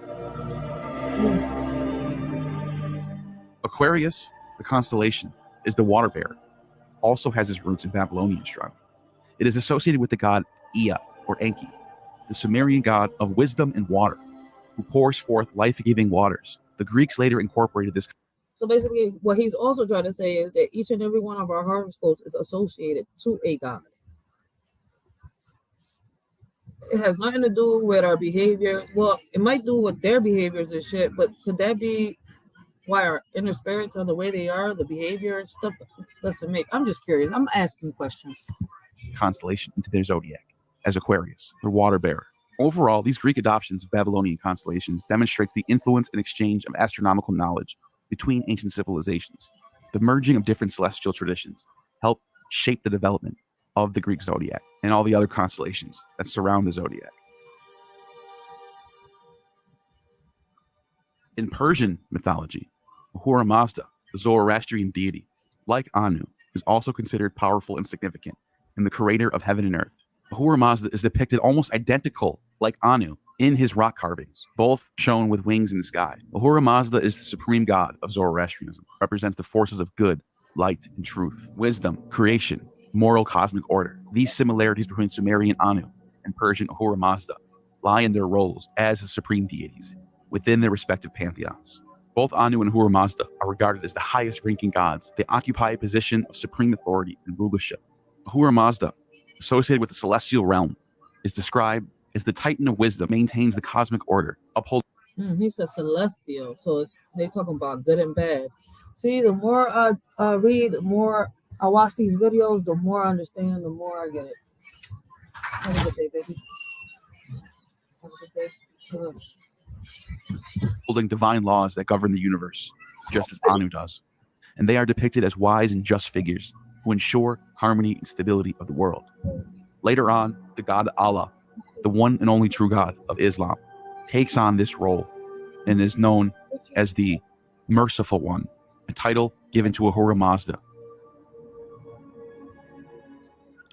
Aquarius, the constellation, is the water bearer, also has its roots in Babylonian astronomy. It is associated with the god Ea, or Enki, the Sumerian god of wisdom and water, who pours forth life-giving waters. The Greeks later incorporated this. So basically, what he's also trying to say is that each and every one of our horoscopes is associated to a god. It has nothing to do with our behaviors. Well, it might do with their behaviors and shit, but could that be why our inner spirits are the way they are, the behavior and stuff? Listen, make. I'm just curious. I'm asking questions. Constellation into their zodiac as Aquarius, the water bearer. Overall, these Greek adoptions of Babylonian constellations demonstrates the influence and exchange of astronomical knowledge between ancient civilizations. The merging of different celestial traditions helped shape the development of the Greek zodiac and all the other constellations that surround the zodiac. In Persian mythology, Ahura Mazda, the Zoroastrian deity, like Anu, is also considered powerful and significant and the creator of heaven and earth. Ahura Mazda is depicted almost identical like Anu in his rock carvings, both shown with wings in the sky. Ahura Mazda is the supreme god of Zoroastrianism, represents the forces of good, light, and truth, wisdom, creation, moral cosmic order. These similarities between Sumerian Anu and Persian Ahura Mazda lie in their roles as the supreme deities within their respective pantheons. Both Anu and Ahura Mazda are regarded as the highest ranking gods. They occupy a position of supreme authority and rulership. Ahura Mazda, associated with the celestial realm, is described as the titan of wisdom, maintains the cosmic order, upholds. He said celestial, so they talking about good and bad. See, the more I read, the more I watch these videos, the more I understand, the more I get it. Have a good day, baby. Have a good day. Holding divine laws that govern the universe, just as Anu does. And they are depicted as wise and just figures who ensure harmony and stability of the world. Later on, the god Allah, the one and only true god of Islam, takes on this role and is known as the Merciful One, a title given to Ahura Mazda.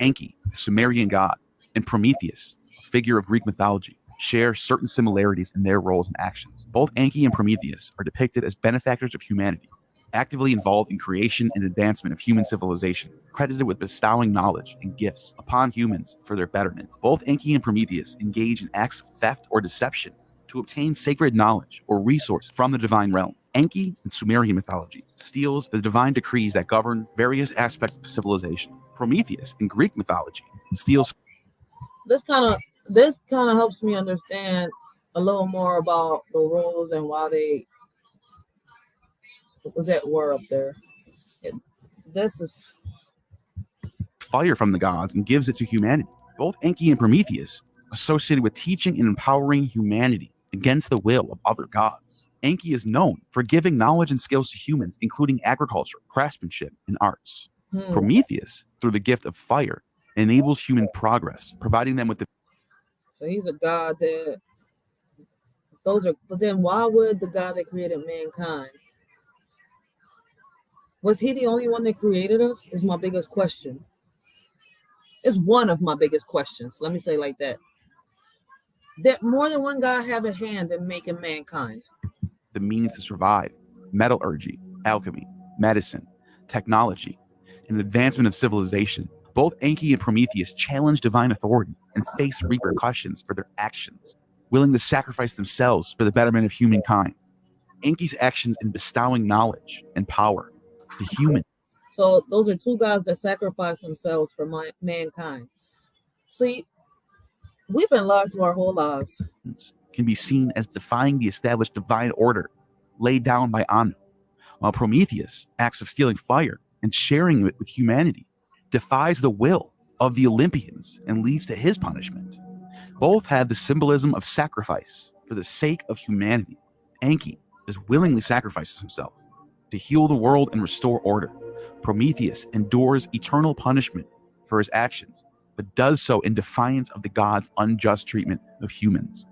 Enki, the Sumerian god, and Prometheus, a figure of Greek mythology, share certain similarities in their roles and actions. Both Enki and Prometheus are depicted as benefactors of humanity, actively involved in creation and advancement of human civilization, credited with bestowing knowledge and gifts upon humans for their betterment. Both Enki and Prometheus engage in acts of theft or deception to obtain sacred knowledge or resource from the divine realm. Enki in Sumerian mythology steals the divine decrees that govern various aspects of civilization. Prometheus in Greek mythology steals. This kind of helps me understand a little more about the roles and why they was at war up there. This is fire from the gods and gives it to humanity. Both Enki and Prometheus associated with teaching and empowering humanity against the will of other gods. Enki is known for giving knowledge and skills to humans, including agriculture, craftsmanship, and arts. Prometheus, through the gift of fire, enables human progress, providing them with the. So he's a god that those are. But then why would the God that created mankind? Was he the only one that created us? Is my biggest question. It's one of my biggest questions. Let me say it like that. That more than one God have a hand in making mankind. The means to survive, metallurgy, alchemy, medicine, technology, and advancement of civilization. Both Enki and Prometheus challenge divine authority and face repercussions for their actions, willing to sacrifice themselves for the betterment of humankind. Enki's actions in bestowing knowledge and power to humans. So those are two gods that sacrifice themselves for mankind. See, we've been lost our whole lives. can be seen as defying the established divine order laid down by Anu, while Prometheus' acts of stealing fire and sharing it with humanity defies the will of the Olympians and leads to his punishment. Both have the symbolism of sacrifice for the sake of humanity. Enki is willingly sacrifices himself to heal the world and restore order. Prometheus endures eternal punishment for his actions, but does so in defiance of the gods' unjust treatment of humans.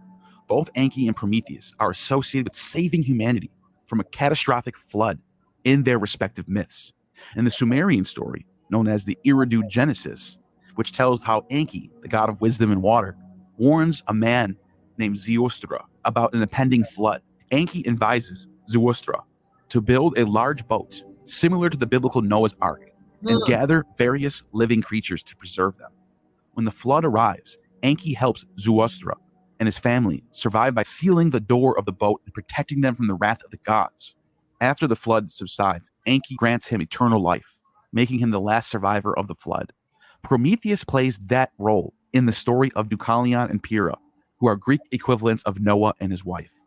Both Enki and Prometheus are associated with saving humanity from a catastrophic flood in their respective myths. In the Sumerian story, known as the Eridu Genesis, which tells how Enki, the god of wisdom and water, warns a man named Ziostra about an impending flood. Enki advises Ziostra to build a large boat similar to the biblical Noah's Ark and gather various living creatures to preserve them. When the flood arrives, Enki helps Ziostra and his family survive by sealing the door of the boat and protecting them from the wrath of the gods. After the flood subsides, Enki grants him eternal life, making him the last survivor of the flood. Prometheus plays that role in the story of Deucalion and Pyrrha, who are Greek equivalents of Noah and his wife.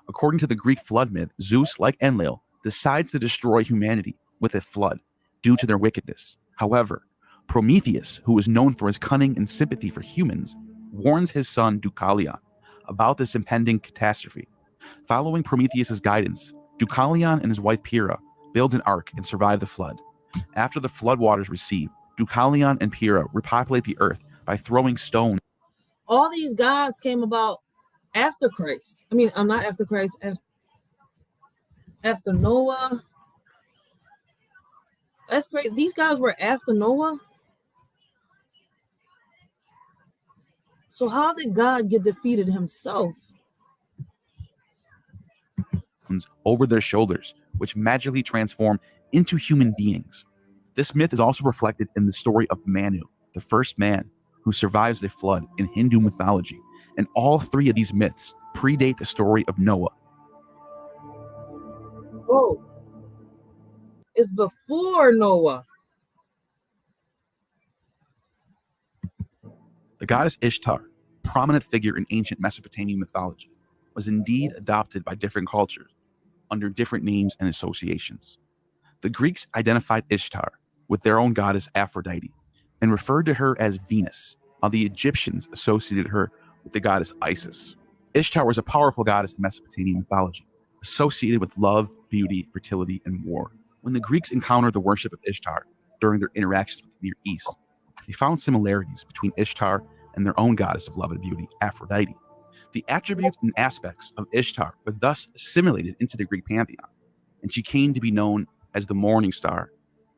According to the Greek flood myth, Zeus, like Enlil, decides to destroy humanity with a flood due to their wickedness. However, Prometheus, who is known for his cunning and sympathy for humans, warns his son Deucalion about this impending catastrophe. Following Prometheus' guidance, Deucalion and his wife Pyrrha build an ark and survive the flood. After the floodwaters recede, Deucalion and Pyrrha repopulate the earth by throwing stones. All these gods came about after Christ. I mean, I'm not after Christ, after Noah. That's crazy. These guys were after Noah. So how did God get defeated himself? Over their shoulders, which magically transform into human beings. This myth is also reflected in the story of Manu, the first man who survives the flood in Hindu mythology, and all three of these myths predate the story of Noah. Oh, it's before Noah. The goddess Ishtar, prominent figure in ancient Mesopotamian mythology, was indeed adopted by different cultures under different names and associations. The Greeks identified Ishtar with their own goddess Aphrodite and referred to her as Venus, while the Egyptians associated her with the goddess Isis. Ishtar was a powerful goddess in Mesopotamian mythology, associated with love, beauty, fertility, and war. When the Greeks encountered the worship of Ishtar during their interactions with the Near East, they found similarities between Ishtar and their own goddess of love and beauty, Aphrodite. The attributes and aspects of Ishtar were thus assimilated into the Greek pantheon, and she came to be known as the morning star,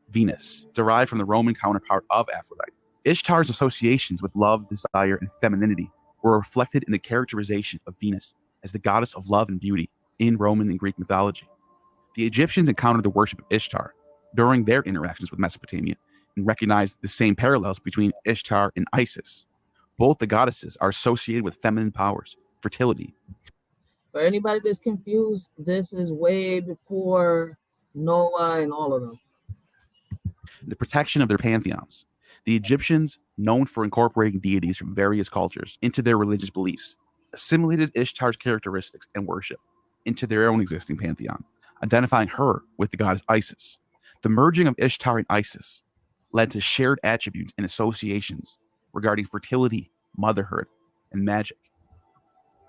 Venus, derived from the Roman counterpart of Aphrodite. Ishtar's associations with love, desire, and femininity were reflected in the characterization of Venus as the goddess of love and beauty in Roman and Greek mythology. The Egyptians encountered the worship of Ishtar during their interactions with Mesopotamia and recognized the same parallels between Ishtar and Isis. Both the goddesses are associated with feminine powers, fertility. For anybody that's confused, this is way before Noah and all of them. The protection of their pantheons. The Egyptians, known for incorporating deities from various cultures into their religious beliefs, assimilated Ishtar's characteristics and worship into their own existing pantheon, identifying her with the goddess Isis. The merging of Ishtar and Isis led to shared attributes and associations regarding fertility, motherhood, and magic.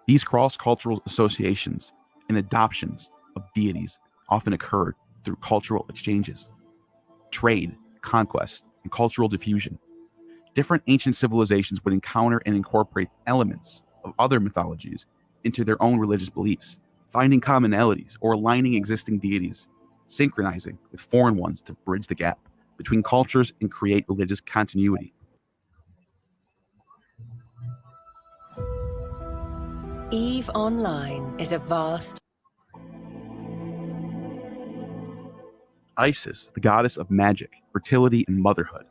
These cross-cultural associations and adoptions of deities often occurred through cultural exchanges, trade, conquest, and cultural diffusion. Different ancient civilizations would encounter and incorporate elements of other mythologies into their own religious beliefs, finding commonalities or aligning existing deities, synchronizing with foreign ones to bridge the gap between cultures and create religious continuity. EVE Online is a vast... Isis, the goddess of magic, fertility, and motherhood.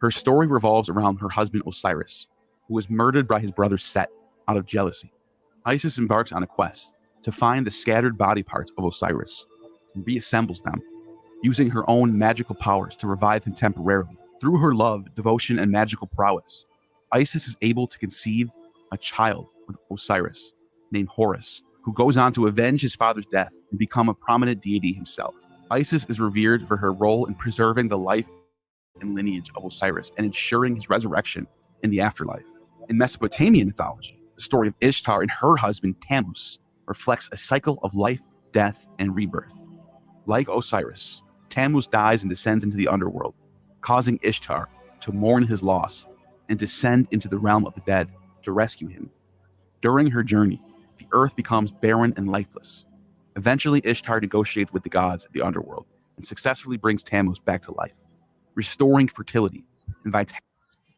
Her story revolves around her husband Osiris, who was murdered by his brother Set out of jealousy. Isis embarks on a quest to find the scattered body parts of Osiris and reassembles them, using her own magical powers to revive him temporarily. Through her love, devotion, and magical prowess, Isis is able to conceive a child with Osiris, named Horus, who goes on to avenge his father's death and become a prominent deity himself. Isis is revered for her role in preserving the life and lineage of Osiris and ensuring his resurrection in the afterlife. In Mesopotamian mythology, the story of Ishtar and her husband Tammuz reflects a cycle of life, death, and rebirth. Like Osiris, Tammuz dies and descends into the underworld, causing Ishtar to mourn his loss and descend into the realm of the dead to rescue him. During her journey, the earth becomes barren and lifeless. Eventually, Ishtar negotiates with the gods of the underworld and successfully brings Tammuz back to life, restoring fertility and vitality.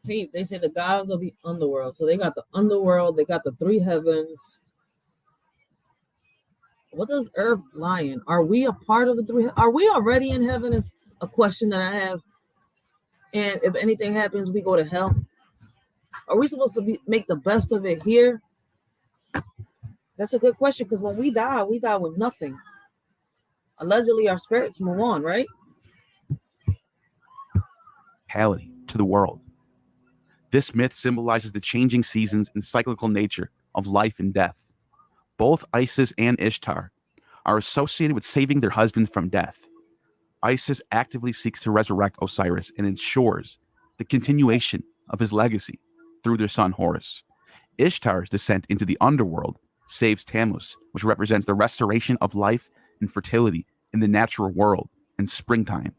They say the gods of the underworld. So they got the underworld, they got the three heavens. What does Earth lie in? Are we a part of the three? Are we already in heaven? Is a question that I have. And if anything happens, we go to hell. Are we supposed to make the best of it here? That's a good question, because when we die with nothing. Allegedly, our spirits move on, right? To the world. This myth symbolizes the changing seasons and cyclical nature of life and death. Both Isis and Ishtar are associated with saving their husbands from death. Isis actively seeks to resurrect Osiris and ensures the continuation of his legacy through their son Horus. Ishtar's descent into the underworld saves Tammuz, which represents the restoration of life and fertility in the natural world in springtime.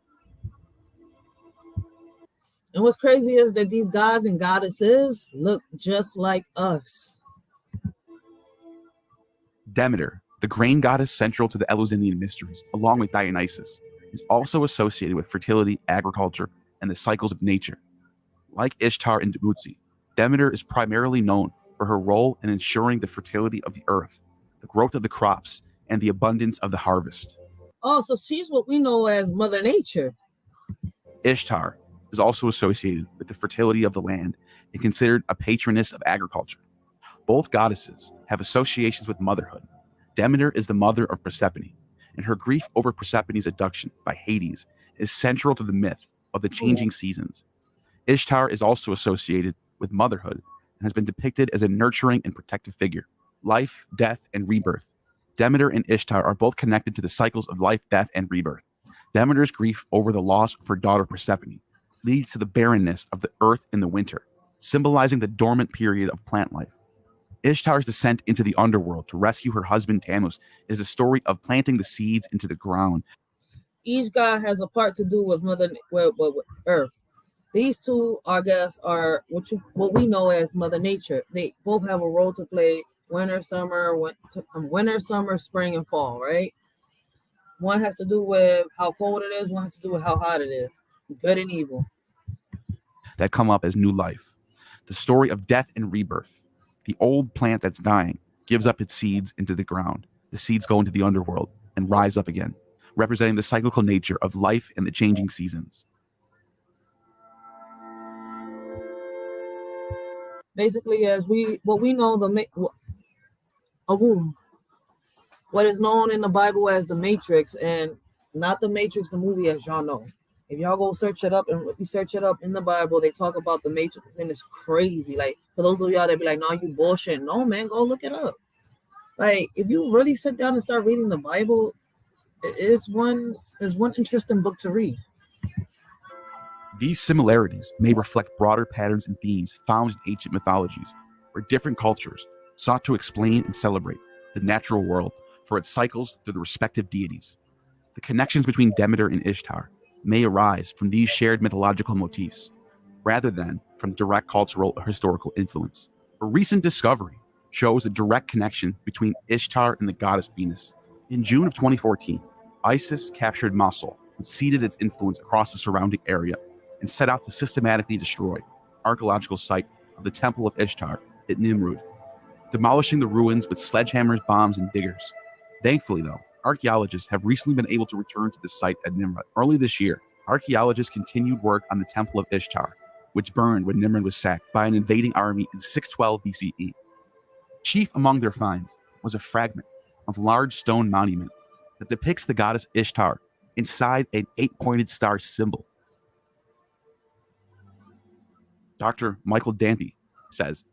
And what's crazy is that these gods and goddesses look just like us. Demeter, the grain goddess central to the Eleusinian mysteries, along with Dionysus, is also associated with fertility, agriculture, and the cycles of nature. Like Ishtar and Dumuzi, Demeter is primarily known for her role in ensuring the fertility of the earth, the growth of the crops, and the abundance of the harvest. Oh, so she's what we know as Mother Nature. Ishtar is also associated with the fertility of the land and considered a patroness of agriculture. Both goddesses have associations with motherhood. Demeter is the mother of Persephone, and her grief over Persephone's abduction by Hades is central to the myth of the changing seasons. Ishtar is also associated with motherhood and has been depicted as a nurturing and protective figure. Life, death, and rebirth. Demeter and Ishtar are both connected to the cycles of life, death, and rebirth. Demeter's grief over the loss of her daughter Persephone leads to the barrenness of the earth in the winter, symbolizing the dormant period of plant life. Ishtar's descent into the underworld to rescue her husband Tammuz is a story of planting the seeds into the ground. Each god has a part to do with with Earth. These two, I guess, are what we know as Mother Nature. They both have a role to play: winter, summer, spring, and fall. Right? One has to do with how cold it is. One has to do with how hot it is. Good and evil. That come up as new life. The story of death and rebirth. The old plant that's dying gives up its seeds into the ground. The seeds go into the underworld and rise up again, representing the cyclical nature of life and the changing seasons. Basically, as what we know, what is known in the Bible as the Matrix, and not the Matrix, the movie, as y'all know. If y'all go search it up and research it up in the Bible, they talk about the Matrix, and it's crazy. Like, for those of y'all that be like, "No, you bullshit." No, man, go look it up. Like, if you really sit down and start reading the Bible, it's one interesting book to read. These similarities may reflect broader patterns and themes found in ancient mythologies, where different cultures sought to explain and celebrate the natural world for its cycles through the respective deities. The connections between Demeter and Ishtar may arise from these shared mythological motifs, rather than from direct cultural or historical influence. A recent discovery shows a direct connection between Ishtar and the goddess Venus. In June of 2014, ISIS captured Mosul and seeded its influence across the surrounding area and set out to systematically destroy the archaeological site of the Temple of Ishtar at Nimrud, demolishing the ruins with sledgehammers, bombs, and diggers. Thankfully, though, archaeologists have recently been able to return to the site at Nimrud. Early this year, archaeologists continued work on the Temple of Ishtar, which burned when Nimrud was sacked by an invading army in 612 BCE. Chief among their finds was a fragment of large stone monument that depicts the goddess Ishtar inside an 8-pointed star symbol. Dr. Michael Danty says,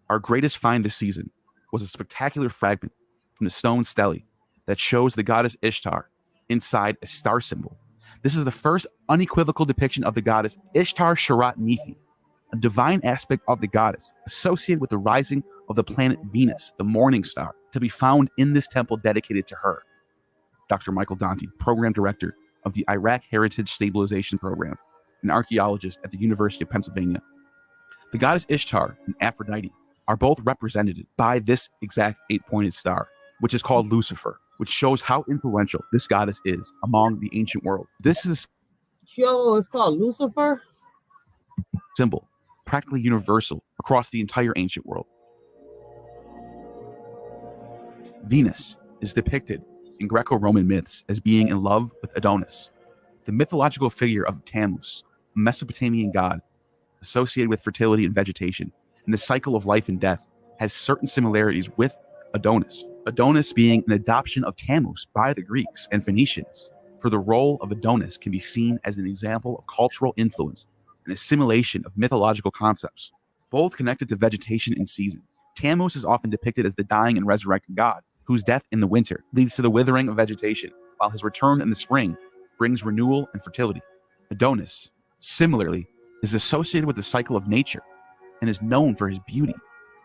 "Our greatest find this season was a spectacular fragment from the stone stele that shows the goddess Ishtar inside a star symbol. This is the first unequivocal depiction of the goddess Ishtar Sharat Nefi, a divine aspect of the goddess associated with the rising of the planet Venus, the morning star, to be found in this temple dedicated to her. Dr. Michael Dante, program director of the Iraq Heritage Stabilization Program, an archaeologist at the University of Pennsylvania. The goddess Ishtar and Aphrodite are both represented by this exact 8-pointed star, which is called Lucifer, which shows how influential this goddess is among the ancient world. This is It's called Lucifer? a symbol, practically universal across the entire ancient world. Venus is depicted in Greco-Roman myths as being in love with Adonis, the mythological figure of Tammuz, a Mesopotamian god associated with fertility and vegetation, and the cycle of life and death, has certain similarities with Adonis. Adonis being an adoption of Tammuz by the Greeks and Phoenicians. For the role of Adonis can be seen as an example of cultural influence and assimilation of mythological concepts, both connected to vegetation and seasons. Tammuz is often depicted as the dying and resurrected god, whose death in the winter leads to the withering of vegetation, while his return in the spring brings renewal and fertility. Adonis, similarly, is associated with the cycle of nature and is known for his beauty.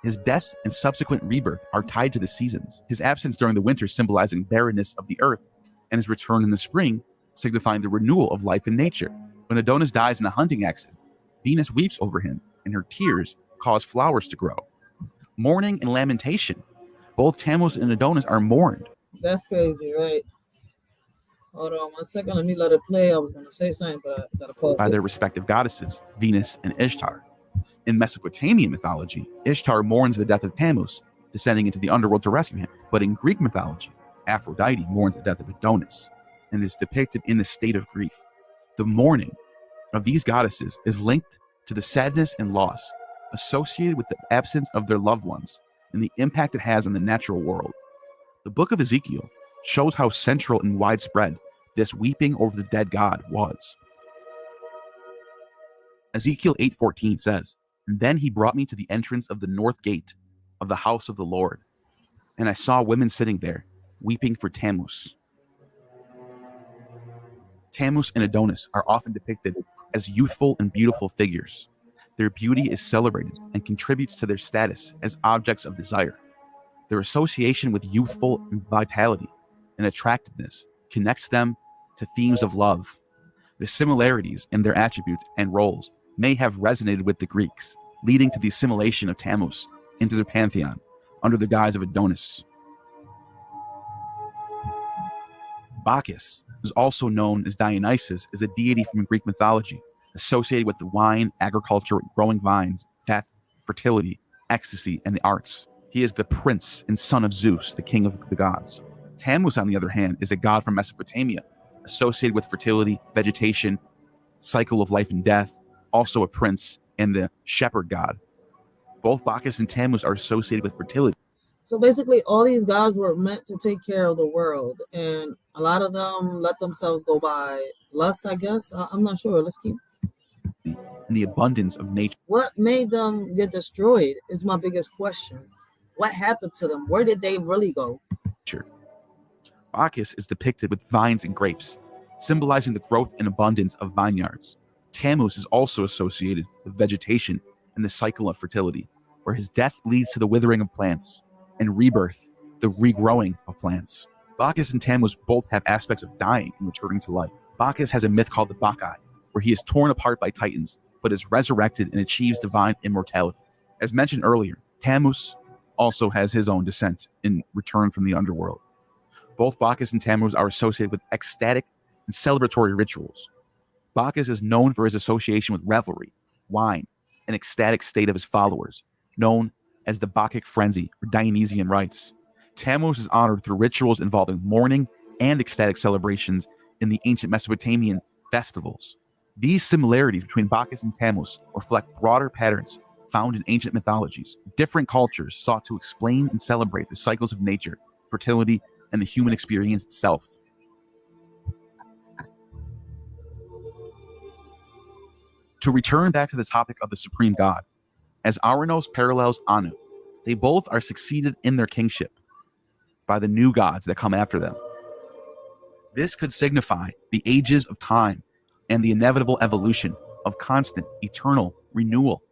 His death and subsequent rebirth are tied to the seasons, his absence during the winter symbolizing barrenness of the earth, and his return in the spring signifying the renewal of life in nature. When Adonis dies in a hunting accident, Venus weeps over him, and her tears cause flowers to grow. Mourning and lamentation. Both Tammuz and Adonis are mourned. That's crazy, right? Hold on 1 second. Let me let it play. I was going to say something, but I got to pause By it. their respective goddesses, Venus and Ishtar. In Mesopotamian mythology, Ishtar mourns the death of Tammuz, descending into the underworld to rescue him. But in Greek mythology, Aphrodite mourns the death of Adonis and is depicted in the state of grief. The mourning of these goddesses is linked to the sadness and loss associated with the absence of their loved ones and the impact it has on the natural world. The book of Ezekiel shows how central and widespread this weeping over the dead god was. Ezekiel 8:14 says, "And then he brought me to the entrance of the north gate of the house of the Lord, and I saw women sitting there, weeping for Tammuz." Tammuz and Adonis are often depicted as youthful and beautiful figures. Their beauty is celebrated and contributes to their status as objects of desire. Their association with youthful vitality and attractiveness connects them to themes of love. The similarities in their attributes and roles may have resonated with the Greeks, leading to the assimilation of Tammuz into their pantheon under the guise of Adonis. Bacchus, who is also known as Dionysus, is a deity from Greek mythology associated with the wine, agriculture, growing vines, death, fertility, ecstasy, and the arts. He is the prince and son of Zeus, the king of the gods. Tammuz, on the other hand, is a god from Mesopotamia, associated with fertility, vegetation, cycle of life and death, also a prince and the shepherd god. Both Bacchus and Tammuz are associated with fertility. So basically, all these gods were meant to take care of the world, and a lot of them let themselves go by lust, I guess. I'm not sure. Let's keep. And the abundance of nature. What made them get destroyed is my biggest question. What happened to them? Where did they really go? Bacchus is depicted with vines and grapes, symbolizing the growth and abundance of vineyards. Tammuz is also associated with vegetation and the cycle of fertility, where his death leads to the withering of plants, and rebirth, the regrowing of plants. Bacchus and Tammuz both have aspects of dying and returning to life. Bacchus has a myth called the Bacchae, where he is torn apart by titans, but is resurrected and achieves divine immortality. As mentioned earlier, Tammuz also has his own descent in return from the underworld. Both Bacchus and Tammuz are associated with ecstatic and celebratory rituals. Bacchus is known for his association with revelry, wine, and ecstatic state of his followers, known as the Bacchic frenzy or Dionysian rites. Tammuz is honored through rituals involving mourning and ecstatic celebrations in the ancient Mesopotamian festivals. These similarities between Bacchus and Tammuz reflect broader patterns found in ancient mythologies. Different cultures sought to explain and celebrate the cycles of nature, fertility, and the human experience itself. To return back to the topic of the supreme god, as Aranos parallels Anu, They both are succeeded in their kingship by the new gods that come after them. This could signify the ages of time and the inevitable evolution of constant, eternal renewal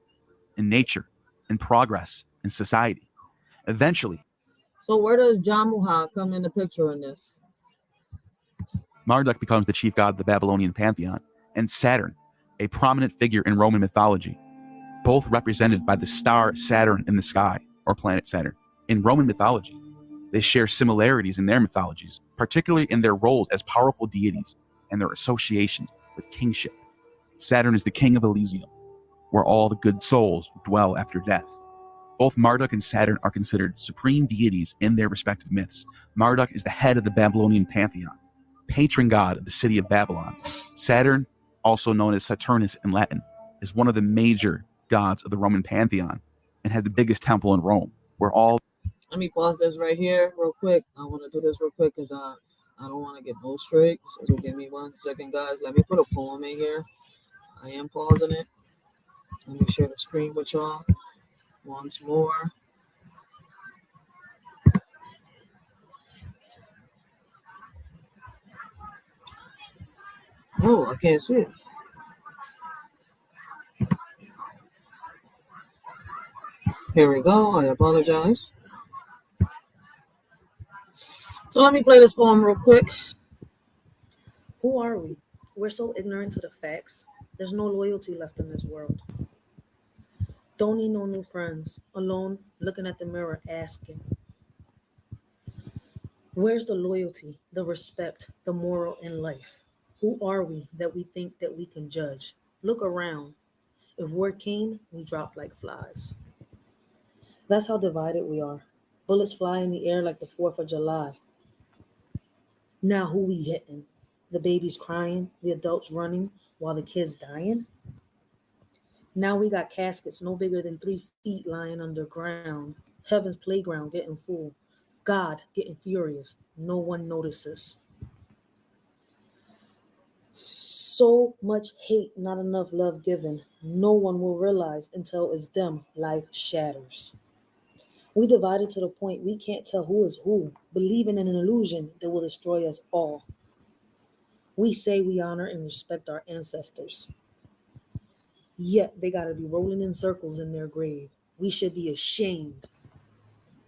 in nature and progress in society. Eventually, So where does Jamuha come in the picture in this? Marduk becomes the chief god of the Babylonian pantheon, and Saturn, a prominent figure in Roman mythology, both represented by the star Saturn in the sky, or planet Saturn. In Roman mythology, they share similarities in their mythologies, particularly in their roles as powerful deities and their association with kingship. Saturn is the king of Elysium, where all the good souls dwell after death. Both Marduk and Saturn are considered supreme deities in their respective myths. Marduk is the head of the Babylonian pantheon, patron god of the city of Babylon. Saturn, also known as Saturnus in Latin, is one of the major gods of the Roman pantheon and had the biggest temple in Rome, where all... Let me pause this right here real quick. I want to do this real quick because I don't want to get no straight. So give me 1 second, guys. Let me put a poem in here. I am pausing it. Let me share the screen with y'all once more. Oh, I can't see it. Here we go. I apologize. So let me play this poem real quick. Who are we? We're so ignorant to the facts. There's no loyalty left in this world. Don't need no new friends. Alone, looking at the mirror, asking, where's the loyalty, the respect, the moral in life? Who are we that we think that we can judge? Look around. If war came, we dropped like flies. That's how divided we are. Bullets fly in the air like the 4th of July. Now who we hitting? The babies crying, the adults running, while the kids dying? Now we got caskets no bigger than 3 feet lying underground. Heaven's playground getting full. God getting furious. No one notices. So much hate, not enough love given. No one will realize until it's them life shatters. We divided to the point we can't tell who is who, believing in an illusion that will destroy us all. We say we honor and respect our ancestors. Yet they gotta be rolling in circles in their grave. We should be ashamed.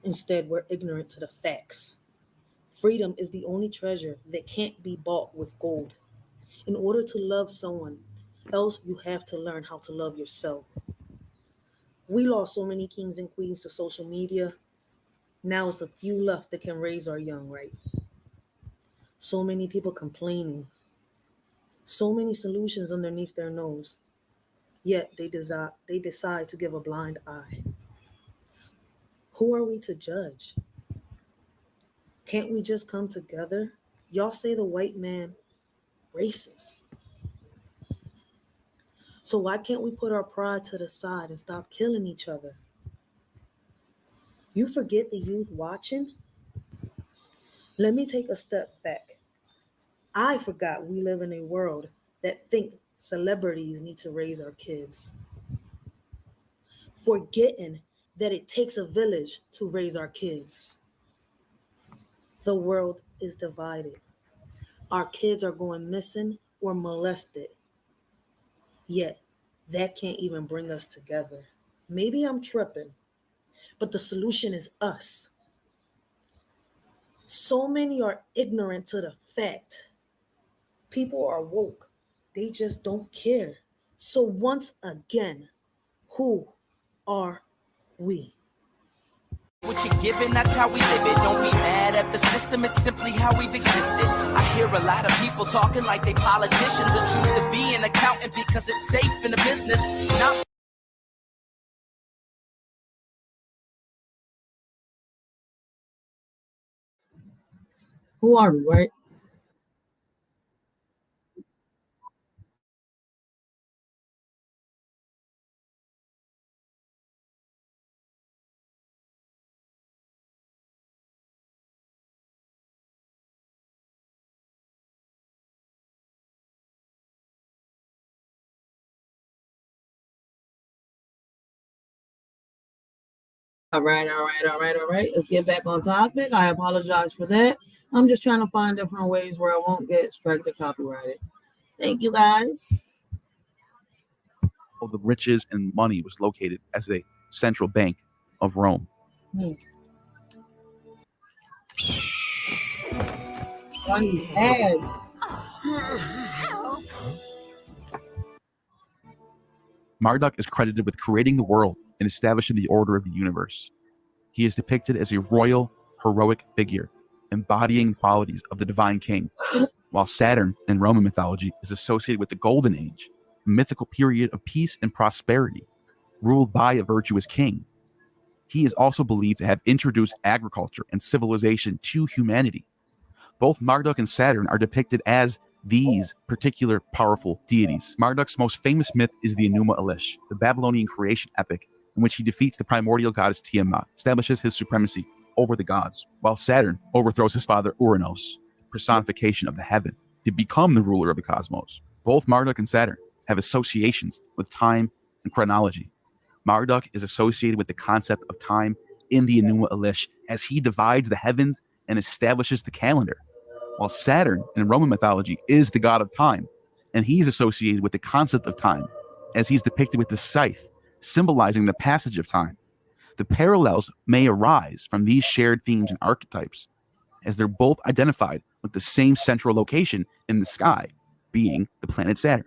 Instead, we're ignorant to the facts. Freedom is the only treasure that can't be bought with gold. In order to love someone else, you have to learn how to love yourself. We lost so many kings and queens to social media. Now it's a few left that can raise our young, right? So many people complaining. So many solutions underneath their nose. Yet they decide to give a blind eye. Who are we to judge? Can't we just come together? Y'all say the white man racist. So why can't we put our pride to the side and stop killing each other? You forget the youth watching? Let me take a step back. I forgot we live in a world that think celebrities need to raise our kids. Forgetting that it takes a village to raise our kids. The world is divided. Our kids are going missing or molested. Yet, that can't even bring us together. Maybe I'm tripping, but the solution is us. So many are ignorant to the fact. People are woke. They just don't care. So once again, who are we? What you're given, that's how we live it. Don't be mad at the system, it's simply how we've existed. I hear a lot of people talking like they politicians and choose to be an accountant because it's safe in the business. Not Who are we, right? All right. Let's get back on topic. I apologize for that. I'm just trying to find different ways where I won't get struck or copyrighted. Thank you, guys. The riches and money was located as the central bank of Rome. Funny ads. Marduk is credited with creating the world and establishing the order of the universe. He is depicted as a royal, heroic figure, embodying qualities of the divine king, while Saturn in Roman mythology is associated with the Golden Age, a mythical period of peace and prosperity, ruled by a virtuous king. He is also believed to have introduced agriculture and civilization to humanity. Both Marduk and Saturn are depicted as these particular powerful deities. Marduk's most famous myth is the Enuma Elish, the Babylonian creation epic, in which he defeats the primordial goddess Tiamat, establishes his supremacy over the gods, while Saturn overthrows his father Uranos, personification of the heaven, to become the ruler of the cosmos. Both Marduk and Saturn have associations with time and chronology. Marduk is associated with the concept of time in the Enuma Elish as he divides the heavens and establishes the calendar, while Saturn in Roman mythology is the god of time, and he's associated with the concept of time as he's depicted with the scythe, symbolizing the passage of time. The parallels may arise from these shared themes and archetypes, as they're both identified with the same central location in the sky, being the planet Saturn.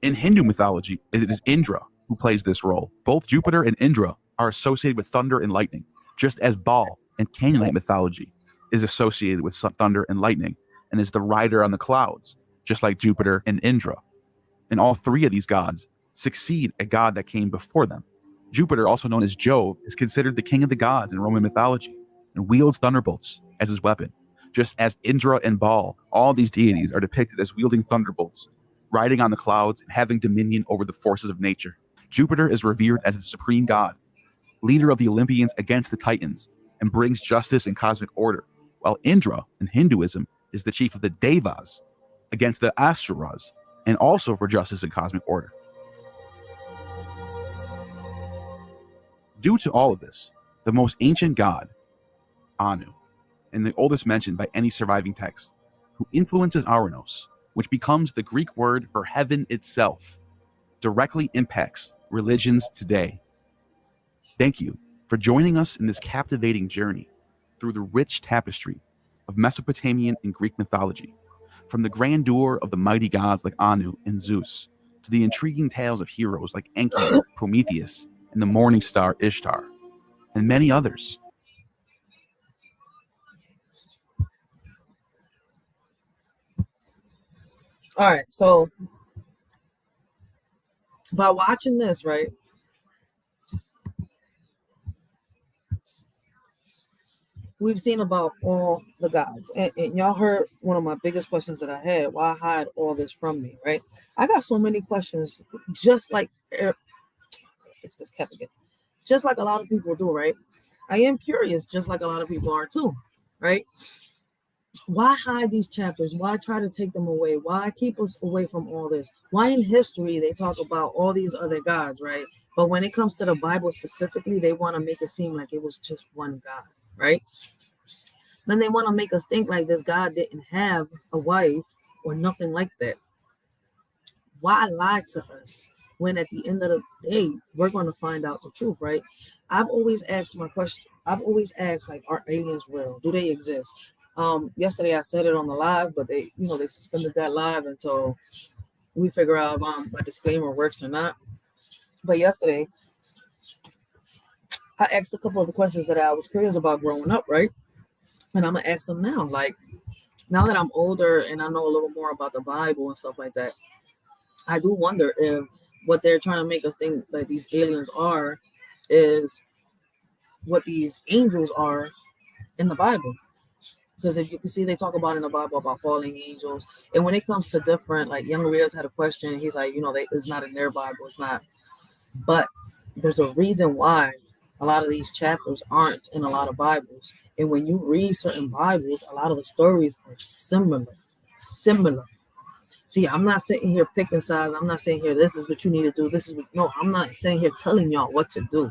In Hindu mythology, it is Indra who plays this role. Both Jupiter and Indra are associated with thunder and lightning, just as Baal in Canaanite mythology is associated with thunder and lightning and is the rider on the clouds, just like Jupiter and Indra. And all three of these gods succeed a god that came before them. Jupiter, also known as Jove, is considered the king of the gods in Roman mythology and wields thunderbolts as his weapon, just as Indra and Baal, all these deities are depicted as wielding thunderbolts, riding on the clouds and having dominion over the forces of nature. Jupiter is revered as the supreme god, leader of the Olympians against the Titans, and brings justice and cosmic order, while Indra in Hinduism is the chief of the Devas against the Asuras, and also for justice and cosmic order. Due to all of this, the most ancient god, Anu, and the oldest mentioned by any surviving text, who influences Uranos, which becomes the Greek word for heaven itself, directly impacts religions today. Thank you for joining us in this captivating journey through the rich tapestry of Mesopotamian and Greek mythology, from the grandeur of the mighty gods like Anu and Zeus, to the intriguing tales of heroes like Enki, Prometheus, and the morning star Ishtar, and many others. All right, so by watching this, right, we've seen about all the gods, and y'all heard one of my biggest questions that I had: why hide all this from me? Right? I got so many questions, just like fix this cap again, just like a lot of people do. Right? I am curious, just like a lot of people are too. Right? Why hide these chapters? Why try to take them away? Why keep us away from all this? Why in history they talk about all these other gods, right? But when it comes to the Bible specifically, they want to make it seem like it was just one God, right? Then they want to make us think like this God didn't have a wife or nothing like that. Why lie to us when at the end of the day, we're going to find out the truth, right? I've always asked my question. I've always asked, like, are aliens real? Do they exist? Yesterday I said it on the live, but they suspended that live until we figure out if my disclaimer works or not. But yesterday I asked a couple of the questions that I was curious about growing up, right? And I'm gonna ask them now. Like, now that I'm older and I know a little more about the Bible and stuff like that, I do wonder if what they're trying to make us think that these aliens are is what these angels are in the Bible. Because if you can see, they talk about in the Bible about falling angels. And when it comes to different, like Young Rios had a question, he's like, it's not in their Bible, it's not. But there's a reason why a lot of these chapters aren't in a lot of Bibles. And when you read certain Bibles, a lot of the stories are similar See, I'm not sitting here picking sides. I'm not saying here, this is what you need to do. No, I'm not sitting here telling y'all what to do.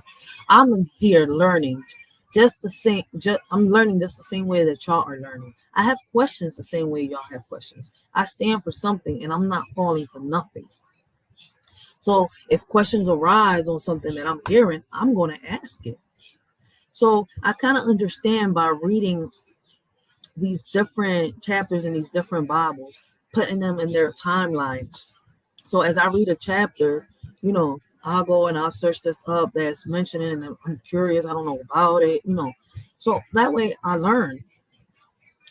I'm here learning just the same. I'm learning just the same way that y'all are learning. I have questions the same way y'all have questions. I stand for something and I'm not falling for nothing. So if questions arise on something that I'm hearing, I'm going to ask it. So I kind of understand by reading these different chapters in these different Bibles, putting them in their timeline. So as I read a chapter, I'll go and I'll search this up that's mentioning, and I'm curious, I don't know about it, So that way I learn.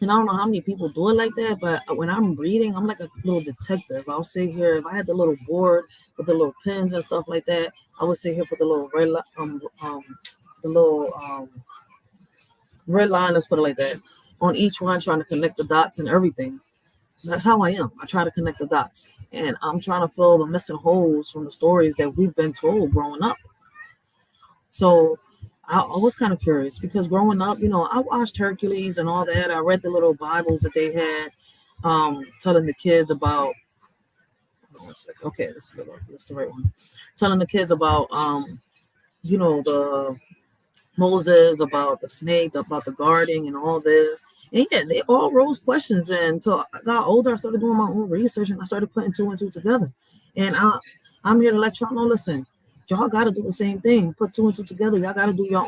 And I don't know how many people do it like that, but when I'm reading, I'm like a little detective. I'll sit here, if I had the little board with the little pens and stuff like that, I would sit here with the little red line, let's put it like that, on each one, trying to connect the dots and everything. That's how I am. I try to connect the dots, and I'm trying to fill the missing holes from the stories that we've been told growing up. So I was kind of curious because growing up, I watched Hercules and all that. I read the little Bibles that they had, telling the kids about. Okay, this is the right one. Telling the kids about, the Moses, about the snake, about the guarding and all this. And yeah, they all rose questions. And until I got older, I started doing my own research and I started putting two and two together. And I'm here to let y'all know, listen, y'all got to do the same thing. Put two and two together. Y'all got to do your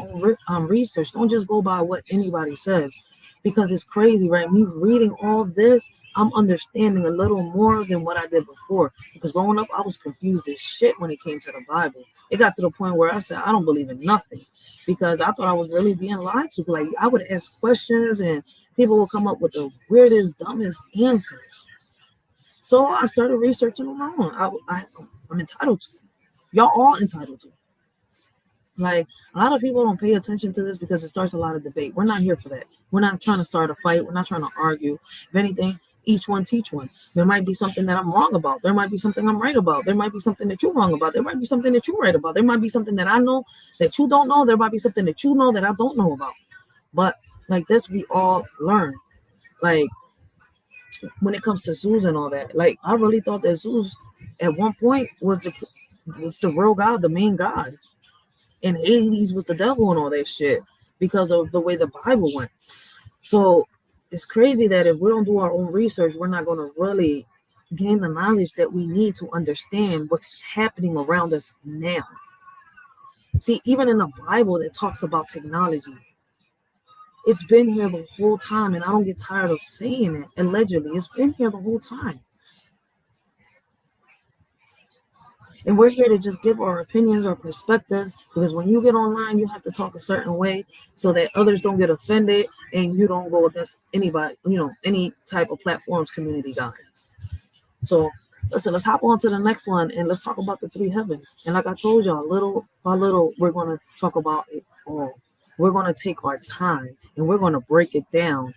own research. Don't just go by what anybody says, because it's crazy, right? Me reading all this, I'm understanding a little more than what I did before. Because growing up, I was confused as shit when it came to the Bible. It got to the point where I said, I don't believe in nothing, because I thought I was really being lied to. Like, I would ask questions and people would come up with the weirdest, dumbest answers. So I started researching on my own. I'm entitled to. Y'all all entitled to. Like, a lot of people don't pay attention to this because it starts a lot of debate. We're not here for that. We're not trying to start a fight. We're not trying to argue. If anything, each one teach one. There might be something that I'm wrong about. There might be something I'm right about. There might be something that you're wrong about. There might be something that you're right about. There might be something that I know that you don't know. There might be something that you know that I don't know about. But like this, we all learn. Like, when it comes to Zeus and all that, like, I really thought that Zeus at one point was the real God, the main God. And Hades was the devil and all that shit because of the way the Bible went. So it's crazy that if we don't do our own research, we're not going to really gain the knowledge that we need to understand what's happening around us now. See, even in the Bible that talks about technology, it's been here the whole time, and I don't get tired of saying it. Allegedly, it's been here the whole time. And we're here to just give our opinions or perspectives, because when you get online, you have to talk a certain way so that others don't get offended and you don't go against anybody, any type of platforms community guide. So listen, let's hop on to the next one and let's talk about the three heavens. And like I told y'all, little by little, we're going to talk about it all. We're going to take our time and we're going to break it down.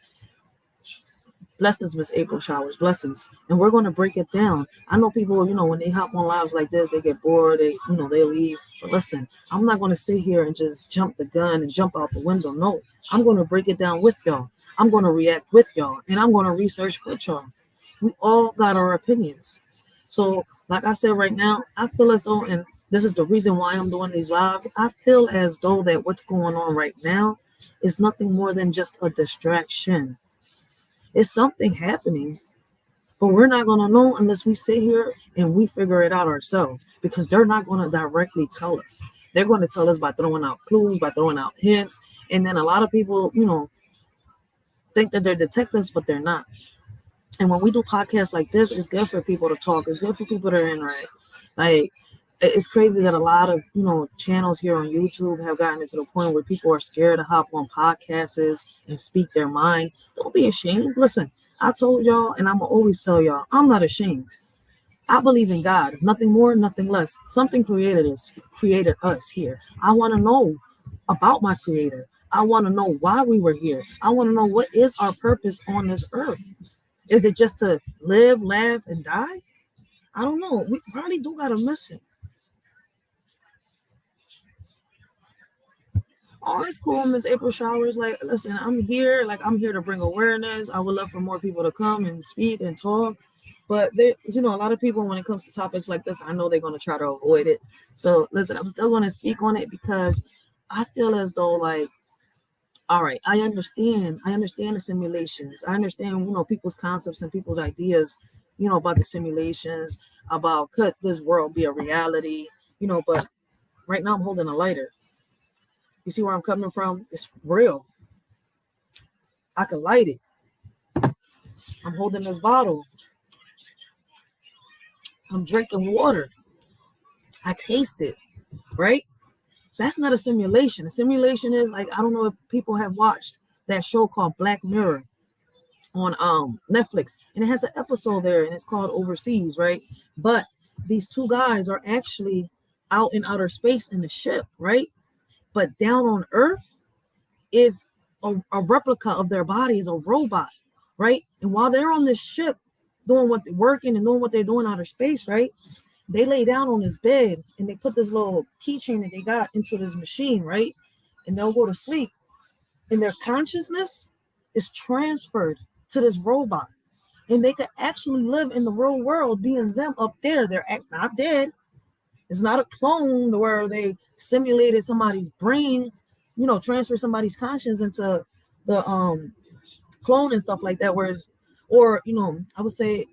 Blessings, Miss April Showers, blessings. And we're going to break it down. I know people, when they hop on lives like this, they get bored, they leave. But listen, I'm not going to sit here and just jump the gun and jump out the window. No, I'm going to break it down with y'all. I'm going to react with y'all, and I'm going to research with y'all. We all got our opinions. So like I said, right now, I feel as though, and this is the reason why I'm doing these lives, I feel as though that what's going on right now is nothing more than just a distraction. It's something happening, but we're not going to know unless we sit here and we figure it out ourselves, because they're not going to directly tell us. They're going to tell us by throwing out clues, by throwing out hints. And then a lot of people, think that they're detectives, but they're not. And when we do podcasts like this, it's good for people to talk. It's good for people to interact. Like, it's crazy that a lot of, channels here on YouTube have gotten into the point where people are scared to hop on podcasts and speak their mind. Don't be ashamed. Listen, I told y'all, and I'm going to always tell y'all, I'm not ashamed. I believe in God, nothing more, nothing less. Something created us here. I want to know about my creator. I want to know why we were here. I want to know what is our purpose on this earth. Is it just to live, laugh, and die? I don't know. We probably do got a mission. Oh, it's cool, Miss April Showers. Like, listen, I'm here. Like, I'm here to bring awareness. I would love for more people to come and speak and talk. But there, you know, a lot of people when it comes to topics like this, I know they're going to try to avoid it. So listen, I'm still going to speak on it because I feel as though like, all right, I understand the simulations. I understand, you know, people's concepts and people's ideas, you know, about the simulations, about could this world be a reality, you know, but right now I'm holding a lighter. You see where I'm coming from? It's real. I can light it. I'm holding this bottle. I'm drinking water. I taste it, right? That's not a simulation. A simulation is like, I don't know if people have watched that show called Black Mirror on Netflix, and it has an episode there and it's called Overseas, right? But these two guys are actually out in outer space in the ship, right? But down on Earth is a replica of their body, is a robot, right? And while they're on this ship doing what they're working and doing what they're doing outer space, right? They lay down on this bed and they put this little keychain that they got into this machine, right? And they'll go to sleep. And their consciousness is transferred to this robot. And they could actually live in the real world being them up there. They're not dead. It's not a clone where they simulated somebody's brain, you know, transfer somebody's conscience into the clone and stuff like that. Where, or, you know, I would say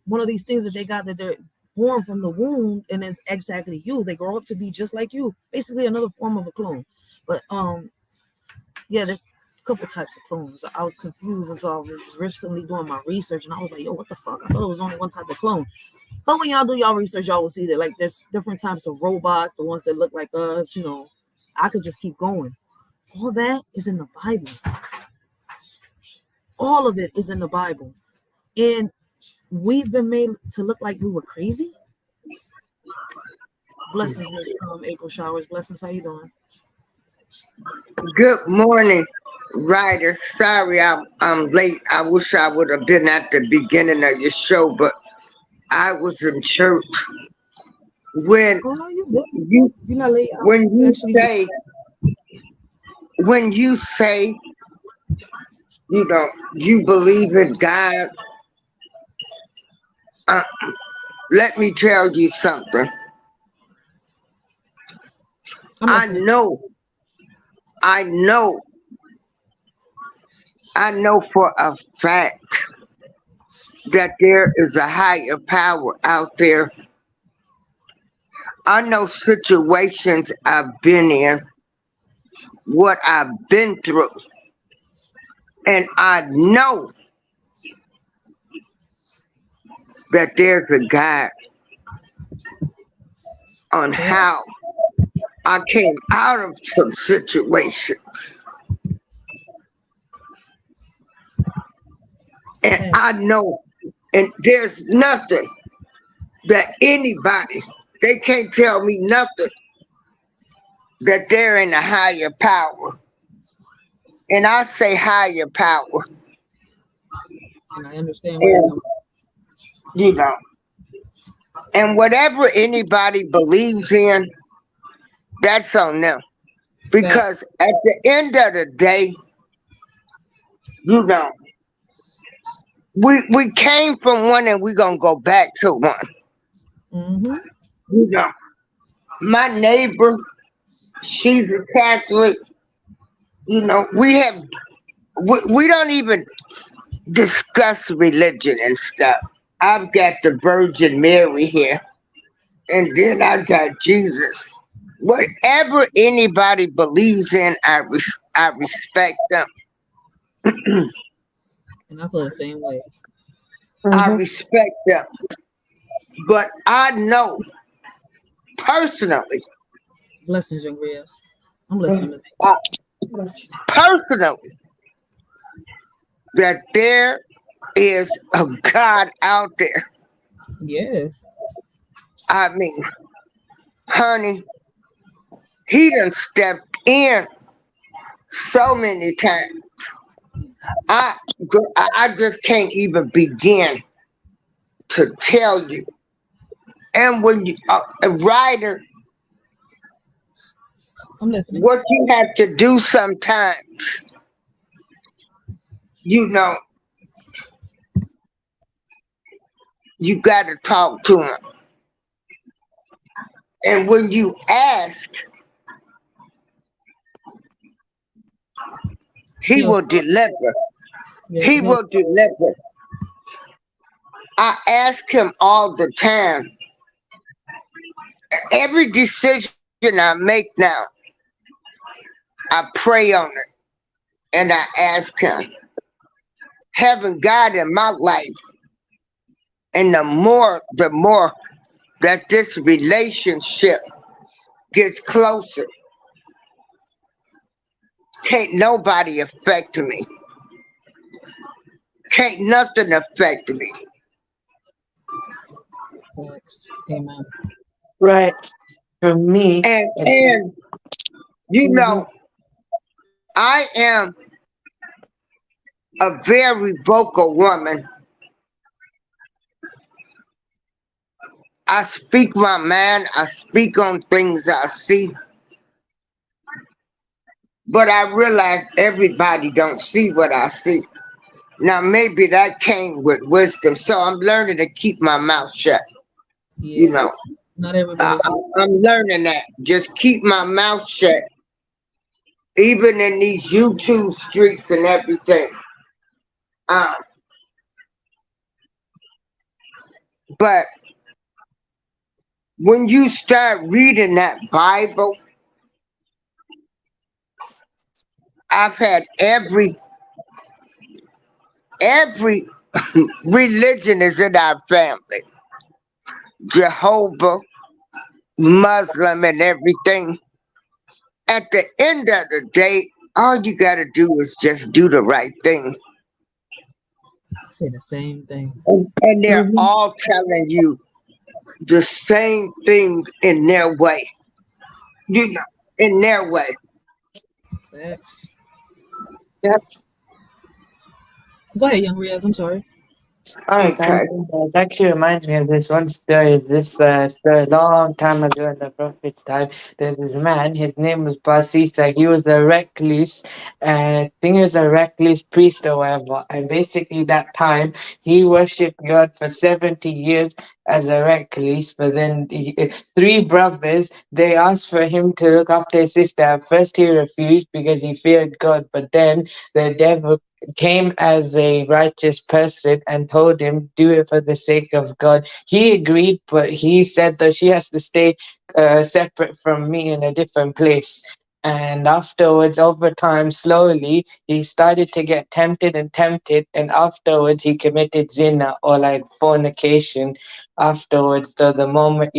one of these things that they got that they're born from the womb and is exactly you. They grow up to be just like you. Basically another form of a clone. But yeah, there's a couple types of clones. I was confused until I was recently doing my research and I was like, yo, what the fuck? I thought it was only one type of clone. But when y'all do y'all research, y'all will see that like there's different types of robots, the ones that look like us, you know. I could just keep going. All that is in the Bible. All of it is in the Bible. And we've been made to look like we were crazy. Blessings, Miss April Showers. Blessings, how you doing? Good morning, Ryder. Sorry I'm late. I wish I would have been at the beginning of your show, but I was in church. When Oh no, you good. you You're not late. when you Actually, say when you say you know you believe in God, let me tell you something. I know for a fact that there is a higher power out there. I know situations I've been in, what I've been through, and I know that there's a God on how I came out of some situations. And I know, and there's nothing that anybody, they can't tell me nothing that they're in a higher power. And I say higher power. and I understand where you know, and whatever anybody believes in, that's on them. Because at the end of the day, you know, we came from one and we're gonna go back to one. Mm-hmm. You know, my neighbor, she's a Catholic. You know, we don't even discuss religion and stuff. I've got the Virgin Mary here, and then I got Jesus. Whatever anybody believes in, I respect them. And I feel the same way. I respect them. But I know personally. Blessings, young Reyes. I'm listening, Ms. Personally, that there is a God out there. Yeah. I mean, honey, he done stepped in so many times. I just can't even begin to tell you. And when you a writer, I'm listening. what you have to do sometimes, you know, you got to talk to him. And when you ask, he He'll, will deliver. yeah, He he'll, will deliver. I ask him all the time. Every decision I make now, I pray on it and I ask him, having God in my life, and the more that this relationship gets closer, can't nobody affect me. Can't nothing affect me. facts. Amen. Right. For me, And you know, I am a very vocal woman. I speak my mind. I speak on things I see. But I realize everybody don't see what I see. Now maybe that came with wisdom. So I'm learning to keep my mouth shut. You Yeah, know, not everybody sees. I'm learning that. Just keep my mouth shut. Even in these YouTube streets and everything. Um, but when you start reading that Bible, I've had every religion is in our family. Jehovah, Muslim, and everything. At the end of the day, all you gotta do is just do the right thing. I say the same thing. And they're all telling you the same thing in their way. You know, in their way. Facts. yep. Go ahead, young Riaz. I'm sorry. Alright, Okay. it actually reminds me of this one story. This story a long time ago in the Prophet's time. There's this man, his name was Basisa. He was a recluse, I think he was a recluse priest or whatever. And basically, that time he worshipped God for 70 years as a recluse. But then three brothers, they asked for him to look after his sister. At first, he refused because he feared God. But then the devil came as a righteous person and told him, do it for the sake of God. He agreed, but he said that she has to stay separate from me in a different place. And afterwards, over time, slowly, he started to get tempted, and afterwards, he committed zina or like fornication. Afterwards, so the moment,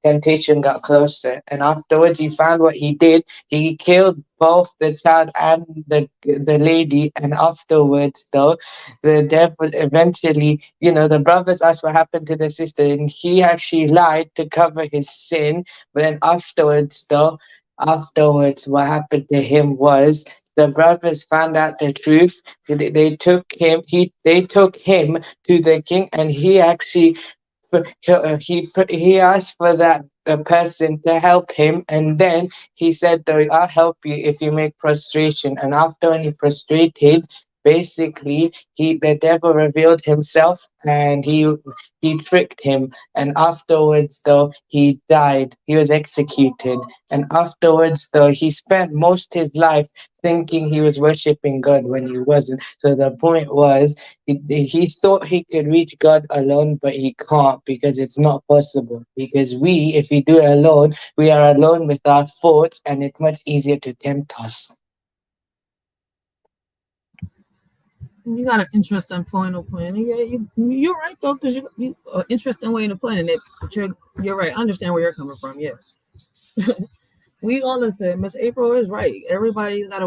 temptation got closer, and afterwards, he found what he did. He killed both the child and the lady, and afterwards, though, the devil eventually, the brothers asked what happened to the sister, and he actually lied to cover his sin. But then afterwards, what happened to him was the brothers found out the truth. They took him. They took him to the king, and he actually he asked for that person to help him, and then he said, "Though I'll help you if you make prostration." And after when he prostrated, basically the devil revealed himself, and he tricked him. And afterwards, though, he died. He was executed. And afterwards, though, he spent most his life thinking he was worshiping God when he wasn't. So the point was, he thought he could reach God alone, but he can't, because it's not possible. Because if we do it alone, we are alone with our thoughts, and it's much easier to tempt us. You got an interesting point of putting it. Yeah, you're right though, because you interesting way of putting it. But you're right. I understand where you're coming from. Yes, we all listen. Miss April is right. Everybody's got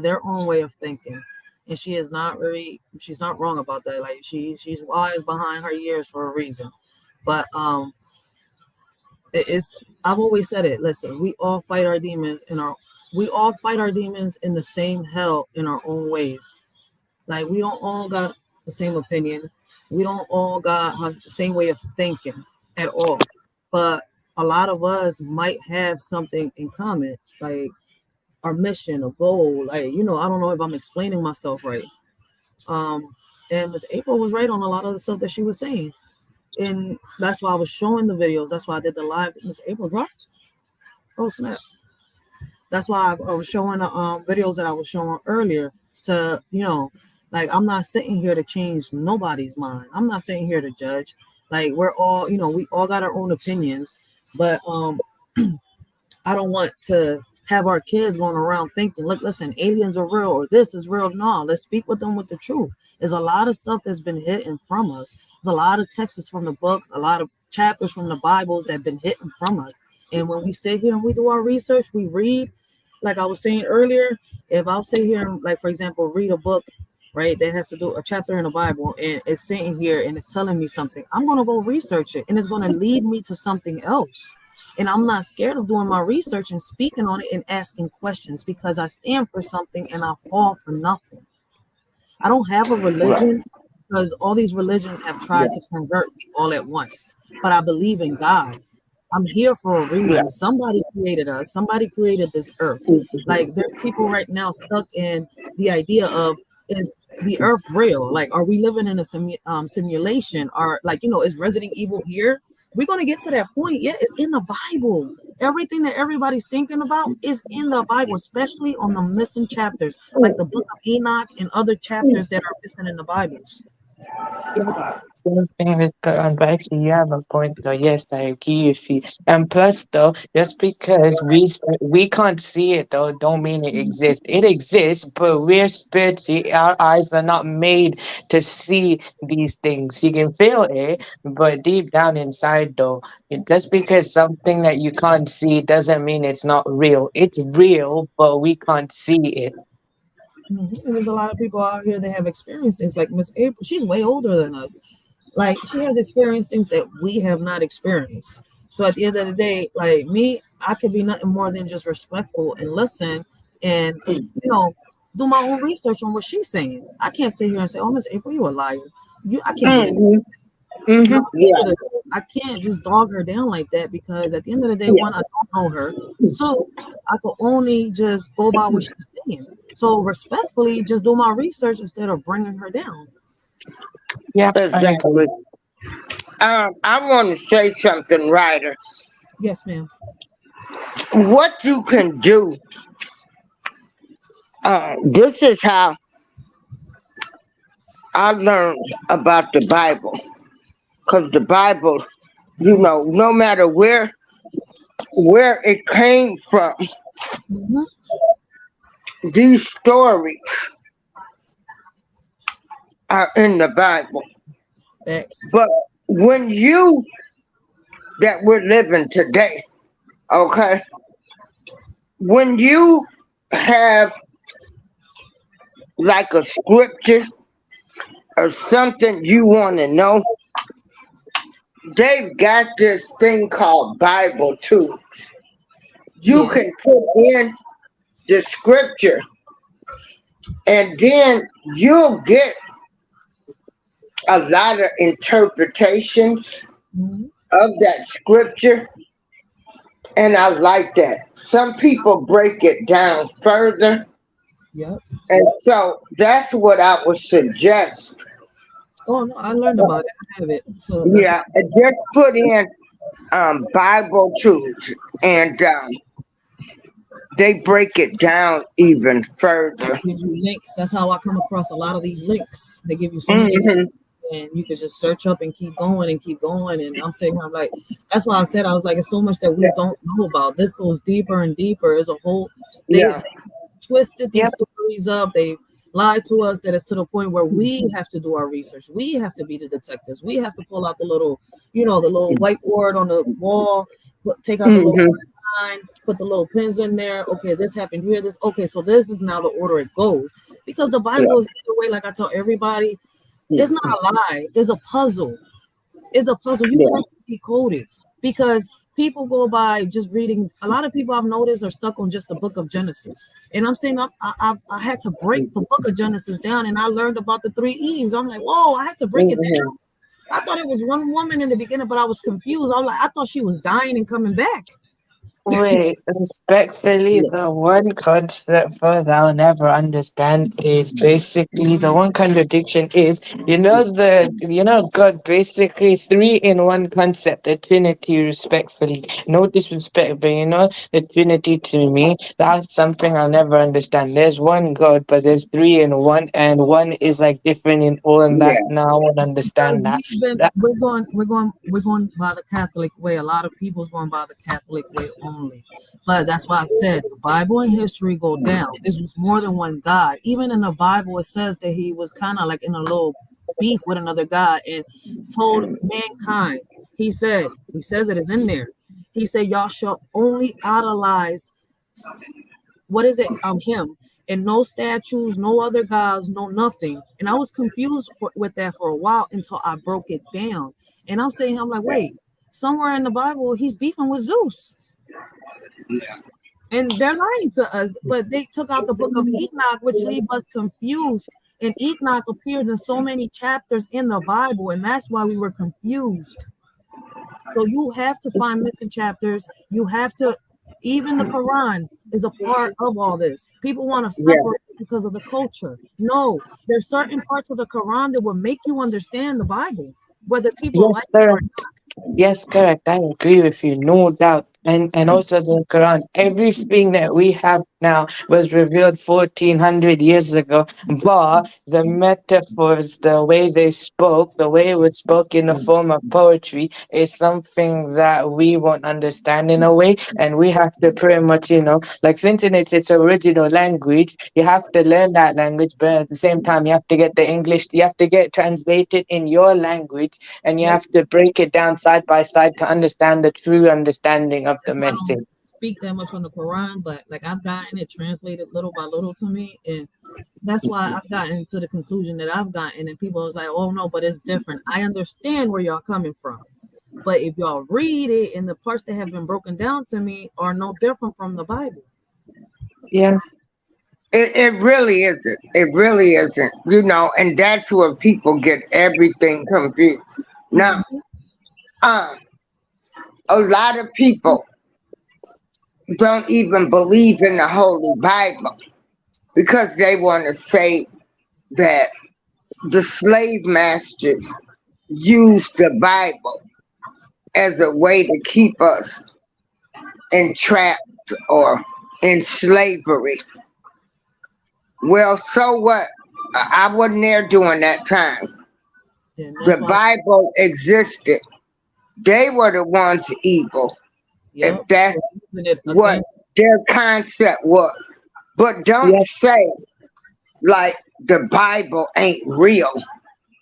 their own way of thinking, and she's not wrong about that. Like she's wise behind her years for a reason. But I've always said it. Listen, we all fight our demons in the same hell in our own ways. Like, we don't all got the same opinion. We don't all got the same way of thinking at all. But a lot of us might have something in common, like our mission, a goal. Like, I don't know if I'm explaining myself right. And Miss April was right on a lot of the stuff that she was saying. And that's why I was showing the videos. That's why I did the live that Miss April dropped. Oh snap! That's why I was showing the videos that I was showing earlier to, like, I'm not sitting here to change nobody's mind. I'm not sitting here to judge. Like, we're all, we all got our own opinions, but I don't want to have our kids going around thinking, look, listen, aliens are real or this is real. No, let's speak with them with the truth. There's a lot of stuff that's been hidden from us. There's a lot of texts from the books, a lot of chapters from the Bibles that have been hidden from us. And when we sit here and we do our research, we read, like I was saying earlier, if I'll sit here and, like, for example, read a book, right, that has to do a chapter in the Bible, and it's sitting here and it's telling me something, I'm going to go research it, and it's going to lead me to something else. And I'm not scared of doing my research and speaking on it and asking questions, because I stand for something and I fall for nothing. I don't have a religion, because all these religions have tried to convert me all at once. But I believe in God. I'm here for a reason. Somebody created us. Somebody created this earth. Like, there's people right now stuck in the idea of, is the earth real? Like, are we living in a simulation? Or, like, is Resident Evil here? We're going to get to that point. Yeah, it's in the Bible. Everything that everybody's thinking about is in the Bible, especially on the missing chapters, like the book of Enoch and other chapters that are missing in the Bibles. Same thing with but actually you have a point though. Yes, I agree with you. And plus though, just because we can't see it though, don't mean it exists. It exists, but we're spiritually, our eyes are not made to see these things. You can feel it, but deep down inside though, just because something that you can't see doesn't mean it's not real. It's real, but we can't see it. And there's a lot of people out here that have experienced things, like Miss April. She's way older than us. Like, she has experienced things that we have not experienced. So at the end of the day, like me, I could be nothing more than just respectful and listen and, do my own research on what she's saying. I can't sit here and say, oh, Miss April, you a liar. I can't believe it. I can't just dog her down like that, because at the end of the day, one, I don't know her. So I could only just go by what she's saying. So respectfully, just do my research instead of bringing her down. Yeah, exactly. I want to say something, Ryder. Yes, ma'am. What you can do, this is how I learned about the Bible. Because the Bible, no matter where it came from, these stories are in the Bible. But when that we're living today, okay, when you have like a scripture or something you want to know, they've got this thing called Bible tubes. You can put in the scripture, and then you'll get a lot of interpretations of that scripture. And I like that. Some people break it down further. Yep. And so that's what I would suggest. Oh no, I learned about it. I have it. So yeah, just put in Bible tubes, and they break it down even further. They give you links. That's how I come across a lot of these links. They give you so many links, and you can just search up and keep going and keep going. And I'm saying, I'm like, that's why I said, I was like, it's so much that we don't know about. This goes deeper and deeper. It's a whole. They twisted these stories up. They lied to us that it's to the point where we have to do our research. We have to be the detectives. We have to pull out the little, the little whiteboard on the wall, take out the little line, put the little pins in there. Okay, this happened here. Okay, so this is now the order it goes. Because the Bible is either way, like I tell everybody, it's not a lie. It's a puzzle. It's a puzzle. You have to decode it, because people go by just reading. A lot of people I've noticed are stuck on just the book of Genesis. And I'm saying I had to break the book of Genesis down, and I learned about the 3 Eves. I'm like, whoa, I had to break it down. I thought it was one woman in the beginning, but I was confused. I'm like, I thought she was dying and coming back. Wait, respectfully, the one concept that I'll never understand is basically the one contradiction is, God basically three in one concept, the Trinity, respectfully. No disrespect, but the Trinity to me, that's something I'll never understand. There's one God, but there's three in one, and one is like different in all, and that Yeah, now I won't Because understand that. we're going by the Catholic way. A lot of people's going by the Catholic way only. But that's why I said the Bible and history go down. This was more than one God. Even in the Bible, it says that he was kind of like in a little beef with another God and told mankind. He says it is in there. He said, y'all shall only idolize, what is it? Him. And no statues, no other gods, no nothing. And I was confused with that for a while until I broke it down. And I'm like, wait, somewhere in the Bible, he's beefing with Zeus. And they're lying to us, but they took out the book of Enoch, which leave us confused. And Enoch appears in so many chapters in the Bible, and that's why we were confused. So you have to find missing chapters. You have to, even the Quran is a part of all this. People want to separate because of the culture. No, there's certain parts of the Quran that will make you understand the Bible, whether people Yes, like it or correct. Yes, correct. I agree with you, no doubt. And also the Quran, everything that we have now was revealed 1400 years ago. But the metaphors, the way they spoke, the way it was spoken in the form of poetry is something that we won't understand in a way. And we have to pretty much, like since in its original language, you have to learn that language, but at the same time, you have to get the English, you have to get translated in your language, and you have to break it down side by side to understand the true understanding of the I don't message. speak that much on the Quran, but like I've gotten it translated little by little to me, and that's why I've gotten to the conclusion that I've gotten. And people was like, "Oh no, but it's different." I understand where y'all coming from, but if y'all read it, and the parts that have been broken down to me are no different from the Bible. Yeah. it really isn't. It really isn't. And that's where people get everything confused. Now, um, a lot of people don't even believe in the Holy Bible because they want to say that the slave masters used the Bible as a way to keep us entrapped or in slavery. Well, so what? I wasn't there during that time. And that's The why, Bible existed. They were the ones evil, if yep, that's it what against. their concept was. But don't Yes. say like the Bible ain't real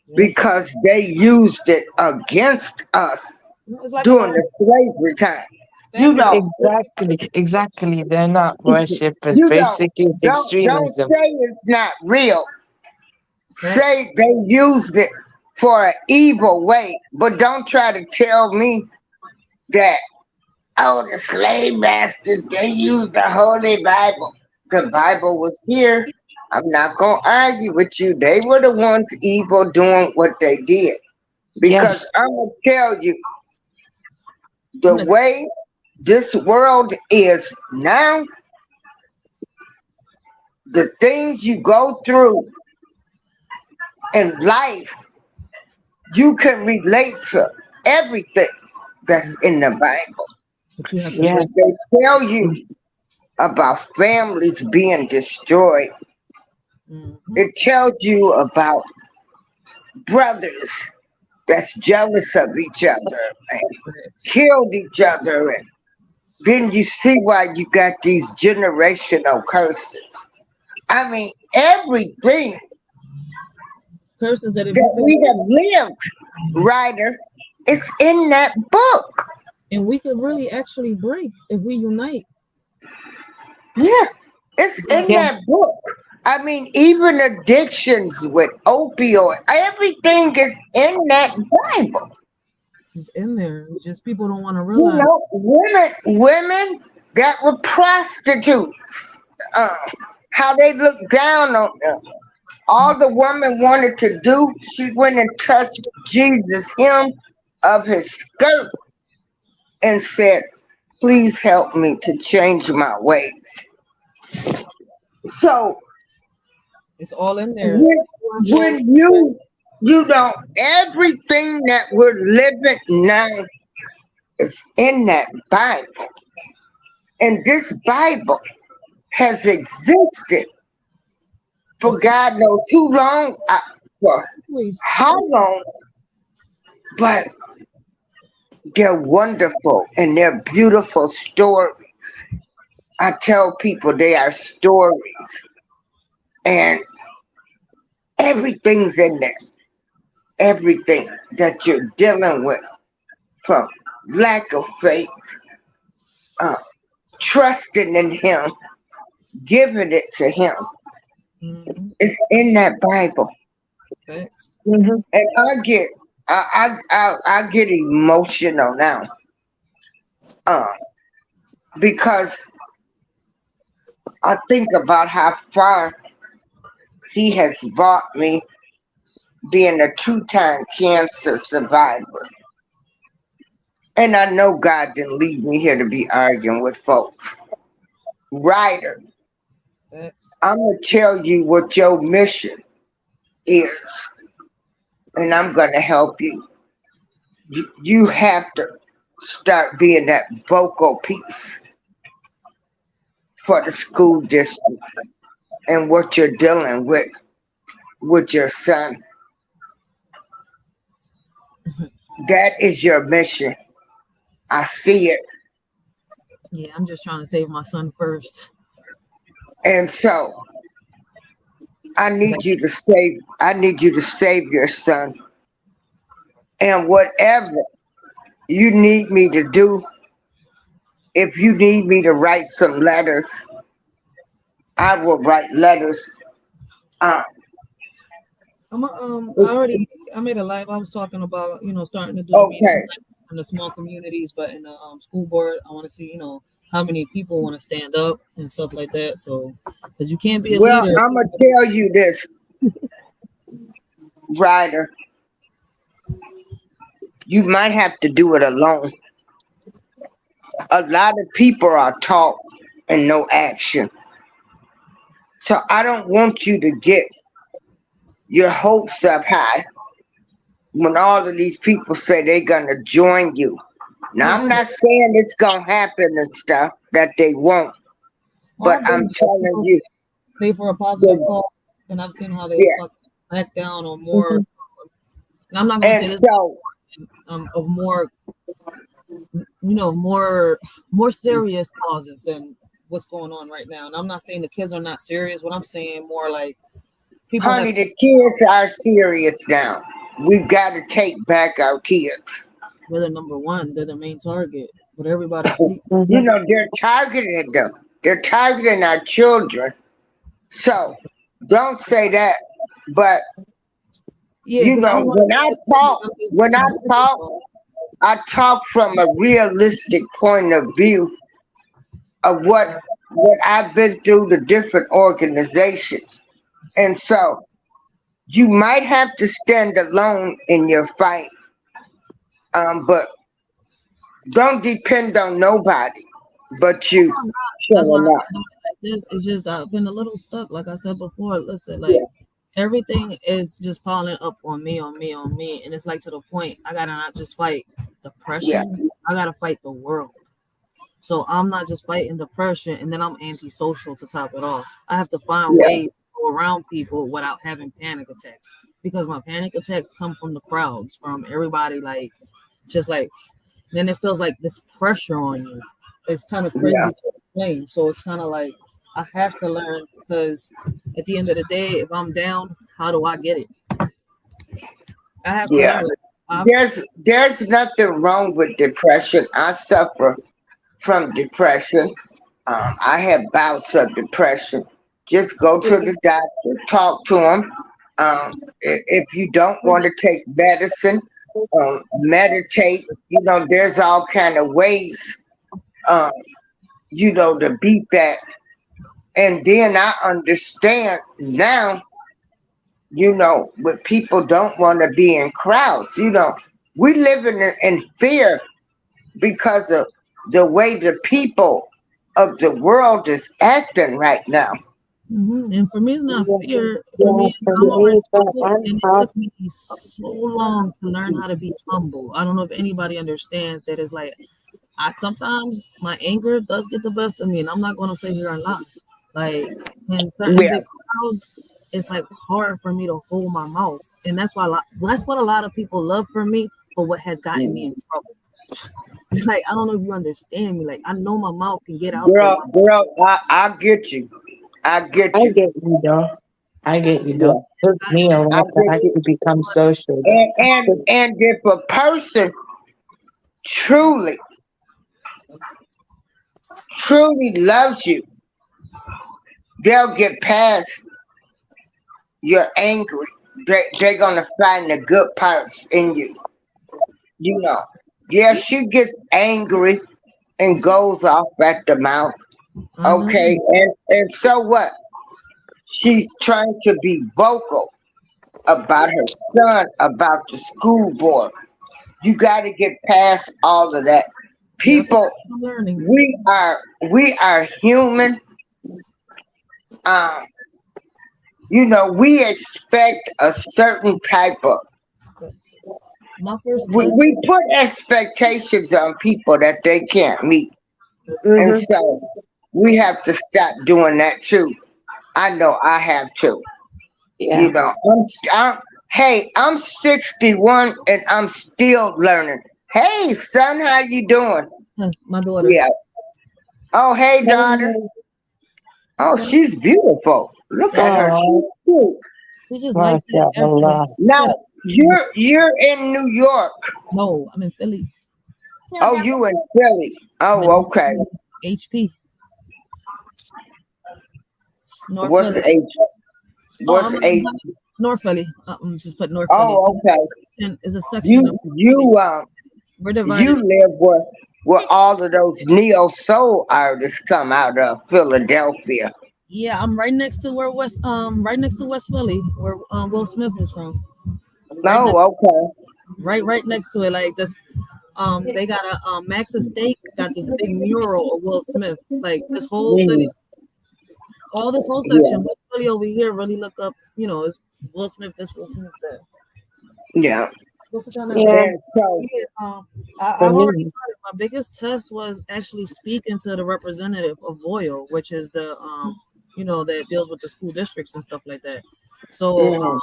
Yep. because they used it against us It's like a during lot of the slavery time. You facts. Is know, Exactly. They're not worshippers. you know, Basically, it's don't extremism. say it's not real. facts. Say they used it for an evil way, but don't try to tell me that, oh, the slave masters, they used the Holy Bible. The Bible was here. I'm not going to argue with you. They were the ones evil doing what they did. Because Yes. I'm going to tell you, I'm the gonna way this world is now, the things you go through in life, you can relate to everything that's in the Bible. but you have to Yeah. break. They tell you about families being destroyed. Mm-hmm. It tells you about brothers that's jealous of each other and Facts. killed each other. And then you see why you got these generational curses. I mean, everything Curses that if you that could, we have lived, writer, it's in that book. and we could really actually break if we unite. Yeah, it's in Like Yeah. that book. I mean, even addictions with opioid, everything is in that Bible. it's in there. It's just people don't want to You realize. know, women that were prostitutes, uh, how they looked down on them. All the woman wanted to do, she went and touched Jesus' hem of his skirt and said, Please help me to change my ways. So It's all in there. when you know everything that we're living now is in that Bible, and this Bible has existed for God knows too long, for how long, but they're wonderful and they're beautiful stories. I tell people they are stories, and everything's in there. Everything that you're dealing with, from lack of faith, uh, trusting in Him, giving it to Him. It's in that Bible. Thanks. And I get emotional now, because I think about how far He has brought me, being a 2-time cancer survivor. And I know God didn't leave me here to be arguing with folks. Ryder, I'm going to tell you what your mission is, and I'm going to help you. You have to start being that vocal piece for the school district and what you're dealing with your son. That is your mission. I see it. Yeah, I'm just trying to save my son first. And so I need you to save your son. And whatever you need me to do, if you need me to write some letters, I will write letters. I made a live. I was talking about, starting to do meetings in the small communities, but in the school board, I want to see, how many people want to stand up and stuff like that. So, because you can't be a leader. I'm gonna tell you this, Ryder. You might have to do it alone. A lot of people are talk and no action. So I don't want you to get your hopes up high when all of these people say they're gonna join you. Now I'm not saying it's gonna happen and stuff that they won't, but I'm telling you, pay for a positive cause, and I've seen how they back down on more. And I'm not gonna say this of more, more serious causes than what's going on right now. And I'm not saying the kids are not serious. What I'm saying more like people. Honey, the kids are serious now. We've got to take back our kids. They're the number one. They're the main target. But everybody see. They're targeting them. They're targeting our children. So don't say that. But when I talk from a realistic point of view of what I've been through, the different organizations. And so you might have to stand alone in your fight. But don't depend on nobody but you. That's why I'm doing it like this. It's just I've been a little stuck, like I said before. Listen, everything is just piling up on me, and it's like to the point I gotta not just fight depression. I gotta fight the world. So I'm not just fighting depression, and then I'm antisocial to top it off. I have to find ways to go around people without having panic attacks, because my panic attacks come from the crowds, from everybody, then it feels like this pressure on you. It's kind of crazy to explain. So it's kind of like I have to learn, because at the end of the day, if I'm down, how do I get it? I have to learn. There's nothing wrong with depression. I suffer from depression. I have bouts of depression. Just go to the doctor, talk to them. If you don't want to take medicine, meditate. There's all kind of ways, to beat that. And then I understand now, but people don't want to be in crowds. We live in fear because of the way the people of the world is acting right now. And for me, it's not fear. For Yeah, me, for I'm already me, the humble, and it unhealthy. took me so long to learn how to be humble. I don't know if anybody understands that. It's like I sometimes my anger does get the best of me, and I'm not going to sit here and lie. Like in certain Yeah, big crowds, it's like hard for me to hold my mouth, and that's why that's what a lot of people love for me. But what has gotten me in trouble? Like I don't know if you understand me. Like I know my mouth can get out there. girl, I get you. I get I you. get you though. I get you though. Yeah, It took I, me a I while to get you. actually become social though. And if a person truly, truly loves you, they'll get past your angry. They're gonna find the good parts in you. You know. Yeah, she gets angry and goes off at the mouth. I know. Okay, and so what? She's trying to be vocal about her son, about the school board. You got to get past all of that. Yep, People, I'm learning. we are human. Um, we expect a certain type of. But my first We, test. we put expectations on people that they can't meet, and Mm-hmm. so we have to stop doing that too. I know I have to. Yeah. You know, I'm 61 and I'm still learning. Hey, son, how you doing? Yes, my daughter. Yeah. Oh, hey, daughter. Oh, Oh, So, she's beautiful. Look at her. She's cute. she's just nice and everything. mashallah. She got Now, you're in New York. no, I'm in Philly. Oh, you in Philly. I'm Oh, in okay. HP, North What's Philly. H? Oh, What's I'm H? in North Philly. I'm just put North Philly. Oh, okay. Is a section of You Philly. you We're you divided. live where all of those neo soul artists come out of Philadelphia. Yeah, I'm right next to where right next to West Philly, where Will Smith is from. Right next, Oh, okay. right next to it. Like this, they got a Max Estate got this big mural of Will Smith. Like this whole city, Mm, all this whole yeah, section. West Philly over here, really look up. It's Will Smith. This Will Smith there. yeah. What's the kind of Yeah, And so, yeah, for I've already me. started. My biggest test was actually speaking to the representative of Boyle, which is the that deals with the school districts and stuff like that. So mm,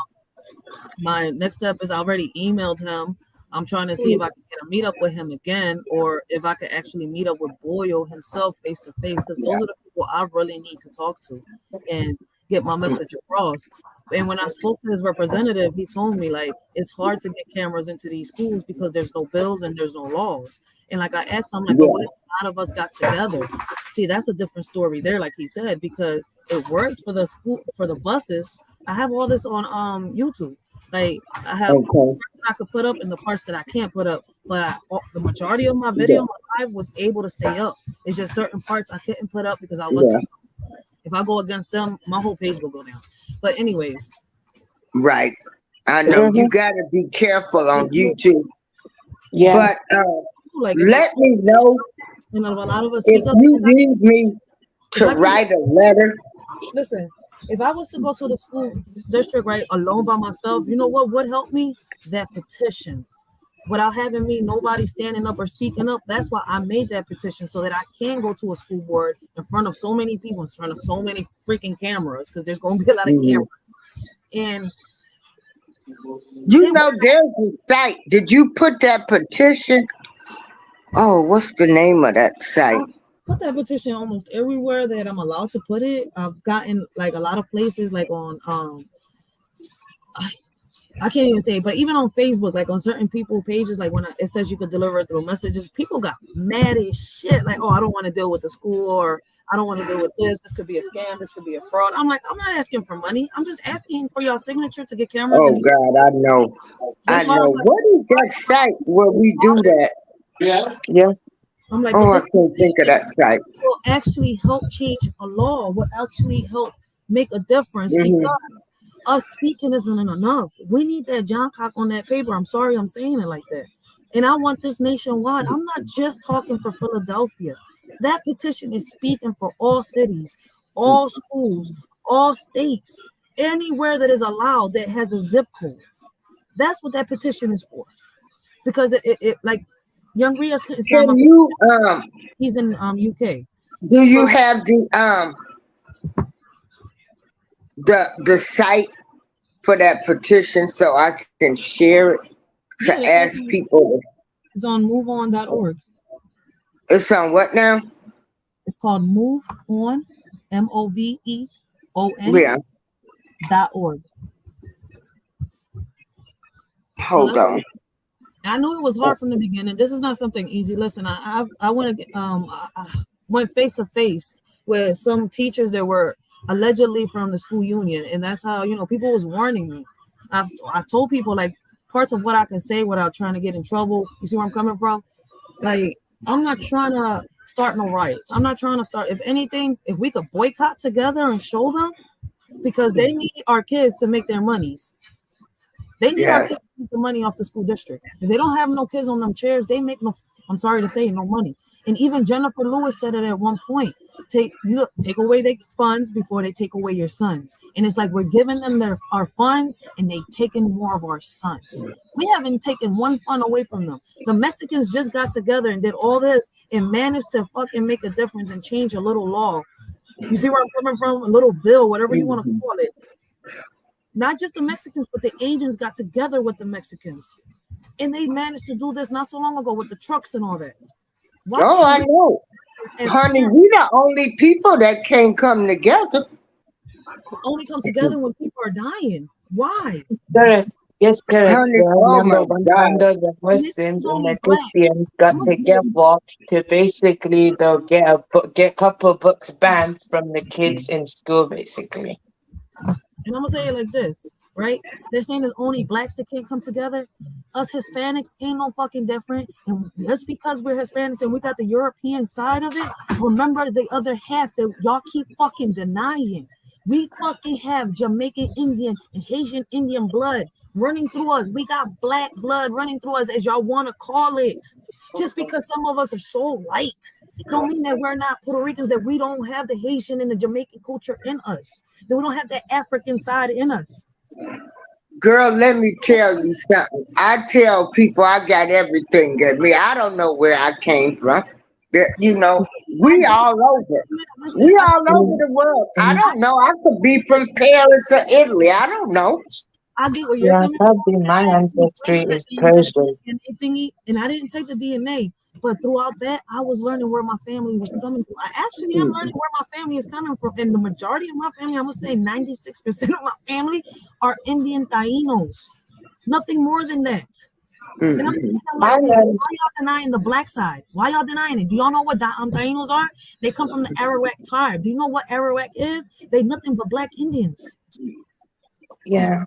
my next step is I already emailed him. I'm trying to see if I can get a meetup with him again, or if I could actually meet up with Boyle himself face to face, because yeah, those are the people I really need to talk to and get my message across. And when I spoke to his representative, he told me like it's hard to get cameras into these schools because there's no bills and there's no laws. And like I asked him, I'm like, but what yeah. if a lot of us got together? See, that's a different story there, like he said, because it worked for the school for the buses. I have all this on YouTube. Like I have Okay. parts that I could put up and the parts that I can't put up, but the majority of my Yeah, video, my live was able to stay up. It's just certain parts I couldn't put up because I yeah. wasn't. If I go against them, my whole page will go down. But anyways, Right. I know you Mm-hmm. got to be careful on YouTube. Yeah. But like if let me know a lot of us if speak up, you need me if to I can write a letter. listen, if I was to go to the school district right alone by myself, you know what would help me? That petition. Without having me, nobody standing up or speaking up. That's why I made that petition so that I can go to a school board in front of so many people, in front of so many freaking cameras, because there's going to be a lot of Mhm. cameras. And You say, know, there's a site. Did you put that petition? Oh, what's the name of that I site? put that petition almost everywhere that I'm allowed to put it. I've gotten like a lot of places, like on I can't even say it, but even on Facebook, like on certain people pages, like when it says you could deliver it through messages, people got mad as shit. Like, oh, I don't want to deal with the school, or I don't want to deal with this. This could be a scam. This could be a fraud. I'm like, I'm not asking for money. I'm just asking for your signature to get cameras in Oh these. God, I know. I That's why know. What is that site where we do that? Yeah. I'm like, but Oh, I this can't think of that site. will actually help change a law, will actually help make a difference, Hmm. because us speaking isn't enough. We need that John Cock on that paper. I'm sorry I'm saying it like that. And I want this nationwide. I'm not just talking for Philadelphia. That petition is speaking for all cities, all schools, all states, anywhere that is allowed that has a zip code. That's what that petition is for. Because it like Young Rios couldn't sign my Can petition. you He's in UK. do you So have the site for that petition so I can share it yeah, to ask people? it's on moveon.org. It's on what now? It's called Move On, MOVEON Yeah. .org. Hold on. I knew it was hard from the beginning. This is not something easy. Listen, I went I went face to face with some teachers that were allegedly from the school union, and that's how people was warning me. I told people like parts of what I can say without trying to get in trouble. You see where I'm coming from? Like I'm not trying to start no riots. I'm not trying to start. If anything, if we could boycott together and show them, because they need our kids to make their monies. They need our kids to make the money off the school district. If they don't have no kids on them chairs, they make no, I'm sorry to say, no money. And even Jennifer Lewis said it at one point. Take away their funds before they take away your sons. And it's like we're giving them our funds and they taking more of our sons. We haven't taken one fund away from them. The Mexicans just got together and did all this and managed to fucking make a difference and change a little law. You see where I'm coming from? A little bill, whatever you want to call it. Not just the Mexicans, but the Asians got together with the Mexicans. And they managed to do this not so long ago with the trucks and all that. I know. Honey, we the only people that can't come together. Only come together when people are dying. Why? Correct. Yes, correct. Honey, I remember one time the Muslims and the Christians got together to basically get couple books banned from the kids in school, basically. And I'm gonna say it like this, right? They're saying there's only blacks that can't come together. Us Hispanics ain't no fucking different. And just because we're Hispanics and we got the European side of it, remember the other half that y'all keep fucking denying. We fucking have Jamaican Indian and Haitian Indian blood running through us. We got black blood running through us, as y'all want to call it. Just because some of us are so white, don't mean that we're not Puerto Ricans, that we don't have the Haitian and the Jamaican culture in us, that we don't have that African side in us. Girl, let me tell you something. I tell people I got everything in me. I don't know where I came from. We all over. We all over the world. I don't know. I could be from Paris or Italy. I don't know. I get where you're coming from. Probably my ancestry is Persian. And I didn't take the DNA, but throughout that, I was learning where my family was coming from. I actually am learning where my family is coming from. And the majority of my family, I'm going to say 96% of my family are Indian Tainos. Nothing more than that. And I'm saying, why y'all denying the black side? Why y'all denying it? Do y'all know what Tainos are? They come from the Arawak tribe. Do you know what Arawak is? They're nothing but black Indians. Yeah.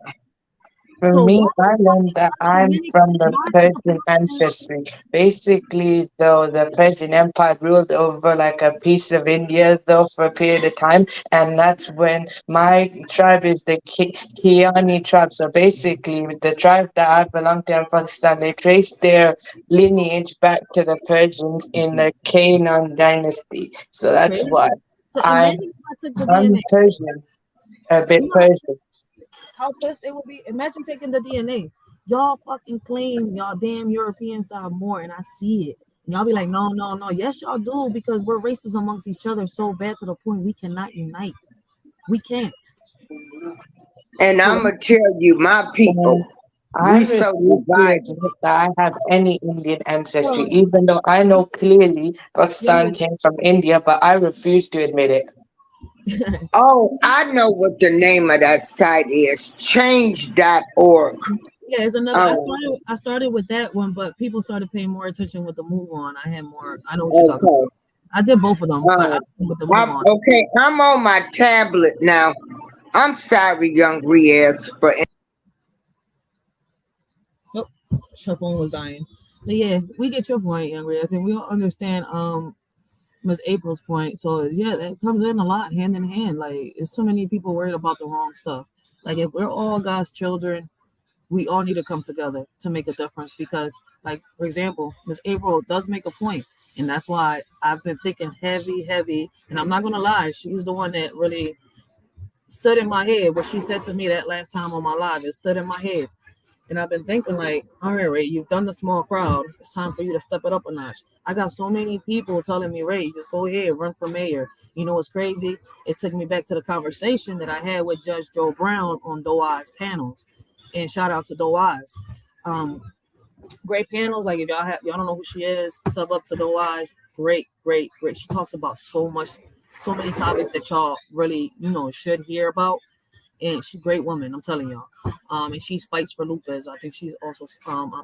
For me, I learned that I'm from the Persian ancestry. Basically, though, the Persian Empire ruled over like a piece of India, though, for a period of time. And that's when my tribe is the Kiani tribe. So basically, the tribe that I belong to in Pakistan, they trace their lineage back to the Persians in the Canaan dynasty. So that's why I'm Persian, a bit Persian. How pissed it would be. Imagine taking the DNA. Y'all fucking claim y'all damn European side more, and I see it. And y'all be like, no. Yes, y'all do, because we're racist amongst each other so bad to the point we cannot unite. We can't. And I'm going to tell you, my people, I refuse to admit that I have any Indian ancestry, even though I know clearly Pakistan came from India, but I refuse to admit it. Oh, I know what the name of that site is. Change.org. Yeah, it's another. I started with that one, but people started paying more attention with the Move On. I had more. I know what you're talking about. I did both of them. But with the Move On. Okay, I'm on my tablet now. I'm sorry, Young Rios, for. Oh, her phone was dying. But yeah, we get your point, Young Rios, and we don't understand Miss April's point. So yeah, that comes in a lot hand in hand. Like, it's too many people worried about the wrong stuff. Like, if we're all God's children, we all need to come together to make a difference because, like, for example, Miss April does make a point, and that's why I've been thinking heavy, and I'm not going to lie, she's the one that really stood in my head. What she said to me that last time on my live, it stood in my head. And I've been thinking, like, all right, Ray, you've done the small crowd. It's time for you to step it up a notch. I got so many people telling me, Ray, just go ahead, run for mayor. You know what's crazy? It took me back to the conversation that I had with Judge Joe Brown on Doe's panels. And shout out to Doe's. Great panels. Like, if y'all don't know who she is, sub up to Doe's. Great. She talks about so many topics that y'all really, should hear about. And she's a great woman, I'm telling y'all. And she fights for lupus. I think she's also I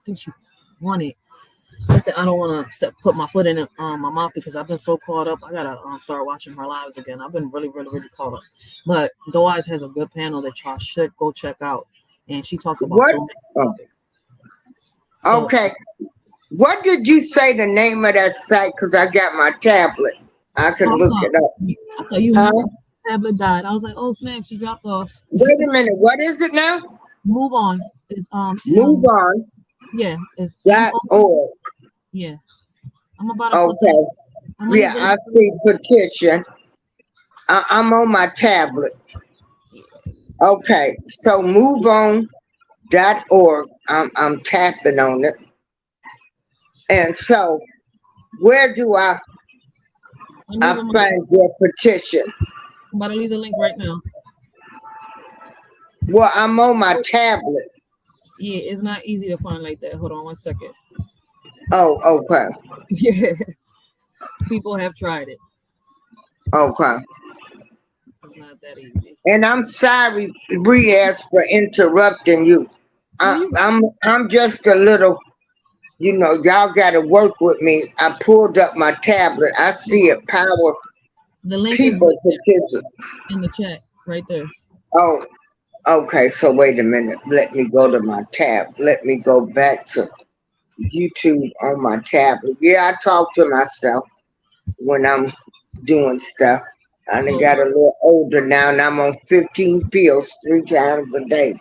think she won it. Listen, I don't want to put my foot in my mouth because I've been so caught up. I gotta start watching her lives again. I've been really caught up. But Doe's has a good panel that y'all should go check out, and she talks about so many topics. So, okay, what did you say the name of that site? Because I got my tablet. I can look it up. I thought you tablet died. I was like, oh snap, she dropped off. Wait a minute, what is it now? Move on. It's Move on. Yeah, it's .org. Yeah, I'm about to okay. Yeah, I see petition. I'm on my tablet. Okay, so moveon.org. I'm tapping on it, and so where do I find your petition? I'm about to leave the link right now. Well, I'm on my tablet. Yeah, it's not easy to find like that. Hold on 1 second. Oh, okay. Yeah. People have tried it. Okay. It's not that easy. And I'm sorry, Briaz, for interrupting you. I'm just a little, y'all got to work with me. I pulled up my tablet. I see it. Power. The link people is in the chat right there. Oh, okay. So wait a minute. Let me go to my tab. Let me go back to YouTube on my tablet. Yeah, I talk to myself when I'm doing stuff. I done got a little older now, and I'm on 15 pills 3 times a day.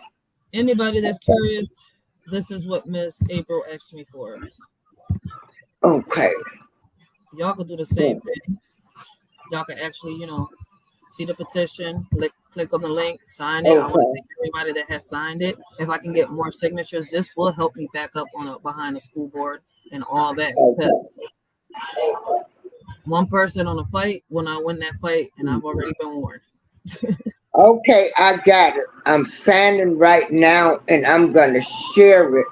Anybody that's curious, this is what Miss April asked me for. Okay. Y'all can do the same thing. Y'all can actually, see the petition, click on the link, sign it. I want to thank everybody that has signed it. If I can get more signatures, this will help me back up behind the school board and all that. Okay. One person on a fight will not win that fight, and I've already been warned. Okay, I got it. I'm signing right now, and I'm gonna share it.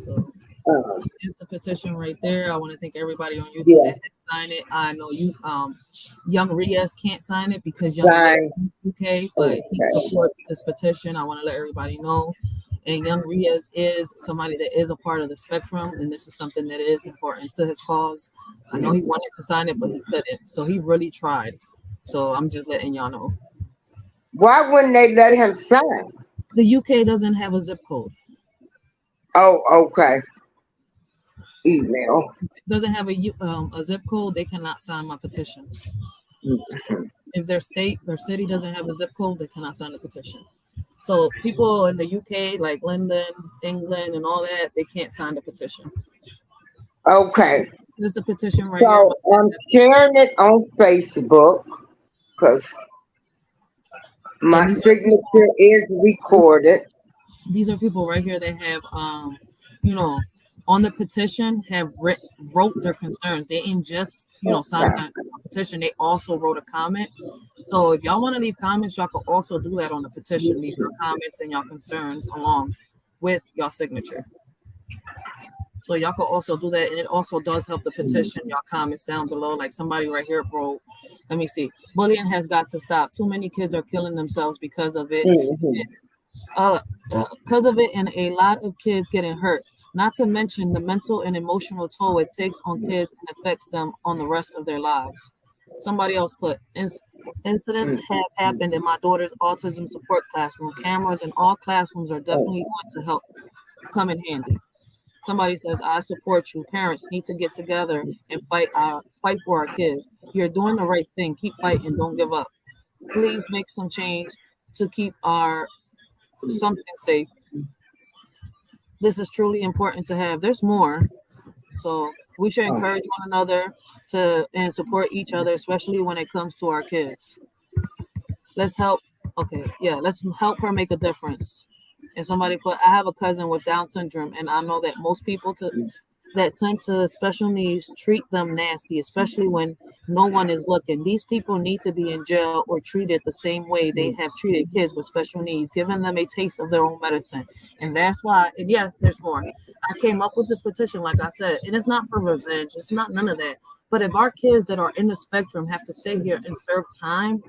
So it's the petition right there. I want to thank everybody on YouTube that has signed it. I know you, Young Riaz can't sign it because Young Riaz UK, but he supports this petition. I want to let everybody know. And Young Riaz is somebody that is a part of the spectrum, and this is something that is important to his cause. I know he wanted to sign it, but he couldn't. So he really tried. So I'm just letting y'all know. Why wouldn't they let him sign? The UK doesn't have a zip code. Oh, okay. Email. So if it doesn't have a zip code, they cannot sign my petition. If their state, their city doesn't have a zip code, they cannot sign the petition. So people in the UK, like London, England, and all that, they can't sign the petition. Okay. This is the petition right here. So I'm sharing it on Facebook because my signature is recorded. These are people right here that have, on the petition have wrote their concerns. They ain't just, sign a petition. They also wrote a comment. So if y'all want to leave comments, y'all can also do that on the petition. Leave your comments and your concerns along with your signature. So y'all can also do that, and it also does help the petition. Y'all comments down below, like somebody right here wrote, let me see, bullying has got to stop. Too many kids are killing themselves because of it. Because of it, and a lot of kids getting hurt. Not to mention the mental and emotional toll it takes on kids and affects them on the rest of their lives. Somebody else put, incidents have happened in my daughter's autism support classroom. Cameras in all classrooms are definitely going to help come in handy. Somebody says, I support you. Parents need to get together and fight for our kids. You're doing the right thing. Keep fighting. Don't give up. Please make some change to keep our something safe. This is truly important to have. There's more. So we should encourage one another to and support each other, especially when it comes to our kids. Let's help. Okay, yeah, let's help her make a difference. And somebody put, I have a cousin with Down syndrome, and I know that most people that tend to special needs treat them nasty, especially when no one is looking. These people need to be in jail or treated the same way they have treated kids with special needs, giving them a taste of their own medicine. And that's why, and yeah, there's more. I came up with this petition, like I said, and it's not for revenge. It's not none of that. But if our kids that are in the spectrum have to sit here and serve time,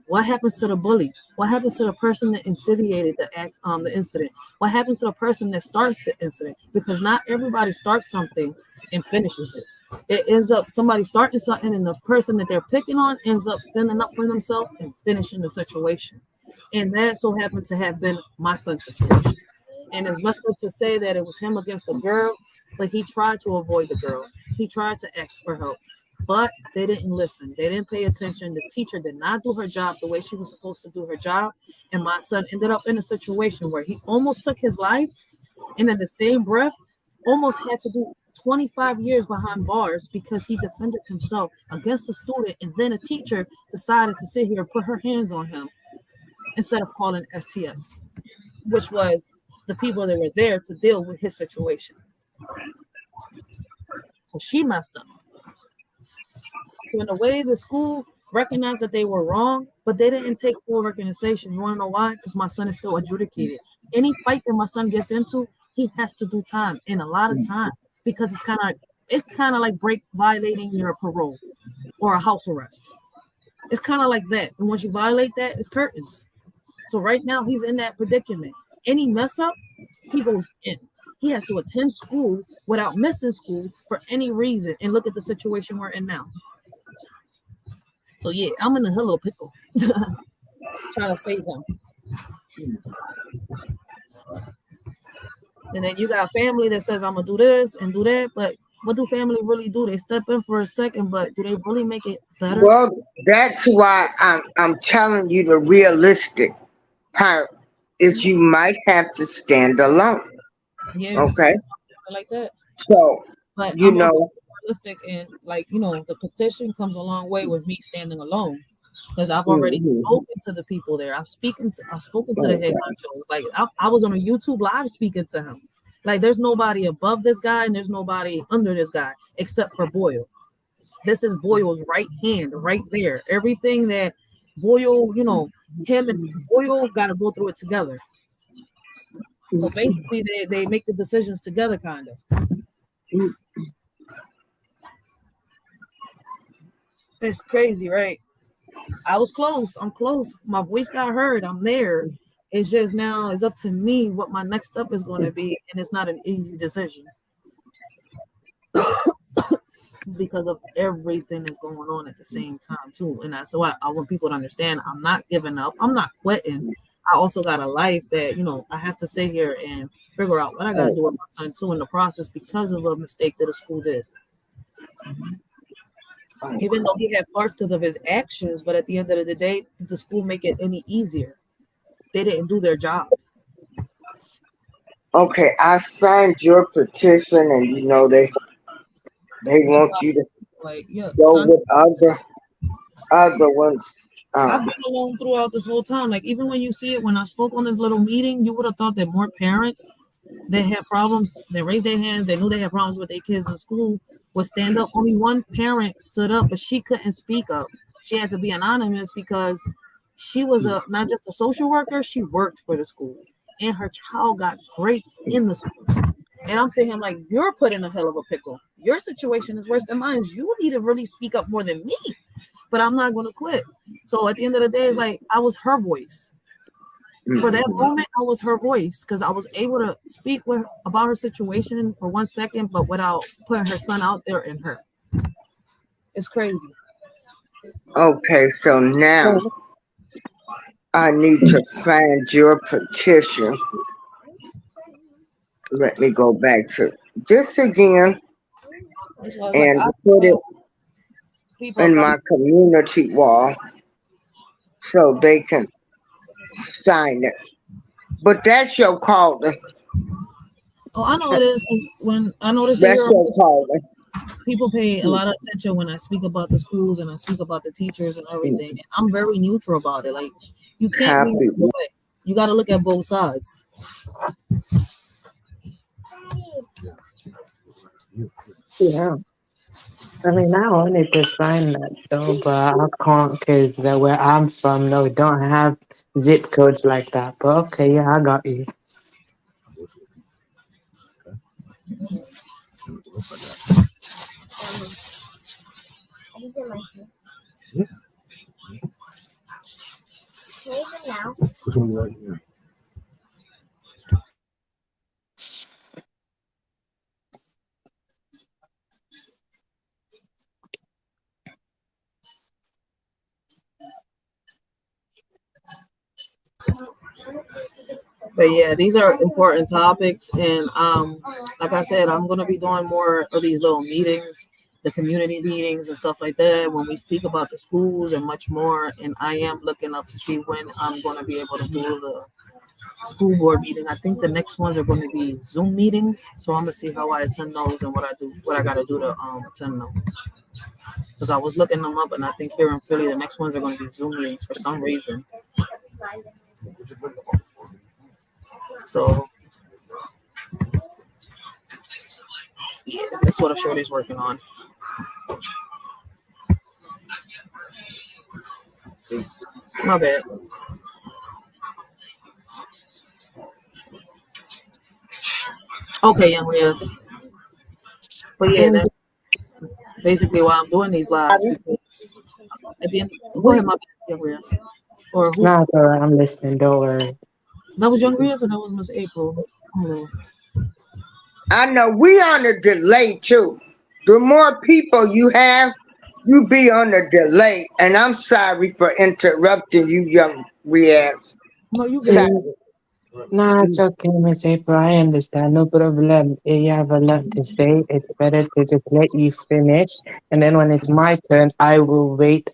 what happens to the bully? What happens to the person that instigated the incident? What happens to the person that starts the incident? Because not everybody starts something and finishes it. It ends up somebody starting something, and the person that they're picking on ends up standing up for themselves and finishing the situation. And that so happened to have been my son's situation. And it's messed up to say that it was him against a girl, but he tried to avoid the girl. He tried to ask for help. But they didn't listen. They didn't pay attention. This teacher did not do her job the way she was supposed to do her job. And my son ended up in a situation where he almost took his life. And in the same breath, almost had to do 25 years behind bars because he defended himself against a student. And then a teacher decided to sit here and put her hands on him instead of calling STS, which was the people that were there to deal with his situation. So she messed up. So in a way, the school recognized that they were wrong, but they didn't take full recognition. You want to know why? Because my son is still adjudicated. Any fight that my son gets into, he has to do time, and a lot of time, because it's kind of like violating your parole or a house arrest. It's kind of like that. And once you violate that, it's curtains. So right now he's in that predicament. Any mess up, he goes in. He has to attend school without missing school for any reason. And look at the situation we're in now. So yeah, I'm in a little pickle, trying to save him. And then you got family that says I'm gonna do this and do that, but what do family really do? They step in for a second, but do they really make it better? Well, that's why I'm telling you the realistic part is you might have to stand alone. Yeah, okay, like that. So but you I'm also know, realistic, and like the petition comes a long way with me standing alone. Because I've already spoken to the people there. I've spoken to the head honchos. Like I was on a YouTube live speaking to him. Like there's nobody above this guy and there's nobody under this guy except for Boyle. This is Boyle's right hand, right there. Everything that Boyle, him and Boyle got to go through it together. So basically, they make the decisions together, kind of. It's crazy, right? I was close. I'm close. My voice got heard. I'm there. It's just now it's up to me what my next step is going to be, and it's not an easy decision because of everything that's going on at the same time too. And that's why I want people to understand I'm not giving up. I'm not quitting. I also got a life that I have to sit here and figure out what I got to do with my son too in the process because of a mistake that the school did. Even though he had parts because of his actions, but at the end of the day, did the school make it any easier? They didn't do their job. Okay, I signed your petition, and they want you to go with other ones. I've been alone throughout this whole time. Like even when you see it, when I spoke on this little meeting, you would have thought that more parents that had problems, they raised their hands, they knew they had problems with their kids in school, would stand up. Only one parent stood up, but she couldn't speak up. She had to be anonymous because she was not just a social worker, she worked for the school. And her child got raped in the school. And I'm saying, like, you're put in a hell of a pickle. Your situation is worse than mine. You need to really speak up more than me. But I'm not going to quit. So at the end of the day, it's like I was her voice. For that moment, I was her voice because I was able to speak about her situation for 1 second, but without putting her son out there and her. It's crazy. Okay, so now I need to find your petition. Let me go back to this again and put it in my community wall so they can sign it. But that's your calling. Oh, I know it is 'cause when I notice it That's here, your calling. people pay a lot of attention when I speak about the schools and I speak about the teachers and everything. And I'm very neutral about it. Like you can't be Happy. one way. You got to look at both sides. Yeah. I mean, I wanted to sign that though, but I can't because where I'm from, no, we don't have zip codes like that. But okay, yeah, I got you. But yeah, these are important topics, and like I said, I'm gonna be doing more of these little meetings, the community meetings and stuff like that, when we speak about the schools and much more. And I am looking up to see when I'm gonna be able to do the school board meeting. I think the next ones are going to be Zoom meetings, so I'm gonna see how I attend those and what I gotta do to attend them. Because I was looking them up, and I think here in Philly, the next ones are going to be Zoom meetings for some reason. So yeah, that's what a shorty's working on. My bad. Okay, young Rios. But yeah, And that's basically why I'm doing these lives because at the end, go ahead, We, my bad, young Rios. Or who? no, it's all right. I'm listening. Don't worry. That was young Rios or that was Miss April? Oh, I know we on a delay too. The more people you have, you be on a delay. And I'm sorry for interrupting you, young Riaz. no, you good. Sorry. No, it's okay, Miss April. I understand. No problem. If you have a lot to say, it's better to just let you finish. And then when it's my turn, I will wait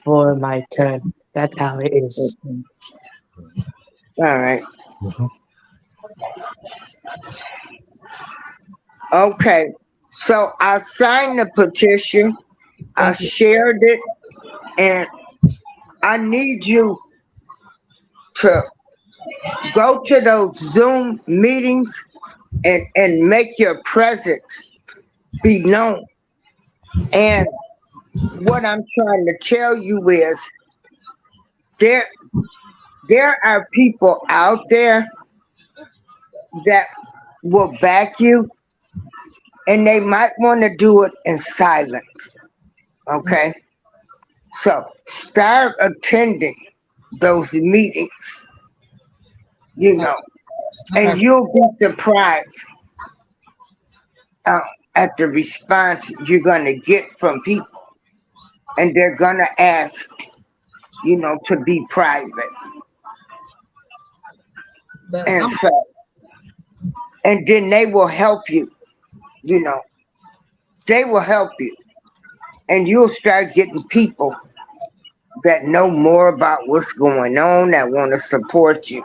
for my turn. That's how it is. All right. Okay. So I signed the petition. I Thank you. shared it, and I need you to go to those Zoom meetings and make your presence be known. And what I'm trying to tell you is there there are people out there that will back you, and they might want to do it in silence. Okay? So start attending those meetings, you I know, and got you. you'll be surprised uh, at the response you're going to get from people. And they're going to ask, to be private. But And so, and then they will help you, you know, they will help you. And you'll start getting people that know more about what's going on, that want to support you.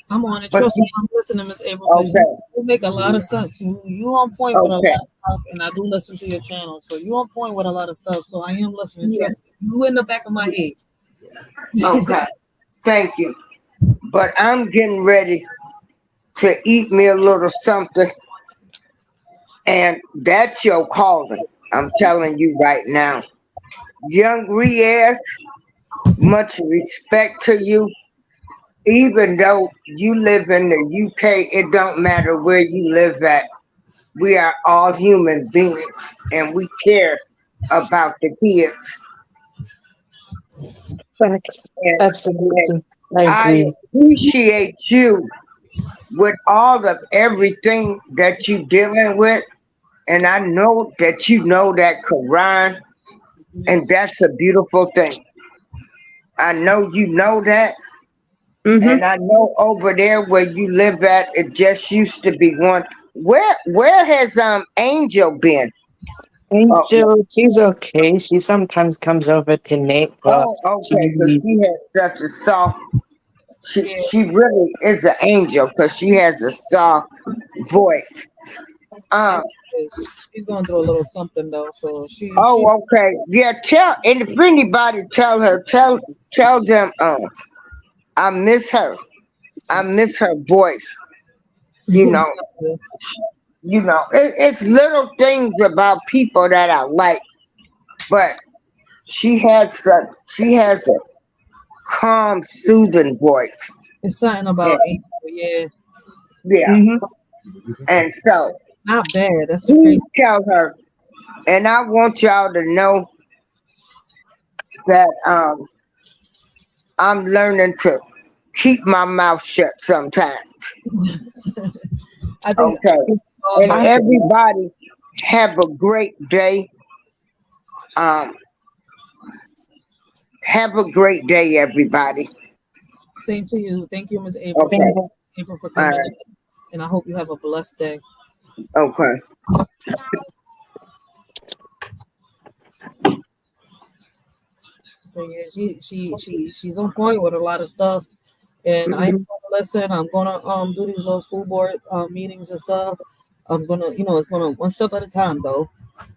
I'm on it. But, Trust me, I'm listening, Miss April, because okay, you make a lot of sense. You on point with a lot okay, of stuff, and I do listen to your channel, so you on point with a lot of stuff. So I am listening. yeah, Trust me, you in the back of my head. okay. Thank you. But I'm getting ready to eat me a little something, and that's your calling. I'm telling you right now. Young Riaz, much respect to you. Even though you live in the UK, it don't matter where you live at. We are all human beings, and we care about the kids. Facts. And, and Absolutely. I I agree. appreciate you with all of everything that you dealing with. And I know that you know that Quran, and that's a beautiful thing. I know you know that. Mm-hmm. And I know over there where you live at, it just used to be one. Where has Angel been? Oh, Angel, she's okay. She sometimes comes over to Nate, but oh, okay, because she, she had such a soft She really is an angel because she has a soft voice. And Um. she's going through a little something though, so she Oh, okay. Yeah. Tell, and if anybody tell her, tell them. I miss her. I miss her voice. You know. It's little things about people that I like, but she has a calm, soothing voice. it's something Yeah. about Angel, yeah. Yeah. And so Not bad. That's the please crazy. tell her, and I want y'all to know that I'm learning to keep my mouth shut sometimes. I think Okay. all And learn. everybody have a great day. Um, have a great day, everybody. Same to you. Thank you, Miss April, Okay. for All coming right. in, and I hope you have a blessed day. Okay. But yeah, she's on point with a lot of stuff, and I'm gonna listen. I'm gonna do these little school board meetings and stuff. I'm gonna, it's gonna one step at a time though,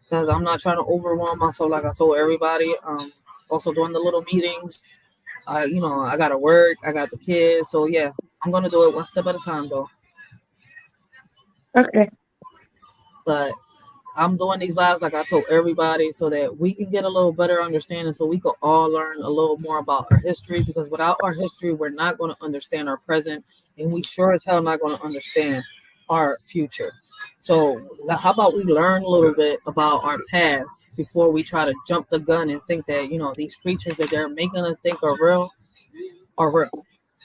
because I'm not trying to overwhelm myself like I told everybody. Also doing the little meetings. I gotta work. I got the kids, so yeah, I'm gonna do it one step at a time though. Okay. But I'm doing these lives like I told everybody so that we can get a little better understanding so we can all learn a little more about our history because without our history, we're not going to understand our present and we sure as hell not going to understand our future. So how about we learn a little bit about our past before we try to jump the gun and think that, these creatures that they're making us think are real are real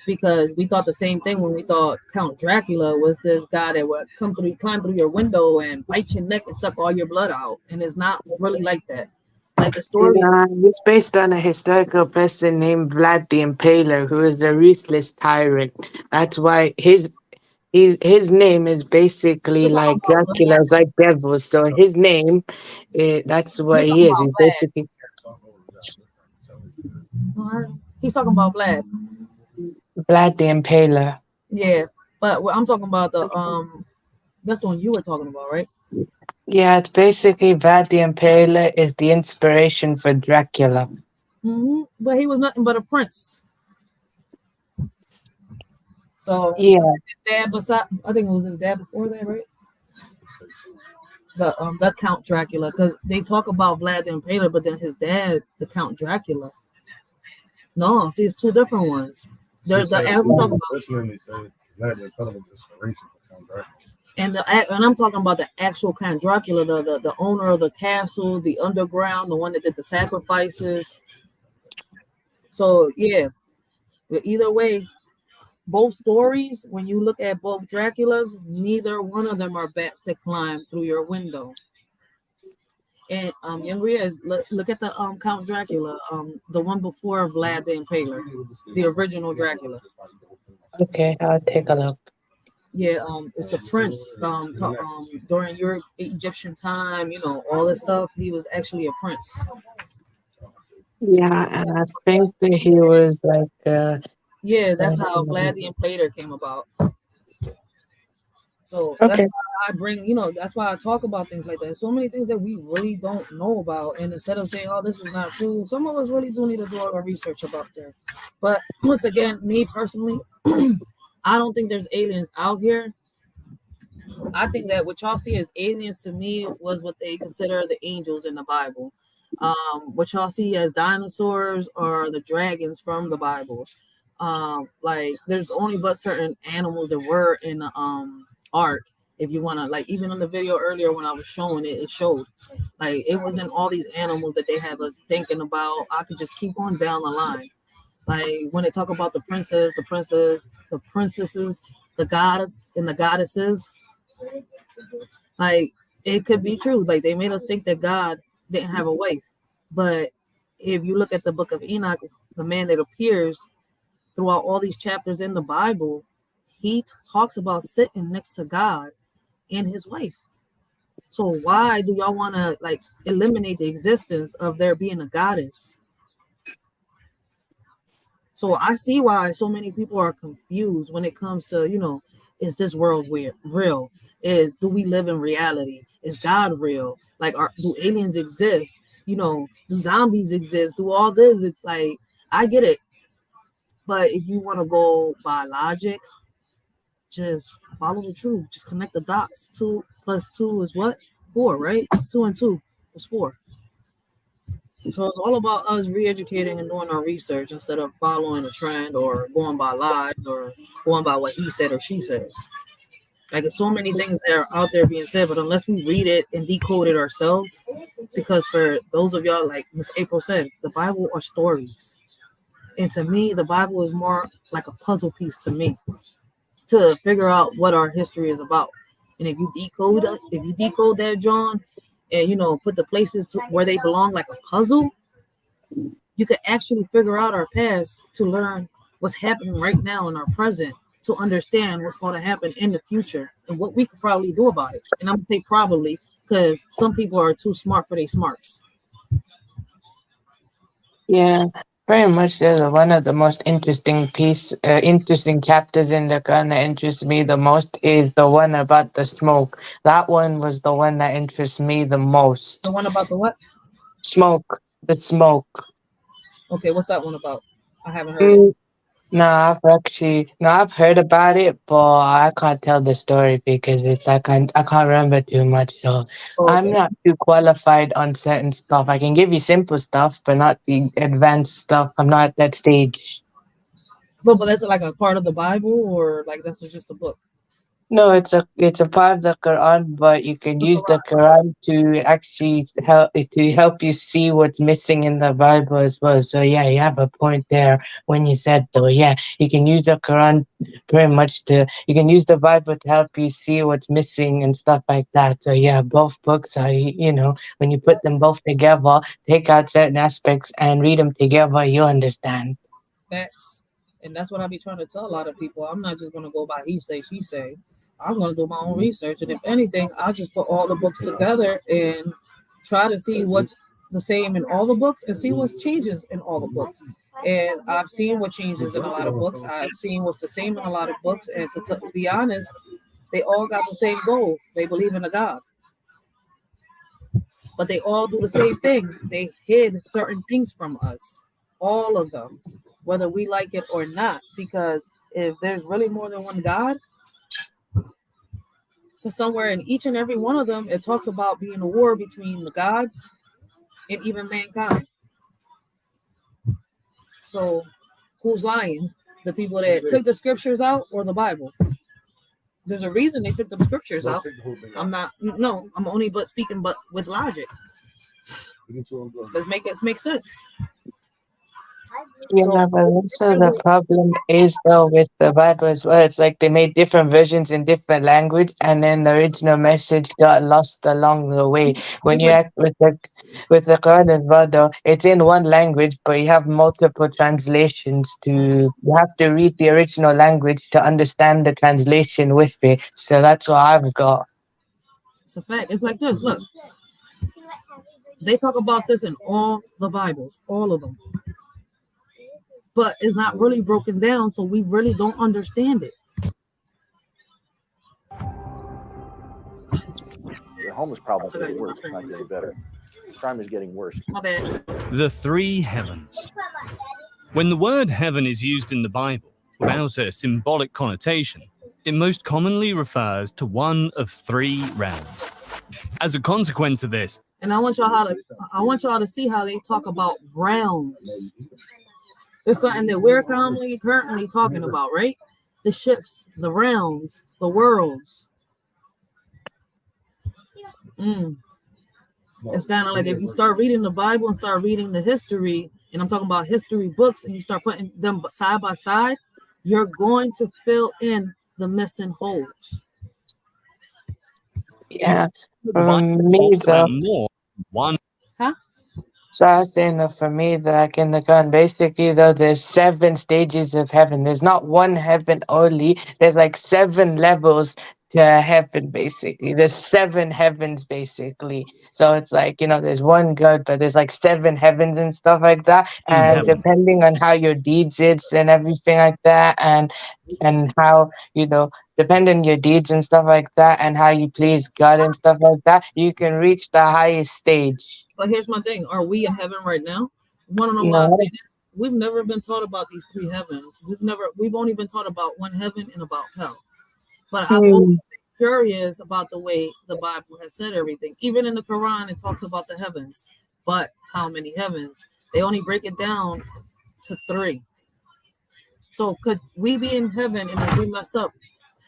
because we thought the same thing when we thought Count Dracula was this guy that would climb through your window and bite your neck and suck all your blood out. And it's not really like that. Like the stories. It's based on a historical person named Vlad the Impaler, who is a ruthless tyrant. That's why his name is basically We're talking like about Vlad. Dracula's like devil. So his name, that's We're what he talking is. about He's Vlad. basically He's talking about Vlad. Vlad the Impaler. Yeah. But I'm talking about that's the one you were talking about, right? Yeah, it's basically Vlad the Impaler is the inspiration for Dracula. But he was nothing but a prince. So Yeah, his dad I think it was his dad before that, right? The Count Dracula, because they talk about Vlad the Impaler, but then his dad, the Count Dracula. No, see, it's two different ones. They're the we talking about, and I'm talking about the actual Count Dracula, the owner of the castle, the underground, the one that did the sacrifices. So yeah, but either way, both stories, when you look at both Draculas, neither one of them are bats that climb through your window. And Young Riaz, look at the Count Dracula, the one before Vlad the Impaler, the original Dracula. okay, I'll take a look. Yeah, it's the prince. During your Egyptian time, all this stuff. He was actually a prince. Yeah, and I think that he was like Yeah, that's how Vlad the Impaler came about. So that's okay. why I bring, that's why I talk about things like that. So many things that we really don't know about. And instead of saying, oh, this is not true, some of us really do need to do our research about that. But once again, me personally, I don't think there's aliens out here. I think that what y'all see as aliens to me was what they consider the angels in the Bible. What y'all see as dinosaurs are the dragons from the Bibles. Like there's only but certain animals that were in the ark. If you wanna like even on the video earlier when I was showing it, it showed like it wasn't all these animals that they have us thinking about. I could just keep on down the line. Like when they talk about the princesses, the goddess and the goddesses, like it could be true. Like they made us think that God didn't have a wife. But if you look at the book of Enoch, the man that appears throughout all these chapters in the Bible, he talks about sitting next to God and his wife. So why do y'all want to like eliminate the existence of there being a goddess? So I see why so many people are confused when it comes to, is this world real? Do we live in reality? Is God real? Like, do aliens exist? Do zombies exist? Do all this? It's like, I get it. But if you want to go by logic, just follow the truth. Just connect the dots. 2 plus 2 is what? 4, right? 2 and 2 is 4. So it's all about us re-educating and doing our research instead of following a trend or going by lies or going by what he said or she said. Like, there's so many things that are out there being said, but unless we read it and decode it ourselves, because for those of y'all, like Miss April said, the Bible are stories. And to me, the Bible is more like a puzzle piece to me to figure out what our history is about. And if you decode that, John, and put the places to where they belong like a puzzle, you could actually figure out our past to learn what's happening right now in our present, to understand what's going to happen in the future and what we could probably do about it. And I'm gonna say probably because some people are too smart for their smarts. Yeah, very much. One of the most interesting chapters in the Quran that interests me the most is the one about the smoke. That one was the one that interests me the most. The one about the what? Smoke. The smoke. Okay, what's that one about? I haven't heard it. I've heard about it, but I can't tell the story because I can't remember too much. So I'm not too qualified on certain stuff. I can give you simple stuff, but not the advanced stuff. I'm not at that stage. But that's like a part of the Bible, or like that's just a book? No, it's a part of the Quran, but you can use the Quran to actually help you see what's missing in the Bible as well. So yeah, you have a point there when you said though. Yeah, you can use the Quran you can use the Bible to help you see what's missing and stuff like that. So yeah, both books are, when you put them both together, take out certain aspects and read them together, you understand. Facts. And that's what I be trying to tell a lot of people. I'm not just gonna go by he say, she say. I'm going to do my own research. And if anything, I'll just put all the books together and try to see what's the same in all the books and see what changes in all the books. And I've seen what changes in a lot of books. I've seen what's the same in a lot of books. And to be honest, they all got the same goal. They believe in a God. But they all do the same thing. They hid certain things from us. All of them. Whether we like it or not. Because if there's really more than one God, because somewhere in each and every one of them, it talks about being a war between the gods and even mankind. So who's lying? The people that took the scriptures out or the Bible? There's a reason they took the scriptures out. I'm only speaking with logic. Let's make it make sense. Yeah, but also the problem is though with the Bible as well. It's like they made different versions in different language, and then the original message got lost along the way. When you act with the Quran as well, though, it's in one language, but you have multiple translations. You have to read the original language to understand the translation with it. So that's what I've got. It's a fact. It's like this. Look, they talk about this in all the Bibles, all of them. But it's not really broken down, so we really don't understand it. The homeless problem is getting worse. It's not getting better. Crime is getting worse. My bad. The three heavens. When the word heaven is used in the Bible without a symbolic connotation, it most commonly refers to one of three realms. As a consequence of this, and I want y'all to see how they talk about realms. It's something that we're currently talking about, right? The shifts, the realms, the worlds. It's kind of like if you start reading the Bible and start reading the history, and I'm talking about history books, and you start putting them side by side, you're going to fill in the missing holes. Yeah, me though. Huh? So I was saying that for me, like in the Quran, basically though, there's 7 stages of heaven. There's not one heaven only. There's like 7 levels to heaven, basically. There's 7 heavens, basically. So it's like, there's one God, but there's like 7 heavens and stuff like that. In And heaven. depending on how your deeds is and everything like that, and how, depending on your deeds and stuff like that, and how you please God and stuff like that, you can reach the highest stage. But here's my thing: are we in heaven right now? You want to know why I No. say that? We've never been taught about these 3 heavens. We've only been taught about one heaven and about hell. But I've always been curious about the way the Bible has said everything. Even in the Quran, it talks about the heavens. But how many heavens? They only break it down to 3. So could we be in heaven, and if we mess up,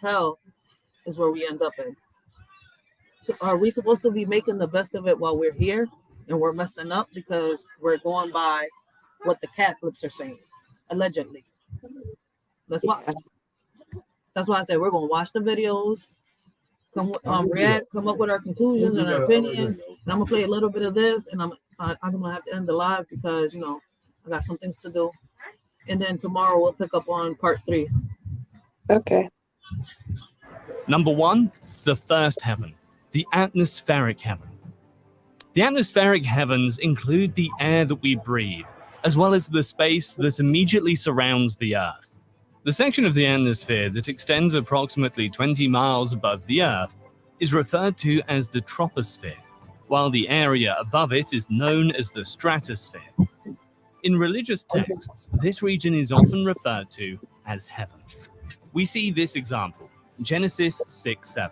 hell is where we end up in? Are we supposed to be making the best of it while we're here, and we're messing up because we're going by what the Catholics are saying, allegedly? That's why I said we're gonna watch the videos, react, come up with our conclusions and our opinions. And I'm gonna play a little bit of this, and I'm gonna have to end the live because I got some things to do. And then tomorrow we'll pick up on part 3. Okay. Number 1, the first heaven, the atmospheric heaven. The atmospheric heavens include the air that we breathe, as well as the space that immediately surrounds the Earth. The section of the atmosphere that extends approximately 20 miles above the Earth is referred to as the troposphere, while the area above it is known as the stratosphere. In religious texts, this region is often referred to as heaven. We see this example, Genesis 6:7.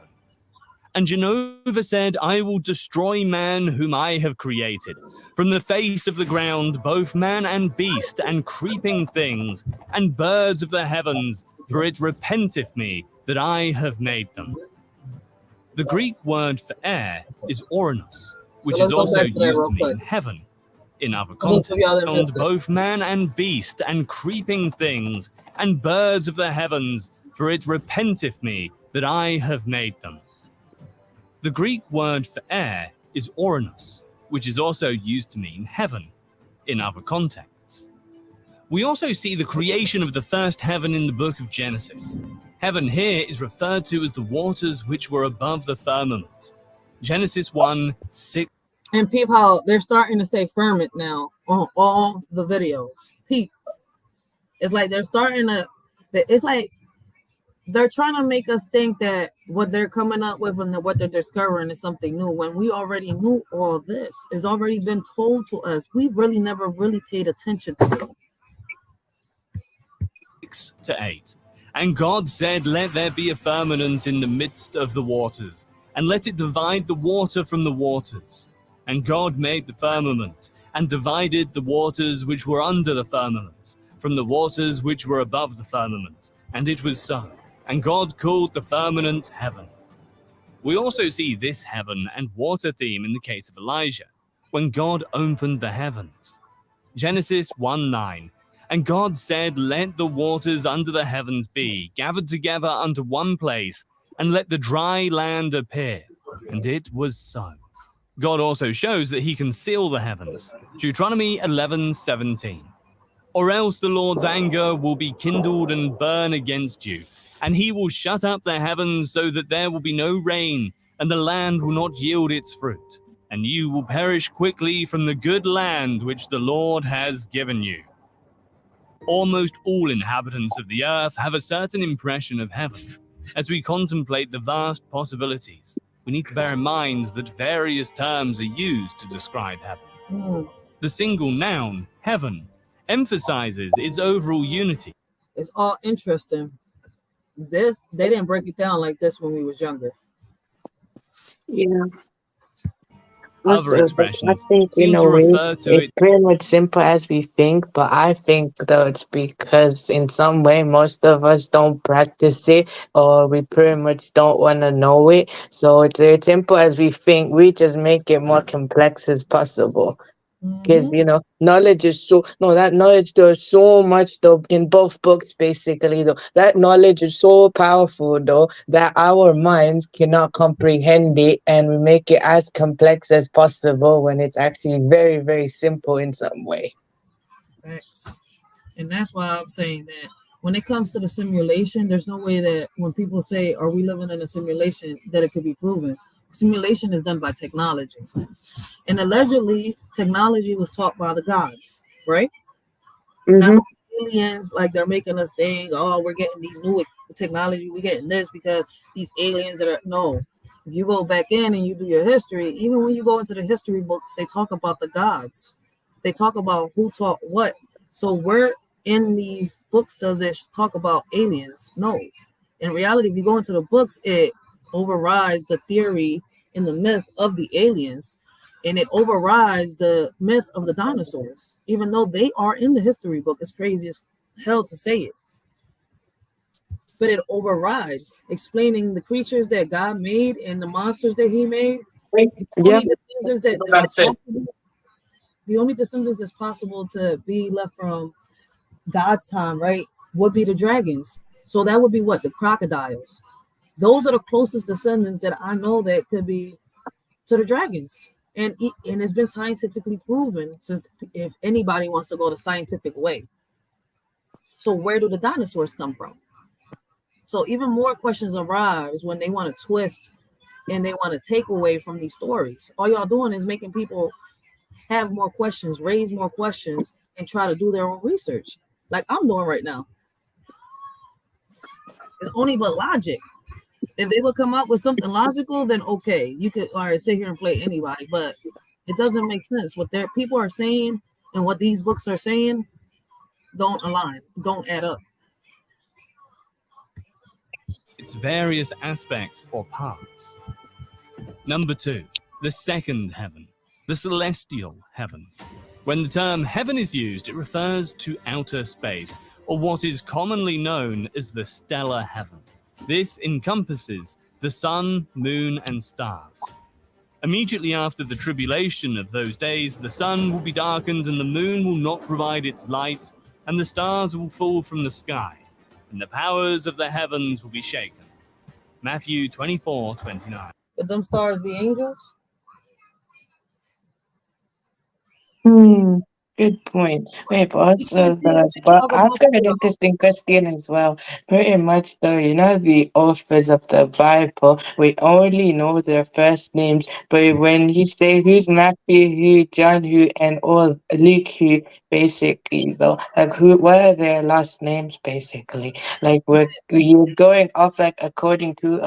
And Jehovah said, I will destroy man whom I have created, from the face of the ground, both man and beast, and creeping things, and birds of the heavens, for it repenteth me that I have made them. The Greek word for air is oranos, which is also used to mean heaven. In other contexts, both man and beast, and creeping things, and birds of the heavens, for it repenteth me that I have made them. The Greek word for air is oranos, which is also used to mean heaven in other contexts. We also see the creation of the first heaven in the book of Genesis. Heaven here is referred to as the waters which were above the firmament. Genesis 1:6. And peep how they're starting to say firmament now on all the videos. Peep. It's like they're starting to, it's like they're trying to make us think that what they're coming up with and what they're discovering is something new, when we already knew all this. It's already been told to us. We've really never really paid attention to it. 6-8. And God said, let there be a firmament in the midst of the waters, and let it divide the water from the waters. And God made the firmament, and divided the waters which were under the firmament from the waters which were above the firmament. And it was so. And God called the firmament heaven. We also see this heaven and water theme in the case of Elijah, when God opened the heavens. Genesis 1:9. And God said, let the waters under the heavens be gathered together unto one place, and let the dry land appear. And it was so. God also shows that he can seal the heavens. Deuteronomy 11:17. Or else the Lord's anger will be kindled and burn against you, and he will shut up the heavens so that there will be no rain, and the land will not yield its fruit, and you will perish quickly from the good land which the Lord has given you. Almost all inhabitants of the earth have a certain impression of heaven. As we contemplate the vast possibilities, we need to bear in mind that various terms are used to describe heaven. The single noun, heaven, emphasizes its overall unity. It's all interesting. They didn't break it down like this when we was younger. Yeah. Other expressions I think, seem to refer to it's it. pretty much simple as we think, but I think though it's because in some way most of us don't practice it, or we pretty much don't want to know it. So it's simple as we think. We just make it more complex as possible. Because knowledge is that knowledge, there's so much though in both books, basically, though that knowledge is so powerful though that our minds cannot comprehend it, and we make it as complex as possible when it's actually very, very simple in some way. Thanks. And that's why I'm saying that when it comes to the simulation, there's no way that when people say, are we living in a simulation, that it could be proven. Simulation is done by technology. And allegedly, technology was taught by the gods, right? Not aliens, like they're making us think, oh, we're getting these new technology, we're getting this because these aliens that are, no. If you go back in and you do your history, even when you go into the history books, they talk about the gods. They talk about who taught what. So where in these books does it talk about aliens? No. In reality, if you go into the books, it overrides the theory and the myth of the aliens, and it overrides the myth of the dinosaurs, even though they are in the history book. It's crazy as hell to say it. But it overrides, explaining the creatures that God made and the monsters that he made. Yeah. The only descendants that's possible to be left from God's time, right, would be the dragons. So that would be what? The crocodiles. Those are the closest descendants that I know that could be to the dragons. And it's been scientifically proven, since if anybody wants to go the scientific way. So where do the dinosaurs come from? So even more questions arise when they want to twist and they want to take away from these stories. All y'all doing is making people have more questions, raise more questions, and try to do their own research, like I'm doing right now. It's only but logic. If they would come up with something logical, then okay, you could sit here and play anybody, but it doesn't make sense. What their people are saying and what these books are saying don't align, don't add up. Its various aspects or parts. Number 2, the second heaven, the celestial heaven. When the term heaven is used, it refers to outer space, or what is commonly known as the stellar heaven. This encompasses the sun, moon, and stars. Immediately after the tribulation of those days, the sun will be darkened and the moon will not provide its light, and the stars will fall from the sky, and the powers of the heavens will be shaken. Matthew 24:29. Could them stars be angels? Good point. Wait, but also but I've got an interesting question as well. Pretty much though, the authors of the Bible, we only know their first names, but when you say who's Matthew, who John, who, and all Luke, who, basically though, like what are their last names basically? Like you're going off like according to.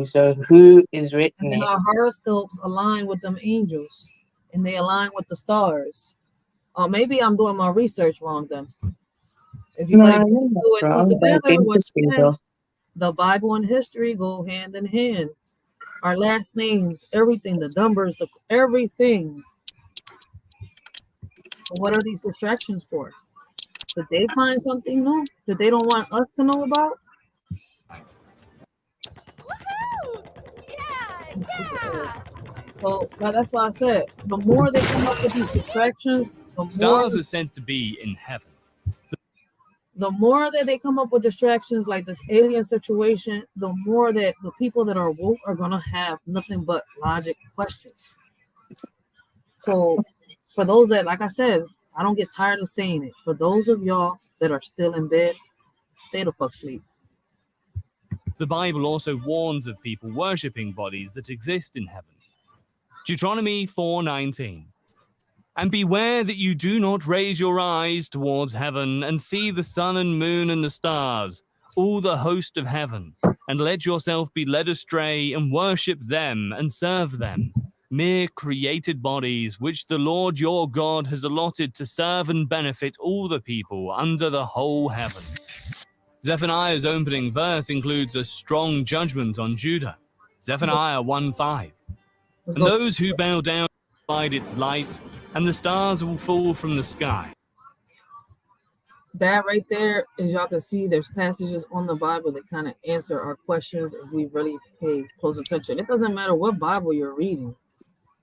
So who is written And it? our horoscopes align with them angels, and they align with the stars. Maybe I'm doing my research wrong then. If you do it two together, once again, the Bible and history go hand in hand. Our last names, everything, the numbers, everything. But what are these distractions for? Did they find something new that they don't want us to know about? So that's why I said, the more they come up with these distractions, Stars are said to be in heaven. The more that they come up with distractions like this alien situation, the more that the people that are woke are going to have nothing but logic questions. So for those that, like I said, I don't get tired of saying it. For those of y'all that are still in bed, stay the fuck sleep. The Bible also warns of people worshipping bodies that exist in heaven. Deuteronomy 4:19. And beware that you do not raise your eyes towards heaven and see the sun and moon and the stars, all the host of heaven, and let yourself be led astray and worship them and serve them, mere created bodies which the Lord your God has allotted to serve and benefit all the people under the whole heaven. Zephaniah's opening verse includes a strong judgment on Judah. Zephaniah 1:5. And those who bow down provide its light, and the stars will fall from the sky. That right there, as y'all can see, there's passages on the Bible that kind of answer our questions if we really pay close attention. It doesn't matter what Bible you're reading,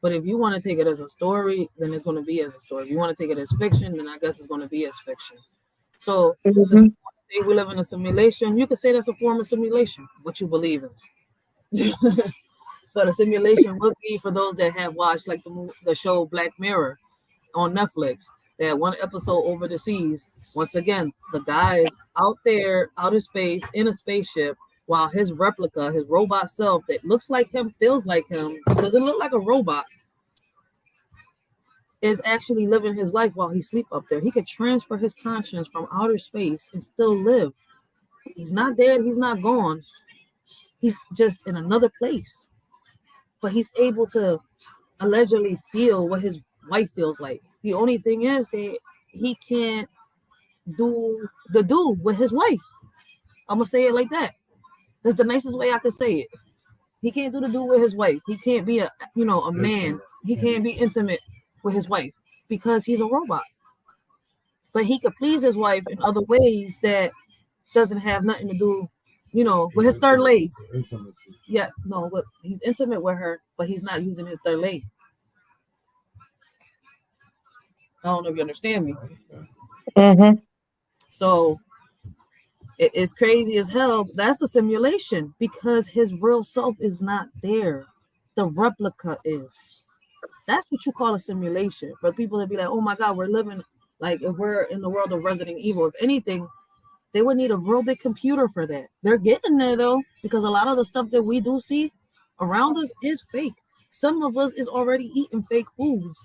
but if you want to take it as a story, then it's going to be as a story. If you want to take it as fiction, then I guess it's going to be as fiction. So since we want to say we live in a simulation, you can say that's a form of simulation, what you believe in. But a simulation would be for those that have watched like the show Black Mirror on Netflix. They had one episode over the seas. Once again, the guy is out there, outer space, in a spaceship, while his replica, his robot self that looks like him, feels like him, doesn't look like a robot, is actually living his life while he sleep up there. He could transfer his conscience from outer space and still live. He's not dead. He's not gone. He's just in another place. But he's able to allegedly feel what his wife feels like. The only thing is that he can't do the do with his wife. I'm going to say it like that. That's the nicest way I could say it. He can't do the do with his wife. He can't be a man. He can't be intimate with his wife because he's a robot. But he could please his wife in other ways that doesn't have nothing to do, with his third leg. Yeah, no, but he's intimate with her, but he's not using his third leg. I don't know if you understand me. Mm-hmm. So it's crazy as hell. That's a simulation because his real self is not there. The replica is. That's what you call a simulation. For people that be like, oh my God, we're living like if we're in the world of Resident Evil. If anything, they would need a real big computer for that. They're getting there though, because a lot of the stuff that we do see around us is fake. Some of us is already eating fake foods.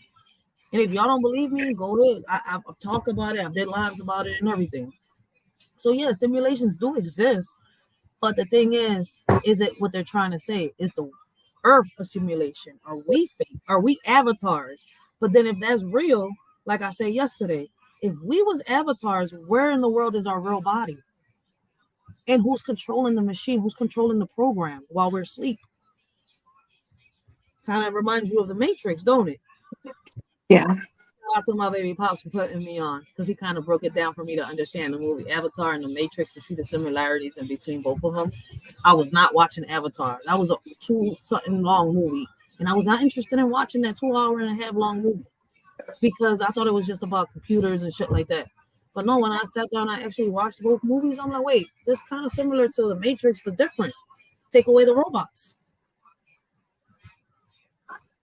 And if y'all don't believe me, go ahead. I've talked about it. I've did lives about it and everything. So yeah, simulations do exist. But the thing is it what they're trying to say? Is the Earth a simulation? Are we fake? Are we avatars? But then if that's real, like I said yesterday, if we was avatars, where in the world is our real body? And who's controlling the machine? Who's controlling the program while we're asleep? Kind of reminds you of the Matrix, don't it? Yeah. Shout out to my baby Pops for putting me on, because he kind of broke it down for me to understand the movie Avatar and the Matrix and see the similarities in between both of them. I was not watching Avatar. That was a 2-something long movie. And I was not interested in watching that 2.5 hour long movie because I thought it was just about computers and shit like that. But no, when I sat down, I actually watched both movies. I'm like, wait, this kind of similar to the Matrix, but different. Take away the robots.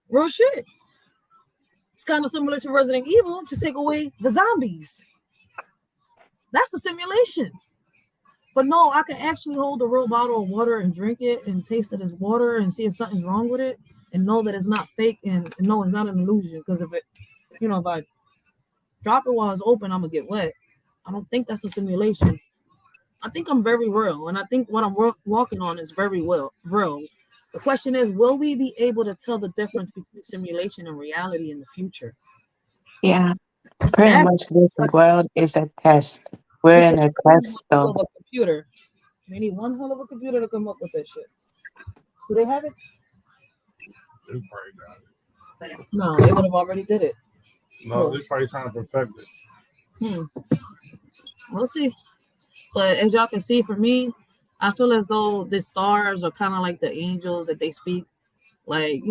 Real shit. It's kind of similar to Resident Evil. Just take away the zombies. That's a simulation. But no, I can actually hold a real bottle of water and drink it and taste it as water and see if something's wrong with it and know that it's not fake and know it's not an illusion. Because if I drop it while it's open, I'm going to get wet. I don't think that's a simulation. I think I'm very real. And I think what I'm walking on is very real. The question is, will we be able to tell the difference between simulation and reality in the future? Yeah. Pretty much this world is a test. We're in a test though. Of a computer. They need one hell of a computer to come up with that shit. Do they have it? They probably got it. No, they would have already did it. No, they're probably trying to perfect it. We'll see. But as y'all can see, for me, I feel as though the stars are kind of like the angels that they speak. Like,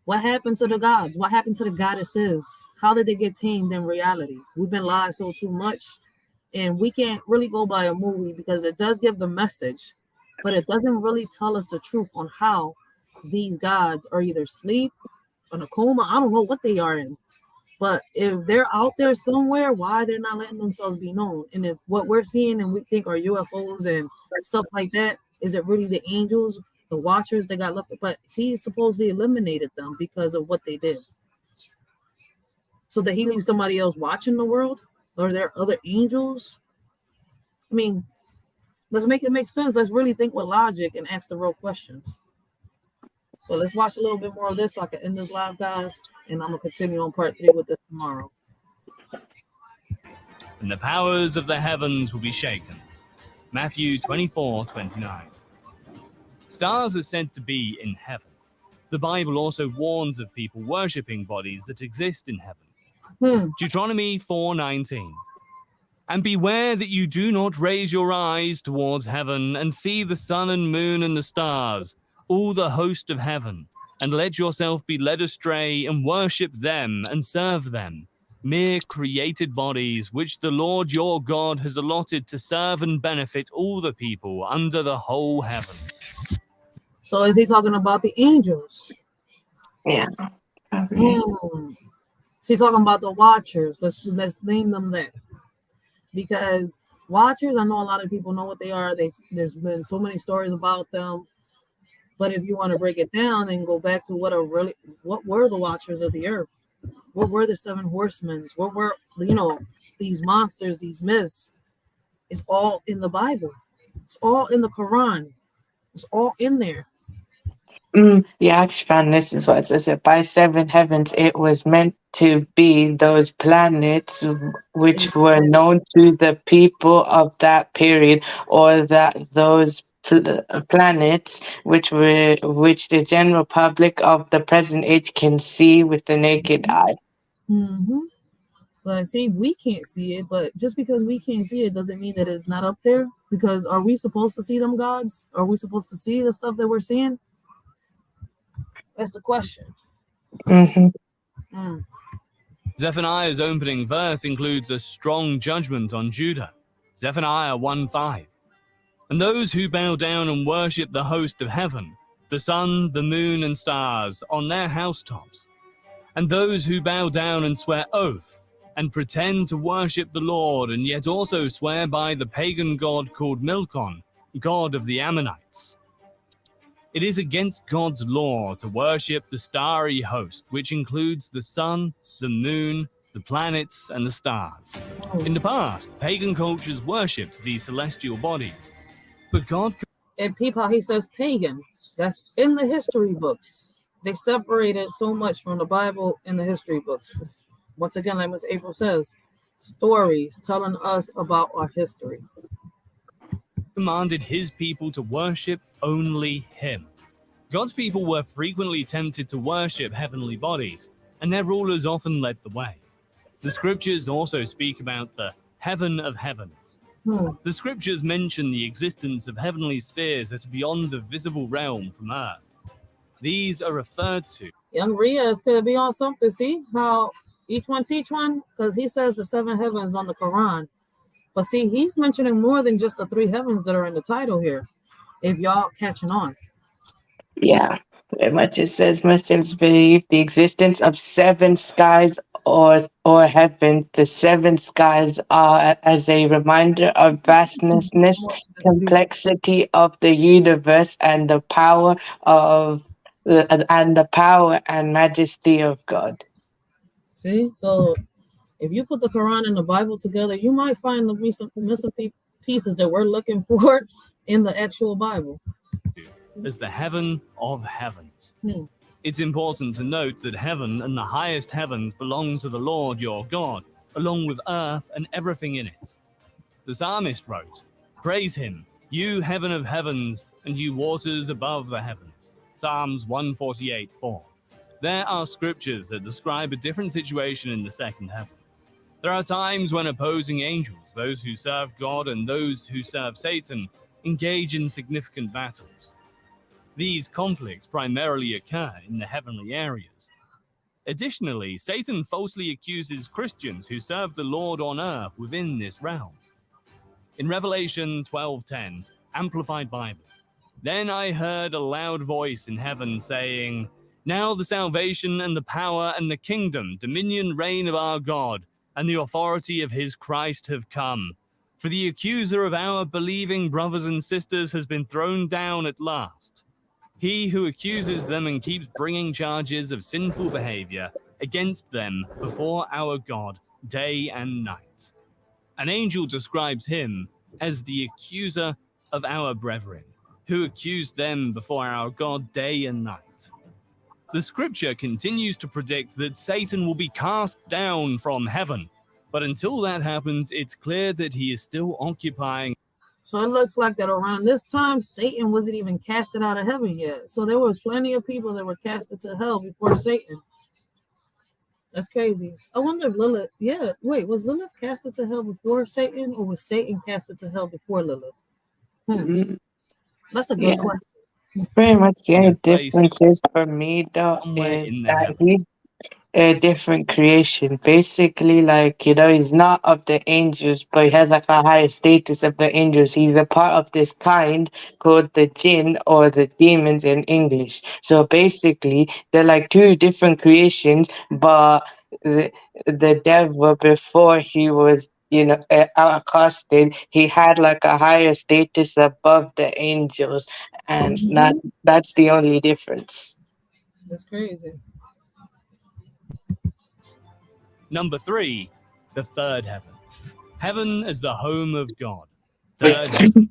what happened to the gods? What happened to the goddesses? How did they get tamed in reality? We've been lied so too much. And we can't really go by a movie because it does give the message, but it doesn't really tell us the truth on how these gods are either asleep, in a coma. I don't know what they are in. But if they're out there somewhere, why they're not letting themselves be known? And if what we're seeing and we think are UFOs and stuff like that, is it really the angels, the watchers that got left? But he supposedly eliminated them because of what they did. So that he leaves somebody else watching the world? Or are there other angels? I mean, let's make it make sense. Let's really think with logic and ask the real questions. But let's watch a little bit more of this so I can end this live, guys. And I'm going to continue on part 3 with this tomorrow. And the powers of the heavens will be shaken. Matthew 24:29. Stars are said to be in heaven. The Bible also warns of people worshipping bodies that exist in heaven. Deuteronomy 4:19. And beware that you do not raise your eyes towards heaven and see the sun and moon and the stars, all the host of heaven, and let yourself be led astray and worship them and serve them, mere created bodies which the Lord your God has allotted to serve and benefit all the people under the whole heaven. So is he talking about the angels? Yeah. See, talking about the Watchers, let's name them that, because Watchers, I know a lot of people know what they are. There's been so many stories about them, but if you want to break it down and go back to what were the Watchers of the earth? What were the seven horsemen? What were these monsters, these myths? It's all in the Bible. It's all in the Quran. It's all in there. Yeah, actually found this is what it says. By seven heavens, it was meant to be those planets which were known to the people of that period, or that those planets which the general public of the present age can see with the naked eye. Mm-hmm. But see, we can't see it. But just because we can't see it doesn't mean that it's not up there. Because are we supposed to see them gods? Are we supposed to see the stuff that we're seeing? That's the question. Zephaniah's opening verse includes a strong judgment on Judah. Zephaniah 1:5. And those who bow down and worship the host of heaven, the sun, the moon, and stars, on their housetops, and those who bow down and swear oath, and pretend to worship the Lord, and yet also swear by the pagan god called Milcom, god of the Ammonites. It is against God's law to worship the starry host, which includes the sun, the moon, the planets, and the stars. In the past, pagan cultures worshipped these celestial bodies, but God... And people, he says pagan. That's in the history books. They separated so much from the Bible in the history books. It's, once again, like Ms. April says, stories telling us about our history. Commanded his people to worship only him. God's people were frequently tempted to worship heavenly bodies, and their rulers often led the way. The scriptures also speak about the heaven of heavens. The scriptures mention the existence of heavenly spheres that are beyond the visible realm from earth. These are referred to. Young Riaz could be on something. See how each one teach one? Because he says the seven heavens on the Quran. But see, he's mentioning more than just the three heavens that are in the title here. If y'all catching on. Yeah, very much. It says Muslims believe the existence of seven skies or heavens. The seven skies are as a reminder of vastness, complexity of the universe, and the power and majesty of God. See, so if you put the Quran and the Bible together, you might find the missing pieces that we're looking for in the actual Bible. As the heaven of heavens. It's important to note that heaven and the highest heavens belong to the Lord your God, along with earth and everything in it. The psalmist wrote, "Praise him, you heaven of heavens, and you waters above the heavens." Psalms 148:4. There are scriptures that describe a different situation in the second heaven. There are times when opposing angels, those who serve God and those who serve Satan, engage in significant battles. These conflicts primarily occur in the heavenly areas. Additionally, Satan falsely accuses Christians who serve the Lord on earth within this realm. In Revelation 12:10, Amplified Bible, "Then I heard a loud voice in heaven saying, 'Now the salvation and the power and the kingdom, dominion, reign of our God, and the authority of his Christ have come. For the accuser of our believing brothers and sisters has been thrown down at last. He who accuses them and keeps bringing charges of sinful behavior against them before our God day and night.'" An angel describes him as the accuser of our brethren, who accused them before our God day and night. The scripture continues to predict that Satan will be cast down from heaven, but until that happens, it's clear that he is still occupying. So it looks like that around this time, Satan wasn't even casted out of heaven yet. So there was plenty of people that were casted to hell before Satan. That's crazy. I wonder if Lilith, was Lilith casted to hell before Satan, or was Satan casted to hell before Lilith? That's a good question. Pretty much the only difference is for me though is that he's a different creation. Basically, he's not of the angels, but he has a higher status of the angels. He's a part of this kind called the jinn, or the demons in English. So basically, they're like two different creations, but the devil before he was, accosted. He had like a higher status above the angels, and that's the only difference. That's crazy. Number 3, the third heaven. Heaven as the home of God. Third heaven.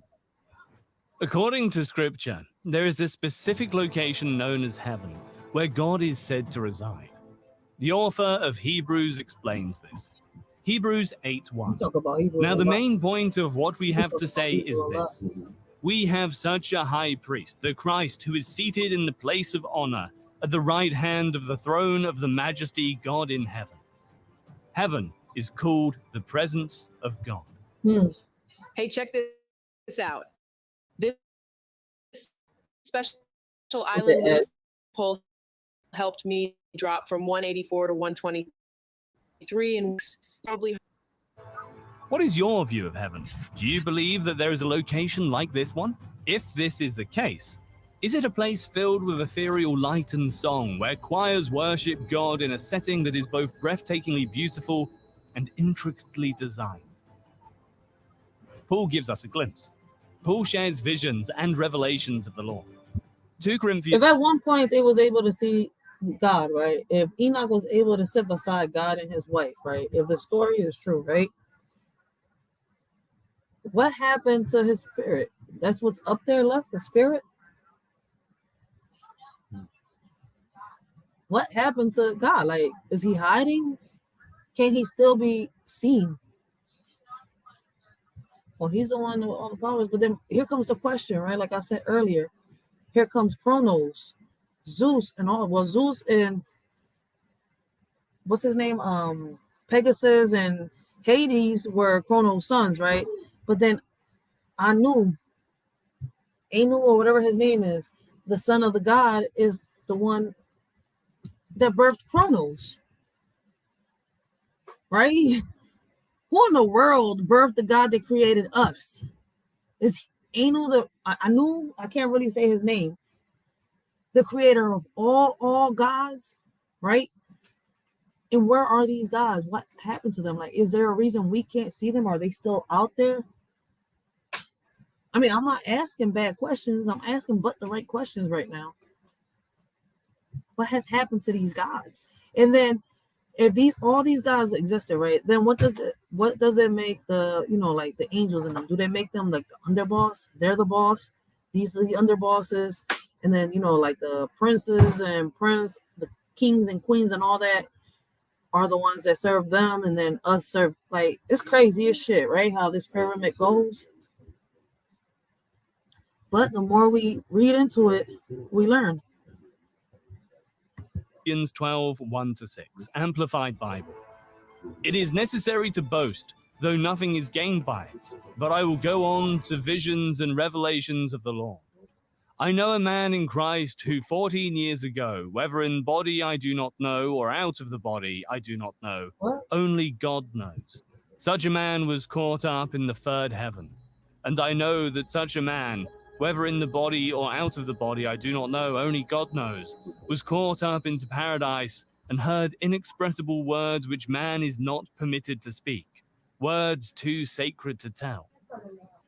According to scripture, there is a specific location known as heaven, where God is said to reside. The author of Hebrews explains this. Hebrews 8:1. Now the main point of what we have to say is this. We have such a high priest, the Christ, who is seated in the place of honor at the right hand of the throne of the majesty God in heaven. Heaven is called the presence of God. Hey, check this out. This special island poll helped me drop from 184 to 123 and probably. What is your view of heaven? Do you believe that there is a location like this one? If this is the case, is it a place filled with ethereal light and song where choirs worship God in a setting that is both breathtakingly beautiful and intricately designed? Paul gives us a glimpse. Paul shares visions and revelations of the Lord. 2 Corinthians. If at one point they was able to see God, right? If Enoch was able to sit beside God and his wife, right? If the story is true, right? What happened to his spirit? That's what's up there left, the spirit? What happened to God? Like, is he hiding? Can he still be seen? Well, he's the one with all the powers. But then here comes the question, right? Like I said earlier, here comes Kronos, Zeus, and all. Well, Zeus and what's his name? Pegasus and Hades were Kronos' sons, right? But then Anu, or whatever his name is, the son of the god, is the one that birthed Kronos, right? Who in the world birthed the God that created us? Is Anu Anu? I can't really say his name. The creator of all gods, right? And where are these gods? What happened to them? Like, is there a reason we can't see them? Are they still out there? I mean, I'm not asking bad questions. I'm asking but the right questions right now. What has happened to these gods? And then if all these gods existed, right, then what does it make the, like the angels in them? Do they make them like the underboss? They're the boss. These are the underbosses. And then, like the princes and the kings and queens and all that are the ones that serve them. And then us serve, like, it's crazy as shit, right? How this pyramid goes. But the more we read into it, we learn. 12:1-6, Amplified Bible. It is necessary to boast, though nothing is gained by it, but I will go on to visions and revelations of the Lord. I know a man in Christ who 14 years ago, whether in body I do not know, or out of the body I do not know, only God knows. Such a man was caught up in the third heaven, and I know that such a man, whether in the body or out of the body, I do not know, only God knows, was caught up into paradise and heard inexpressible words which man is not permitted to speak, words too sacred to tell.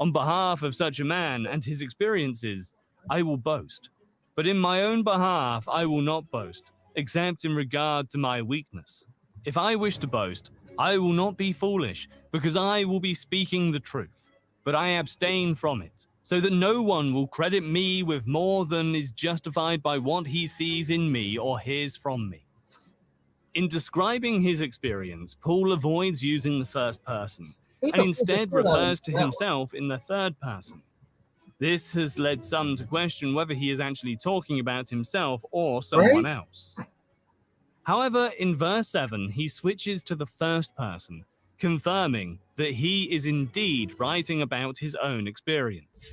On behalf of such a man and his experiences, I will boast. But in my own behalf, I will not boast, except in regard to my weakness. If I wish to boast, I will not be foolish, because I will be speaking the truth. But I abstain from it, so that no one will credit me with more than is justified by what he sees in me or hears from me. In describing his experience, Paul avoids using the first person, and instead refers to himself in the third person. This has led some to question whether he is actually talking about himself or someone else. However, in verse 7, he switches to the first person, confirming that he is indeed writing about his own experience.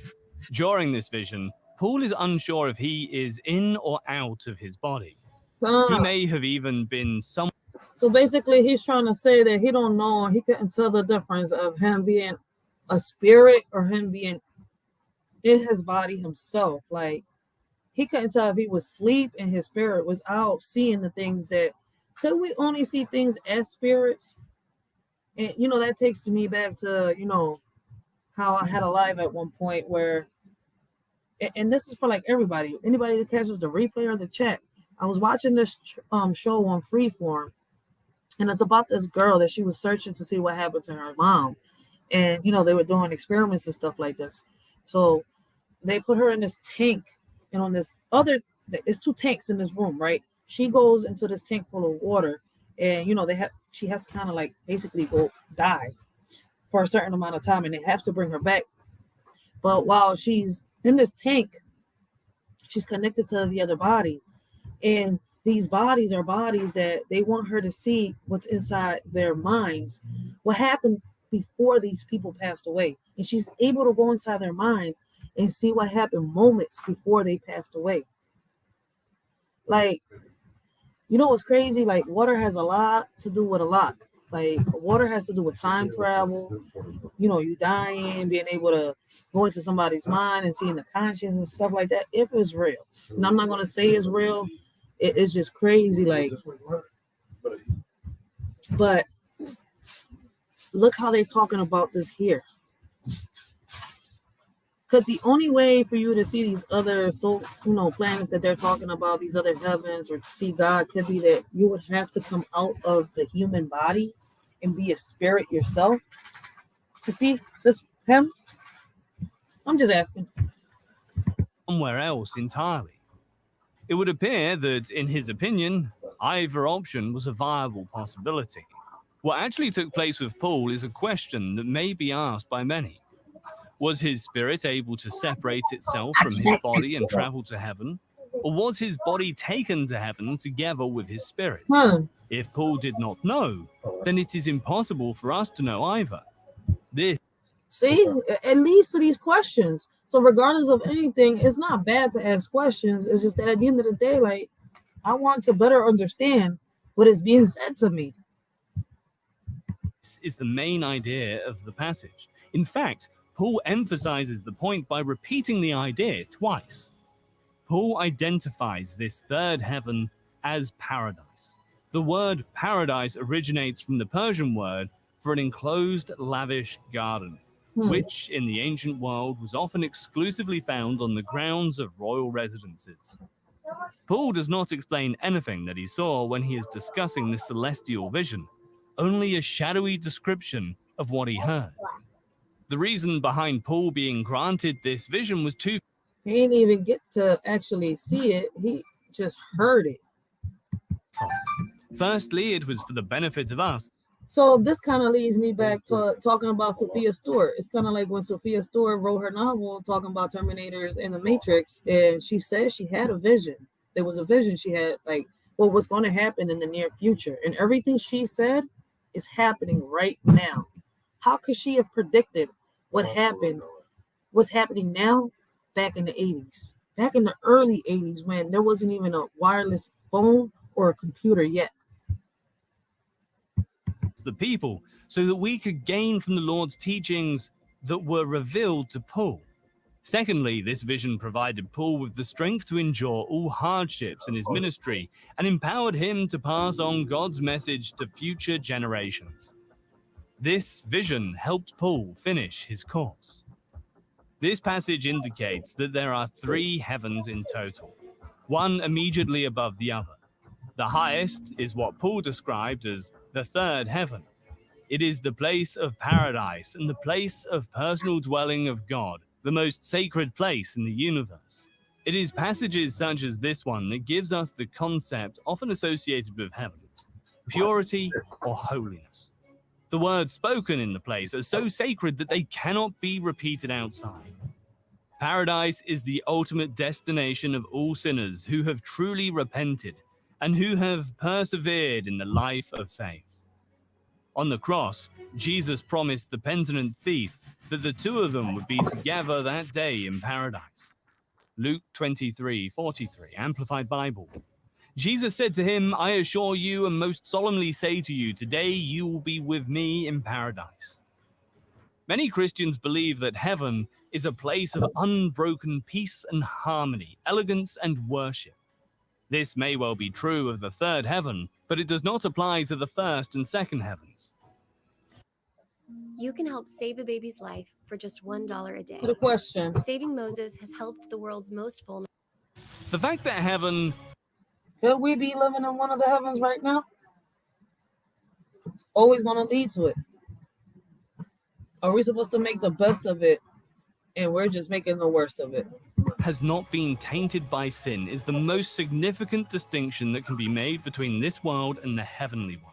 During this vision, Paul is unsure if he is in or out of his body. He may have even been So basically, he's trying to say that he don't know, he couldn't tell the difference of him being a spirit or him being in his body himself. Like, he couldn't tell if he was asleep and his spirit was out seeing the things that could we only see things as spirits? And that takes me back to how I had a live at one point where, and this is for like everybody, anybody that catches the replay or the chat. I was watching this show on Freeform, and it's about this girl that she was searching to see what happened to her mom, and they were doing experiments and stuff like this. So they put her in this tank, and on this other, it's 2 tanks in this room, right? She goes into this tank full of water, and she has to kind of like basically go die for a certain amount of time, and they have to bring her back. But while she's in this tank, she's connected to the other body, and these bodies are bodies that they want her to see what's inside their minds, what happened before these people passed away, and she's able to go inside their mind and see what happened moments before they passed away. Like, what's crazy? Like, water has a lot to do with a lot. Like, water has to do with time travel, you dying, being able to go into somebody's mind and seeing the conscience and stuff like that, if it's real. And I'm not going to say it's real. It's just crazy. Like, but look how they're talking about this here. Because the only way for you to see these other planets that they're talking about, these other heavens, or to see God, could be that you would have to come out of the human body and be a spirit yourself to see him. I'm just asking. Somewhere else entirely. It would appear that, in his opinion, either option was a viable possibility. What actually took place with Paul is a question that may be asked by many. Was his spirit able to separate itself from his body and travel to heaven? Or was his body taken to heaven together with his spirit? If Paul did not know, then it is impossible for us to know either. This it leads to these questions. So regardless of anything, it's not bad to ask questions. It's just that at the end of the day, like, I want to better understand what is being said to me. This is the main idea of the passage. In fact, Paul emphasizes the point by repeating the idea twice. Paul identifies this third heaven as paradise. The word paradise originates from the Persian word for an enclosed, lavish garden, which in the ancient world was often exclusively found on the grounds of royal residences. Paul does not explain anything that he saw when he is discussing this celestial vision, only a shadowy description of what he heard. The reason behind Paul being granted this vision was twofold. He didn't even get to actually see it. He just heard it. Firstly, it was for the benefit of us. So this kind of leads me back to talking about Sophia Stewart. It's kind of like when Sophia Stewart wrote her novel talking about Terminators and the Matrix, and she said she had a vision. There was a vision she had, like, what was going to happen in the near future. And everything she said is happening right now. How could she have predicted what's happening now back in the 80s? Back in the early 80s when there wasn't even a wireless phone or a computer yet. The people, so that we could gain from the Lord's teachings that were revealed to Paul. Secondly, this vision provided Paul with the strength to endure all hardships in his ministry and empowered him to pass on God's message to future generations. This vision helped Paul finish his course. This passage indicates that there are 3 heavens in total, one immediately above the other. The highest is what Paul described as the third heaven. It is the place of paradise and the place of personal dwelling of God, the most sacred place in the universe. It is passages such as this one that gives us the concept often associated with heaven, purity or holiness. The words spoken in the place are so sacred that they cannot be repeated outside. Paradise is the ultimate destination of all sinners who have truly repented and who have persevered in the life of faith. On the cross, Jesus promised the penitent thief that the 2 of them would be together that day in paradise. Luke 23:43, Amplified Bible. Jesus said to him, "I assure you and most solemnly say to you, today you will be with me in paradise." Many Christians believe that heaven is a place of unbroken peace and harmony, elegance and worship. This may well be true of the third heaven, but it does not apply to the first and second heavens. You can help save a baby's life for just $1 a day. To the question. Saving Moses has helped the world's most vulnerable. The fact that heaven... Could we be living in one of the heavens right now? It's always going to lead to it. Are we supposed to make the best of it, and we're just making the worst of it? has not been tainted by sin is the most significant distinction that can be made between this world and the heavenly one.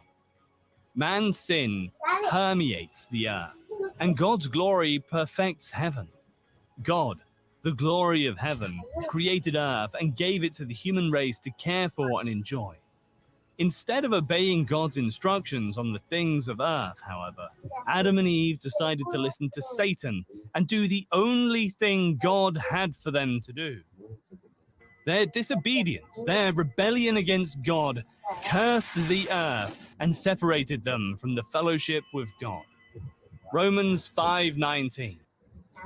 Man's sin permeates the earth, and God's glory perfects heaven. God, the glory of heaven, created earth and gave it to the human race to care for and enjoy. Instead of obeying God's instructions on the things of earth, however, Adam and Eve decided to listen to Satan and do the only thing God had for them to do. Their disobedience, their rebellion against God, cursed the earth and separated them from the fellowship with God. Romans 5:19.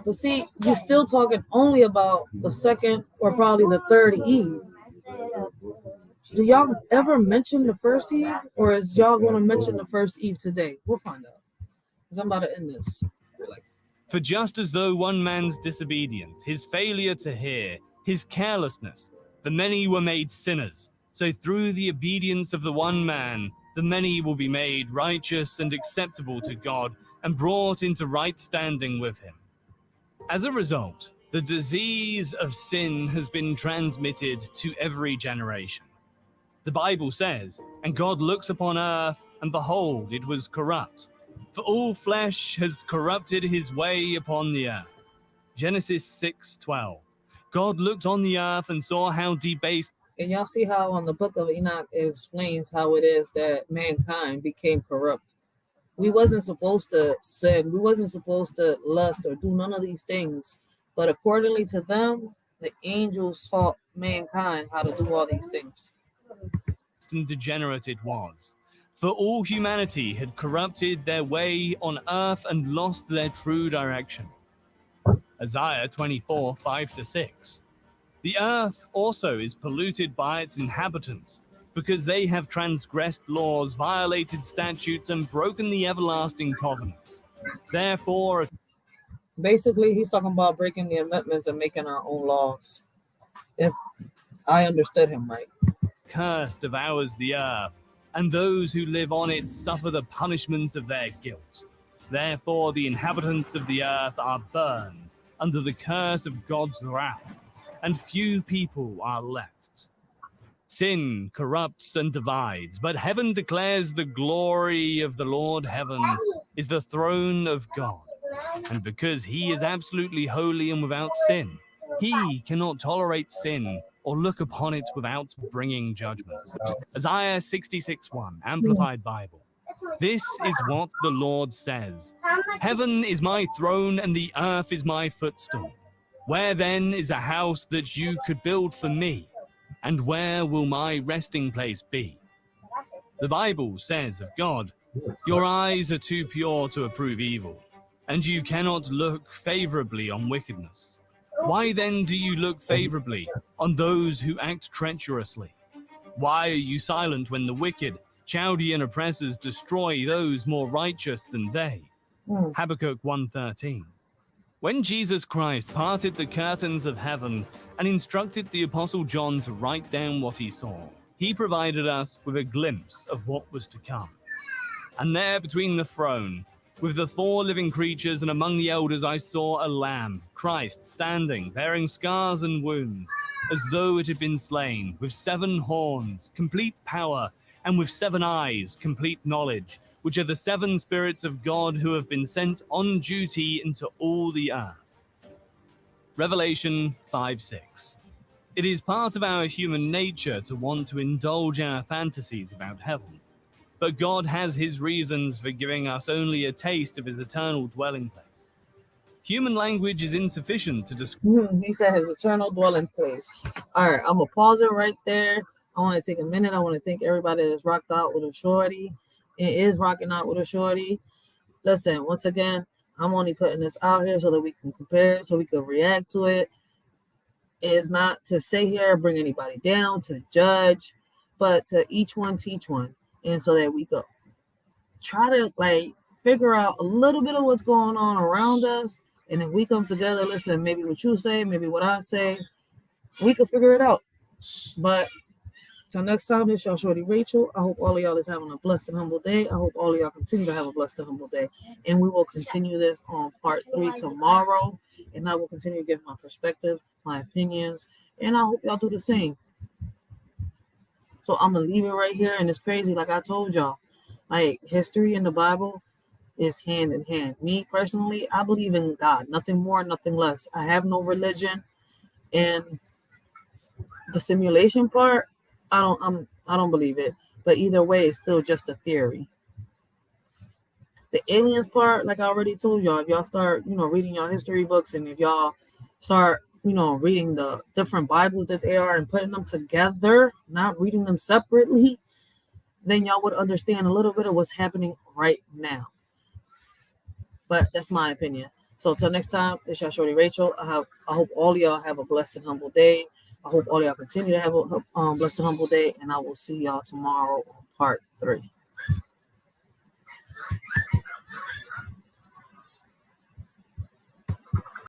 But see, you're still talking only about the second or probably the third Eve. Do y'all ever mention the first Eve? Or is y'all going to mention the first Eve today? We'll find out. Because I'm about to end this. For just as though one man's disobedience, his failure to hear, his carelessness, the many were made sinners, so through the obedience of the one man, the many will be made righteous and acceptable to God and brought into right standing with him. As a result, the disease of sin has been transmitted to every generation. The Bible says, "And God looks upon earth, and behold, it was corrupt. For all flesh has corrupted his way upon the earth." Genesis 6:12. God looked on the earth and saw how debased. And y'all see how on the book of Enoch it explains how it is that mankind became corrupt. We wasn't supposed to sin. We wasn't supposed to lust or do none of these things. But accordingly to them, the angels taught mankind how to do all these things. And degenerate it was. For all humanity had corrupted their way on earth and lost their true direction. Isaiah 24:5-6. The earth also is polluted by its inhabitants, because they have transgressed laws, violated statutes, and broken the everlasting covenant. Therefore, basically, he's talking about breaking the amendments and making our own laws. If I understood him right. Curse devours the earth, and those who live on it suffer the punishment of their guilt. Therefore, the inhabitants of the earth are burned under the curse of God's wrath, and few people are left. Sin corrupts and divides, but heaven declares the glory of the Lord. Heaven is the throne of God, and because he is absolutely holy and without sin, he cannot tolerate sin or look upon it without bringing judgment. Isaiah 66:1, Amplified Bible. This is what the Lord says. Heaven is my throne and the earth is my footstool. Where then is a house that you could build for me? And where will my resting place be? The Bible says of God, your eyes are too pure to approve evil, and you cannot look favorably on wickedness. Why then do you look favorably on those who act treacherously? Why are you silent when the wicked, Chaldean oppressors destroy those more righteous than they? Habakkuk 1:13. When Jesus Christ parted the curtains of heaven and instructed the Apostle John to write down what he saw, he provided us with a glimpse of what was to come. And there between the throne, with the 4 living creatures and among the elders, I saw a lamb, Christ, standing, bearing scars and wounds, as though it had been slain, with 7 horns, complete power, and with 7 eyes, complete knowledge, which are the 7 spirits of God who have been sent on duty into all the earth. Revelation 5:6. It is part of our human nature to want to indulge our fantasies about heaven. But God has his reasons for giving us only a taste of his eternal dwelling place. Human language is insufficient to describe. He said his eternal dwelling place. All right, I'm going to pause it right there. I want to take a minute. I want to thank everybody that's rocked out with a shorty. It is rocking out with a shorty. Listen, once again, I'm only putting this out here so that we can compare it, so we can react to it. It is not to sit here, bring anybody down, to judge, but to each one teach one. and so that we could try to like figure out a little bit of what's going on around us. And if we come together, listen, maybe what you say, maybe what I say, we could figure it out. But till next time, this y'all shorty Rachel. I hope all of y'all is having a blessed and humble day. I hope all of y'all continue to have a blessed and humble day. And we will continue this on part 3 tomorrow. And I will continue to give my perspective, my opinions, and I hope y'all do the same. So I'm gonna leave it right here. And it's crazy, like I told y'all, like history in the Bible is hand in hand. Me personally, I believe in God, nothing more, nothing less. I have no religion, and the simulation part, I don't believe it. But either way, it's still just a theory. The aliens part, like I already told y'all, if y'all start, reading your history books, and if y'all start, reading the different Bibles that they are and putting them together, not reading them separately, then y'all would understand a little bit of what's happening right now. But that's my opinion. So till next time, it's your shorty Rachel. I hope all of y'all have a blessed and humble day. I hope all of y'all continue to have a blessed and humble day. And I will see y'all tomorrow on part 3.